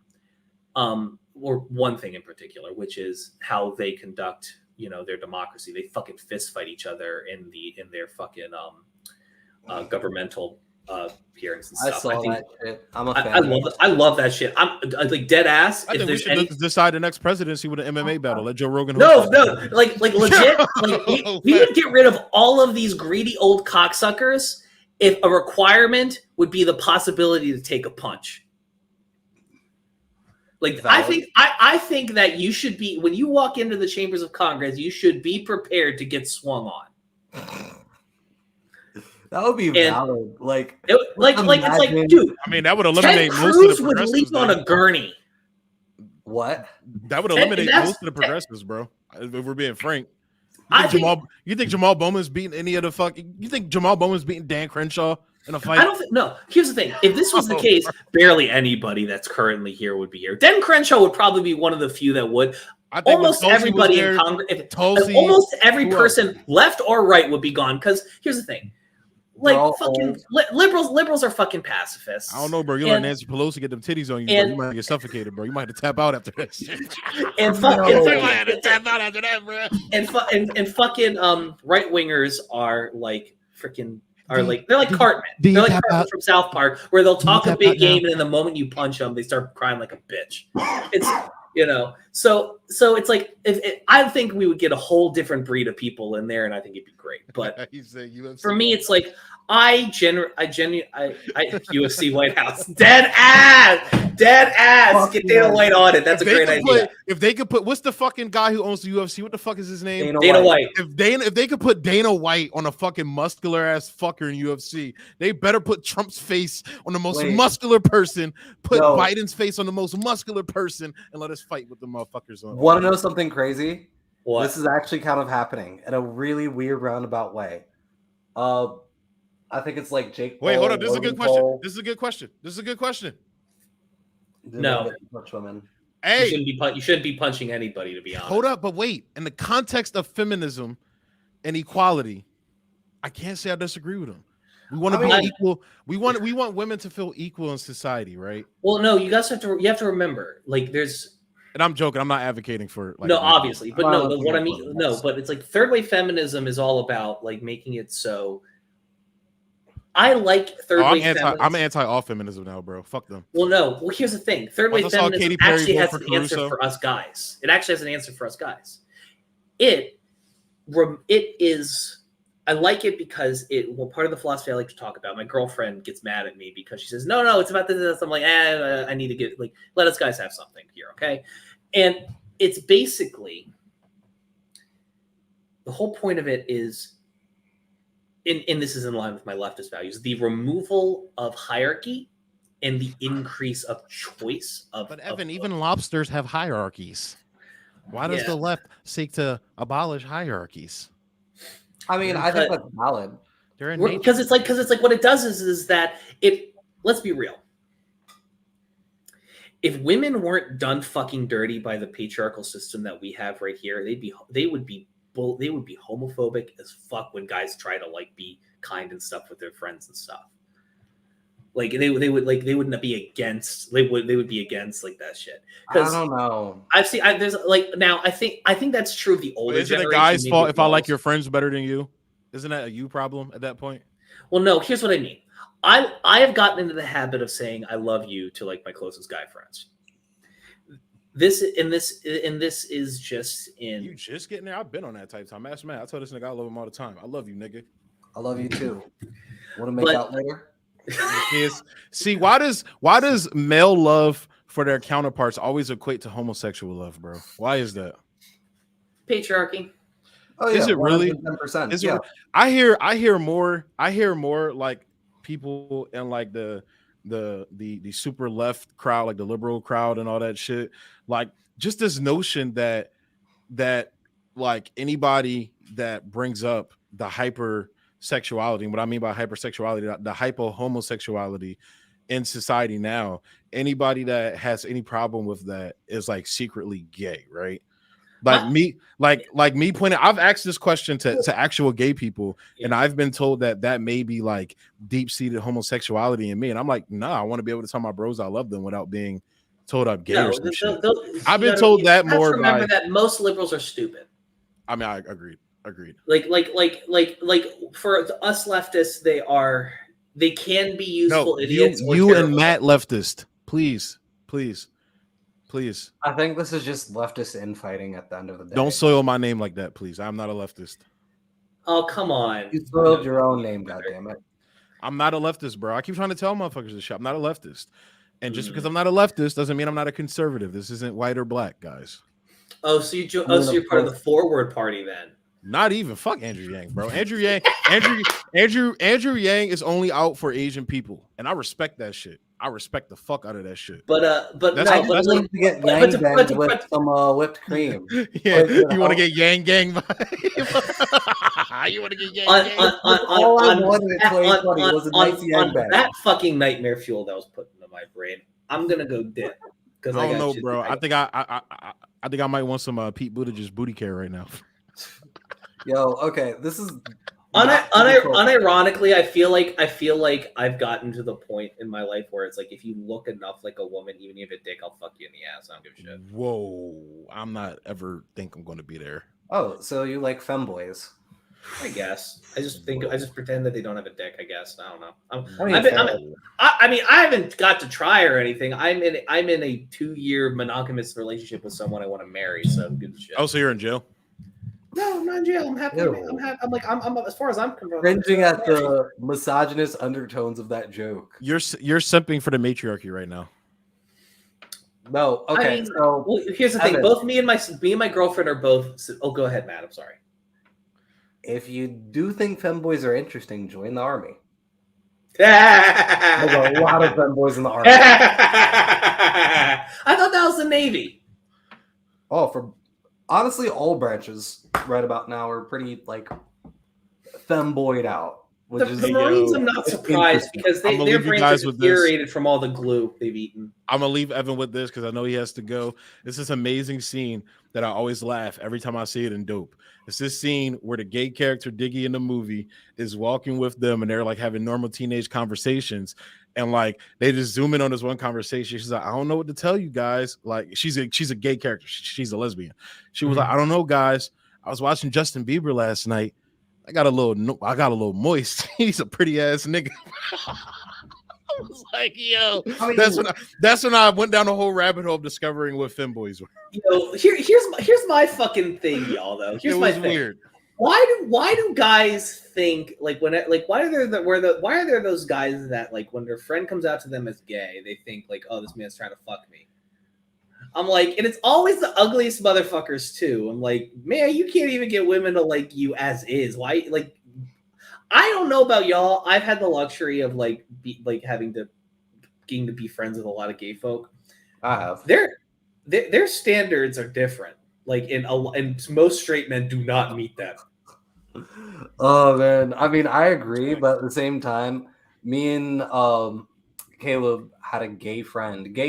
[SPEAKER 4] Or one thing in particular, which is how they conduct, you know, their democracy. They fucking fist fight each other in their fucking governmental hearings and stuff.
[SPEAKER 2] I saw that shit. I'm a fan.
[SPEAKER 4] I love that shit. I'm like dead ass.
[SPEAKER 1] I think we should decide the next presidency with an MMA battle. Let Joe Rogan.
[SPEAKER 4] No, like legit. Like we would get rid of all of these greedy old cocksuckers if a requirement would be the possibility to take a punch. Like I think that you should be, when you walk into the chambers of Congress, you should be prepared to get swung on.
[SPEAKER 2] That would be valid. Like
[SPEAKER 4] it's like, dude.
[SPEAKER 1] I mean, that would eliminate
[SPEAKER 4] Ted
[SPEAKER 1] most
[SPEAKER 4] Cruz
[SPEAKER 1] of the
[SPEAKER 4] would
[SPEAKER 1] progressives.
[SPEAKER 4] leap on a gurney.
[SPEAKER 2] What?
[SPEAKER 1] That would eliminate most of the progressives, bro. If we're being frank. You think Jamal Bowman's beating any of the fucking? You think Jamal Bowman's beating Dan Crenshaw in a fight?
[SPEAKER 4] I don't think. No. Here's the thing. If this was the case, barely anybody that's currently here would be here. Dan Crenshaw would probably be one of the few that would.
[SPEAKER 1] I think
[SPEAKER 4] almost everybody in Congress, almost every person, left or right, would be gone. Because here's the thing. Like fucking liberals are fucking pacifists.
[SPEAKER 1] I don't know, bro. You let Nancy Pelosi get them titties on you, bro. You might get suffocated, bro. You might have to tap out after this.
[SPEAKER 4] And fucking tap out after that, bro. And fucking right wingers are like freaking they're like Cartman. They're like Cartman from South Park, where they'll talk a big game, and then the moment you punch them, they start crying like a bitch. It's so it's like I think we would get a whole different breed of people in there, and I think it'd be great. But for me, it's like I UFC White House dead ass. Get Dana White on it. That's a great idea.
[SPEAKER 1] If they could put, what's the fucking guy who owns the UFC? What the fuck is his name?
[SPEAKER 4] Dana White.
[SPEAKER 1] If they could put Dana White on a fucking muscular ass fucker in UFC, they better put Trump's face on the most muscular person, put Biden's face on the most muscular person, and let us fight with the motherfuckers on.
[SPEAKER 2] Want to know something crazy?
[SPEAKER 4] What?
[SPEAKER 2] This is actually kind of happening in a really weird roundabout way. I think it's like Jake Paul.
[SPEAKER 1] Wait, hold on. This is a good question. This is a good question.
[SPEAKER 4] No.
[SPEAKER 1] Hey,
[SPEAKER 4] you shouldn't be punching anybody, to be honest.
[SPEAKER 1] Hold up, but wait. In the context of feminism and equality, I can't say I disagree with them. We want to be equal. We want women to feel equal in society, right?
[SPEAKER 4] Well, no, you have to remember, like, there's.
[SPEAKER 1] And I'm joking. I'm not advocating for
[SPEAKER 4] no, obviously, but no. What I mean, no, but it's like third wave feminism is all about like making it so. I like third wave feminism.
[SPEAKER 1] I'm anti all feminism now, bro. Fuck them.
[SPEAKER 4] Well, no. Well, here's the thing. Third wave feminism actually has an answer for us guys. It actually has an answer for us guys. It is. I like it because part of the philosophy I like to talk about. My girlfriend gets mad at me because she says, "No, it's about this." I'm like, I need to get let us guys have something here, okay? And it's basically the whole point of it is. And this is in line with my leftist values, the removal of hierarchy and the increase of choice of.
[SPEAKER 1] But Evan, even lobsters have hierarchies. Why does the left seek to abolish hierarchies?
[SPEAKER 2] I mean, I think that's valid.
[SPEAKER 4] Because it's like what it does is that let's be real. If women weren't done fucking dirty by the patriarchal system that we have right here, they would be homophobic as fuck when guys try to like be kind and stuff with their friends and stuff. Like they would be against like that shit.
[SPEAKER 2] I don't know.
[SPEAKER 4] I think that's true of the older
[SPEAKER 1] Isn't
[SPEAKER 4] generation.
[SPEAKER 1] Is it a guy's fault if I like your friends better than you? Isn't that a you problem at that point?
[SPEAKER 4] Well, no. Here's what I mean. I have gotten into the habit of saying I love you to like my closest guy friends. This is just in.
[SPEAKER 1] You just getting there? I've been on that type of time. Ask man. I told this nigga I love him all the time. I love you, nigga.
[SPEAKER 2] I love you too. Want to make out later?
[SPEAKER 1] See, why does male love for their counterparts always equate to homosexual love, bro? Why is that?
[SPEAKER 4] Patriarchy.
[SPEAKER 2] Oh yeah,
[SPEAKER 1] is it really?
[SPEAKER 2] 10%.
[SPEAKER 1] Is it? I hear more like people in like the super left crowd, like the liberal crowd and all that shit. Like just this notion that like anybody that brings up the hypersexuality, and what I mean by hypersexuality, the hypo-homosexuality in society now, anybody that has any problem with that is like secretly gay, right? Like me, like me pointing. I've asked this question to actual gay people, and I've been told that may be like deep-seated homosexuality in me, and I'm like, nah, I want to be able to tell my bros I love them without being told I'm gay or some shit. I've been told that more.
[SPEAKER 4] Remember that most liberals are stupid.
[SPEAKER 1] I mean, I agreed.
[SPEAKER 4] Like for us leftists, they can be useful idiots.
[SPEAKER 1] You and Matt leftist, please.
[SPEAKER 2] I think this is just leftist infighting at the end of the day.
[SPEAKER 1] Don't soil my name like that, please. I'm not a leftist.
[SPEAKER 4] Oh, come on.
[SPEAKER 2] You soiled your own name, goddammit.
[SPEAKER 1] I'm not a leftist, bro. I keep trying to tell motherfuckers this shit. I'm not a leftist. And just because I'm not a leftist doesn't mean I'm not a conservative. This isn't white or black, guys.
[SPEAKER 4] Oh, so you're part of the forward party then?
[SPEAKER 1] Not even. Fuck Andrew Yang, bro. Andrew Yang is only out for Asian people, and I respect that shit. I respect the fuck out of that shit.
[SPEAKER 4] But
[SPEAKER 2] to get Yang Gang with some whipped cream.
[SPEAKER 1] Yeah, you want to get Yang Gang? You want to get Yang Gang?
[SPEAKER 2] All I wanted in 2020 was a nice Yang Bang.
[SPEAKER 4] That fucking nightmare fuel that was put into my brain. I'm gonna go dip because
[SPEAKER 1] I don't know, bro. I think I might want some Pete Buttigieg's booty care right now.
[SPEAKER 2] Yo, okay, this is
[SPEAKER 4] unironically, I feel like I've gotten to the point in my life where it's like if you look enough like a woman, even if you have a dick, I'll fuck you in the ass. I don't give a shit.
[SPEAKER 1] Whoa, I'm not ever think I'm going to be there.
[SPEAKER 2] Oh, so you like femboys?
[SPEAKER 4] I guess. I just pretend that they don't have a dick. I guess I don't know. I mean, I haven't got to try or anything. I'm in a 2-year monogamous relationship with someone I want to marry. So good shit.
[SPEAKER 1] Oh, so you're in jail?
[SPEAKER 4] No, I'm not in jail. I'm happy. I'm as far as I'm concerned.
[SPEAKER 2] Cringing at the misogynist undertones of that joke.
[SPEAKER 1] You're simping for the matriarchy right now.
[SPEAKER 2] No, okay.
[SPEAKER 4] I mean, well, here's the thing. Both me and my girlfriend are both. Oh, go ahead, Matt. I'm sorry.
[SPEAKER 2] If you do think femboys are interesting, join the army.
[SPEAKER 4] There's
[SPEAKER 2] a lot of femboys in the army.
[SPEAKER 4] I thought that was the Navy.
[SPEAKER 2] Oh, honestly, all branches right about now are pretty like femboyed out.
[SPEAKER 4] The Marines, I'm not surprised because their brains are deteriorated from all the glue they've eaten.
[SPEAKER 1] I'm gonna leave Evan with this because I know he has to go. It's this amazing scene that I always laugh every time I see it in Dope. It's this scene where the gay character Diggy in the movie is walking with them and they're like having normal teenage conversations. And like they just zoom in on this one conversation. She's like, I don't know what to tell you guys. Like she's a gay character. She's a lesbian. She was like, I don't know, guys. I was watching Justin Bieber last night. I got a little moist. He's a pretty ass nigga. I was like, yo, that's when I went down the whole rabbit hole of discovering what femboys were.
[SPEAKER 4] Yo, here's my fucking thing, y'all. Though here's my thing. Weird. Why do guys think why are there those guys that like when their friend comes out to them as gay, they think like, oh, this man's trying to fuck me. I'm like, and it's always the ugliest motherfuckers too. I'm like, man, you can't even get women to like you as is. Why? Like, I don't know about y'all. I've had the luxury of getting to be friends with a lot of gay folk.
[SPEAKER 2] I have.
[SPEAKER 4] Their standards are different. Like, and most straight men do not meet them.
[SPEAKER 2] Oh man, I mean, I agree, but at the same time, me and Caleb had a gay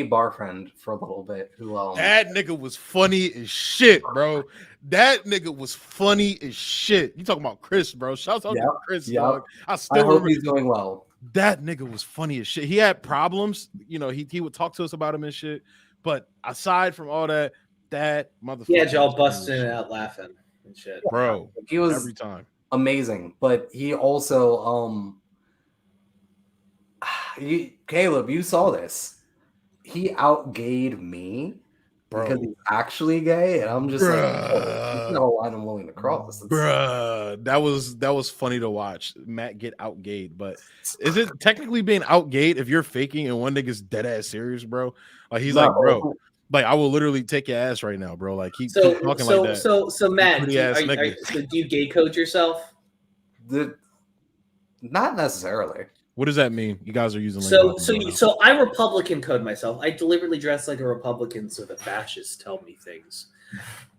[SPEAKER 2] bar friend for a little bit. Who
[SPEAKER 1] that nigga was funny as shit, bro. That nigga was funny as shit. You talking about Chris, bro? Shout out to Chris, dog. I
[SPEAKER 2] hope he's doing well.
[SPEAKER 1] That nigga was funny as shit. He had problems, you know. He would talk to us about him and shit. But aside from all that motherfucker,
[SPEAKER 4] yeah, y'all busting out laughing and shit,
[SPEAKER 1] bro.
[SPEAKER 2] He was
[SPEAKER 1] every time
[SPEAKER 2] amazing, but he also Caleb, you saw this. He outgayed me because he's actually gay, and I'm just like, oh, no line I'm willing to cross.
[SPEAKER 1] Bruh, that was funny to watch Matt get outgayed. But is it technically being outgayed if you're faking and one nigga's dead ass serious, bro? Like he's like, bro, like I will literally take your ass right now, bro. Like keep talking like that.
[SPEAKER 4] So Matt, do you gay code yourself?
[SPEAKER 2] Not necessarily.
[SPEAKER 1] What does that mean? You guys are using
[SPEAKER 4] so I Republican code myself. I deliberately dress like a Republican so the fascists tell me things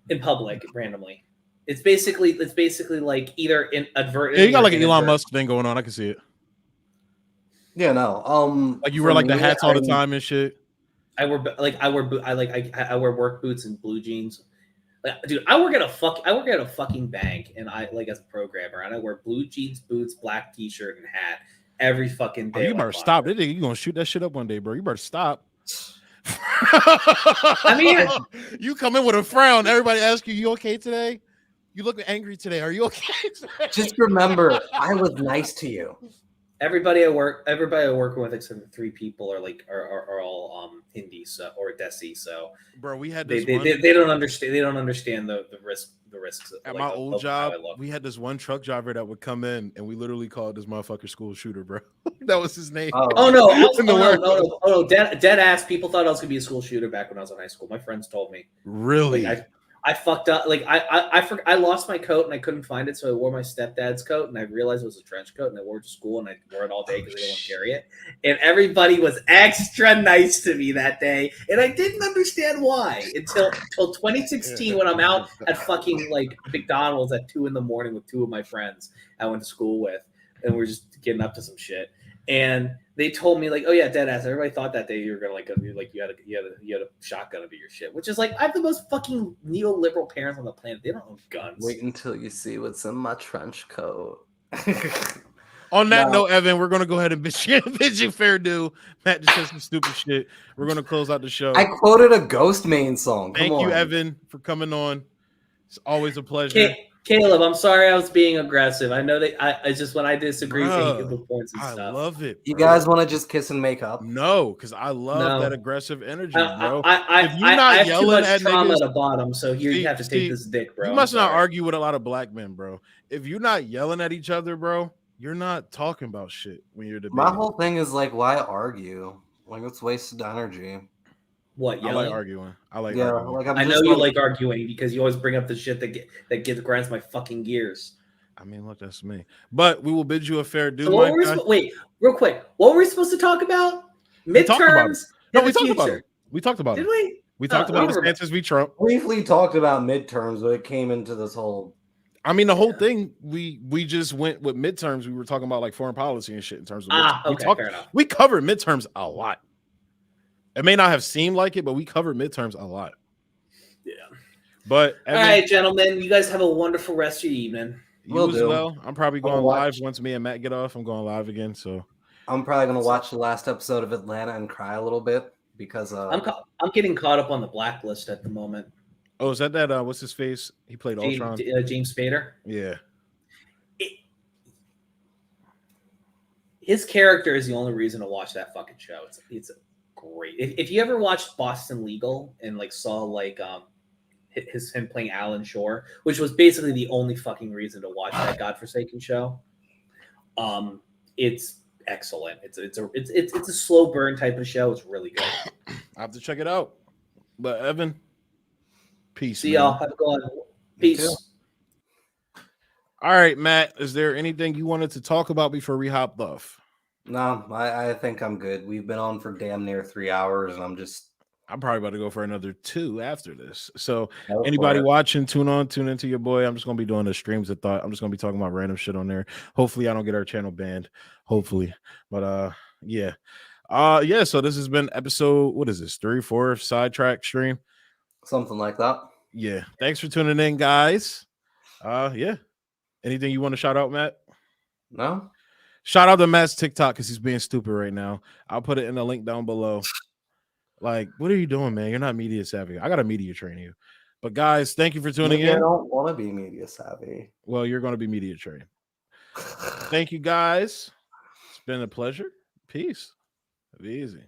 [SPEAKER 4] in public randomly.
[SPEAKER 3] It's basically like either inadvertent.
[SPEAKER 1] Yeah, you got like an Elon Musk thing going on. I can see it.
[SPEAKER 2] Yeah, no.
[SPEAKER 1] Like you wear like the hats all the time and shit.
[SPEAKER 3] I wear work boots and blue jeans. Like, dude, I work at a fucking bank, and I like as a programmer, and I wear blue jeans, boots, black t-shirt, and hat every fucking day.
[SPEAKER 1] Oh, you better stop. You gonna shoot that shit up one day, bro. You better stop.
[SPEAKER 3] I mean,
[SPEAKER 1] you come in with a frown. Everybody asks you okay today? You look angry today. Are you okay today?
[SPEAKER 2] Just remember, I was nice to you.
[SPEAKER 3] Everybody I work with, except for 3 people, are all Hindi or Desi. So,
[SPEAKER 1] bro, we had
[SPEAKER 3] they
[SPEAKER 1] this
[SPEAKER 3] don't understand. They don't understand the risks.
[SPEAKER 1] At my old job, we had this one truck driver that would come in, and we literally called this motherfucker school shooter, bro. That was his name.
[SPEAKER 3] Oh no! Dead ass. People thought I was gonna be a school shooter back when I was in high school. My friends told me.
[SPEAKER 1] Really?
[SPEAKER 3] Like, I fucked up. Like I lost my coat and I couldn't find it, so I wore my stepdad's coat, and I realized it was a trench coat, and I wore it to school, and I wore it all day because I didn't want to carry it. And everybody was extra nice to me that day, and I didn't understand why until 2016 when I'm out at fucking like McDonald's at 2 a.m. with 2 of my friends I went to school with, and we're just getting up to some shit. And they told me like, oh yeah, dead ass. Everybody thought that day you were gonna you had a shotgun to be your shit, which is like I have the most fucking neoliberal parents on the planet. They don't own guns.
[SPEAKER 2] Wait until you see what's in my trench coat.
[SPEAKER 1] On that note, Evan, we're gonna go ahead and bid you fair due. Matt just said some stupid shit. We're gonna close out the show.
[SPEAKER 2] I quoted a Ghost Main song.
[SPEAKER 1] Thank you, Evan, for coming on. It's always a pleasure.
[SPEAKER 3] Caleb, I'm sorry I was being aggressive. I know that I just when I disagree with points and stuff.
[SPEAKER 1] I love it.
[SPEAKER 2] Bro. You guys want to just kiss and make up?
[SPEAKER 1] No, because I love that aggressive energy, bro.
[SPEAKER 3] If you're not yelling at trauma at the bottom, so here you have to take this dick, bro.
[SPEAKER 1] You must not argue with a lot of black men, bro. If you're not yelling at each other, bro, you're not talking about shit when you're debating.
[SPEAKER 2] My whole thing is like, why argue? Like, it's wasted energy.
[SPEAKER 3] What? Yelling?
[SPEAKER 1] I like arguing. Arguing.
[SPEAKER 2] Like
[SPEAKER 3] I know you like arguing because you always bring up the shit that grinds my fucking gears.
[SPEAKER 1] I mean, look, that's me. But we will bid you a fair due.
[SPEAKER 3] So wait, real quick. What were we supposed to talk about? Midterms?
[SPEAKER 1] We talked about it. We talked about it.
[SPEAKER 3] Did we?
[SPEAKER 1] We talked about DeSantis v. Trump.
[SPEAKER 2] Briefly talked about midterms, but it came into this whole.
[SPEAKER 1] I mean, the whole thing. We just went with midterms. We were talking about like foreign policy and shit in terms of.
[SPEAKER 3] Fair enough.
[SPEAKER 1] We covered midterms a lot. It may not have seemed like it, but we covered midterms a lot.
[SPEAKER 3] Yeah.
[SPEAKER 1] But
[SPEAKER 3] all right, gentlemen, you guys have a wonderful rest of your evening.
[SPEAKER 1] You as well. I'm probably going live once me and Matt get off. I'm going live again, so
[SPEAKER 2] I'm probably going to watch the last episode of Atlanta and cry a little bit because
[SPEAKER 3] I'm getting caught up on the Blacklist at the moment.
[SPEAKER 1] Oh, is that what's his face? He played Ultron.
[SPEAKER 3] James Spader.
[SPEAKER 1] Yeah.
[SPEAKER 3] His character is the only reason to watch that fucking show. It's great. If you ever watched Boston Legal and like saw like him playing Alan Shore, which was basically the only fucking reason to watch that godforsaken show, it's excellent. It's a slow burn type of show. It's really good.
[SPEAKER 1] I have to check it out. But Evan, peace.
[SPEAKER 3] See y'all. Have a good one. Peace.
[SPEAKER 1] All right, Matt. Is there anything you wanted to talk about before we hopped off?
[SPEAKER 2] No, I think I'm good. We've been on for damn near 3 hours, and I'm
[SPEAKER 1] probably about to go for another 2 after this. So anybody watching, tune into your boy. I'm just going to be doing the streams of thought. I'm just going to be talking about random shit on there. Hopefully I don't get our channel banned. Hopefully. But yeah. So this has been episode, what is this? 3 or 4 Sidetrack stream.
[SPEAKER 2] Something like that.
[SPEAKER 1] Yeah. Thanks for tuning in, guys. Yeah. Anything you want to shout out, Matt?
[SPEAKER 2] No.
[SPEAKER 1] Shout out to Matt's TikTok because he's being stupid right now. I'll put it in the link down below. Like, what are you doing, man? You're not media savvy. I got to media train you. But guys, thank you for tuning in.
[SPEAKER 2] I don't want to be media savvy.
[SPEAKER 1] Well, you're going to be media trained. Thank you, guys. It's been a pleasure. Peace. Be easy.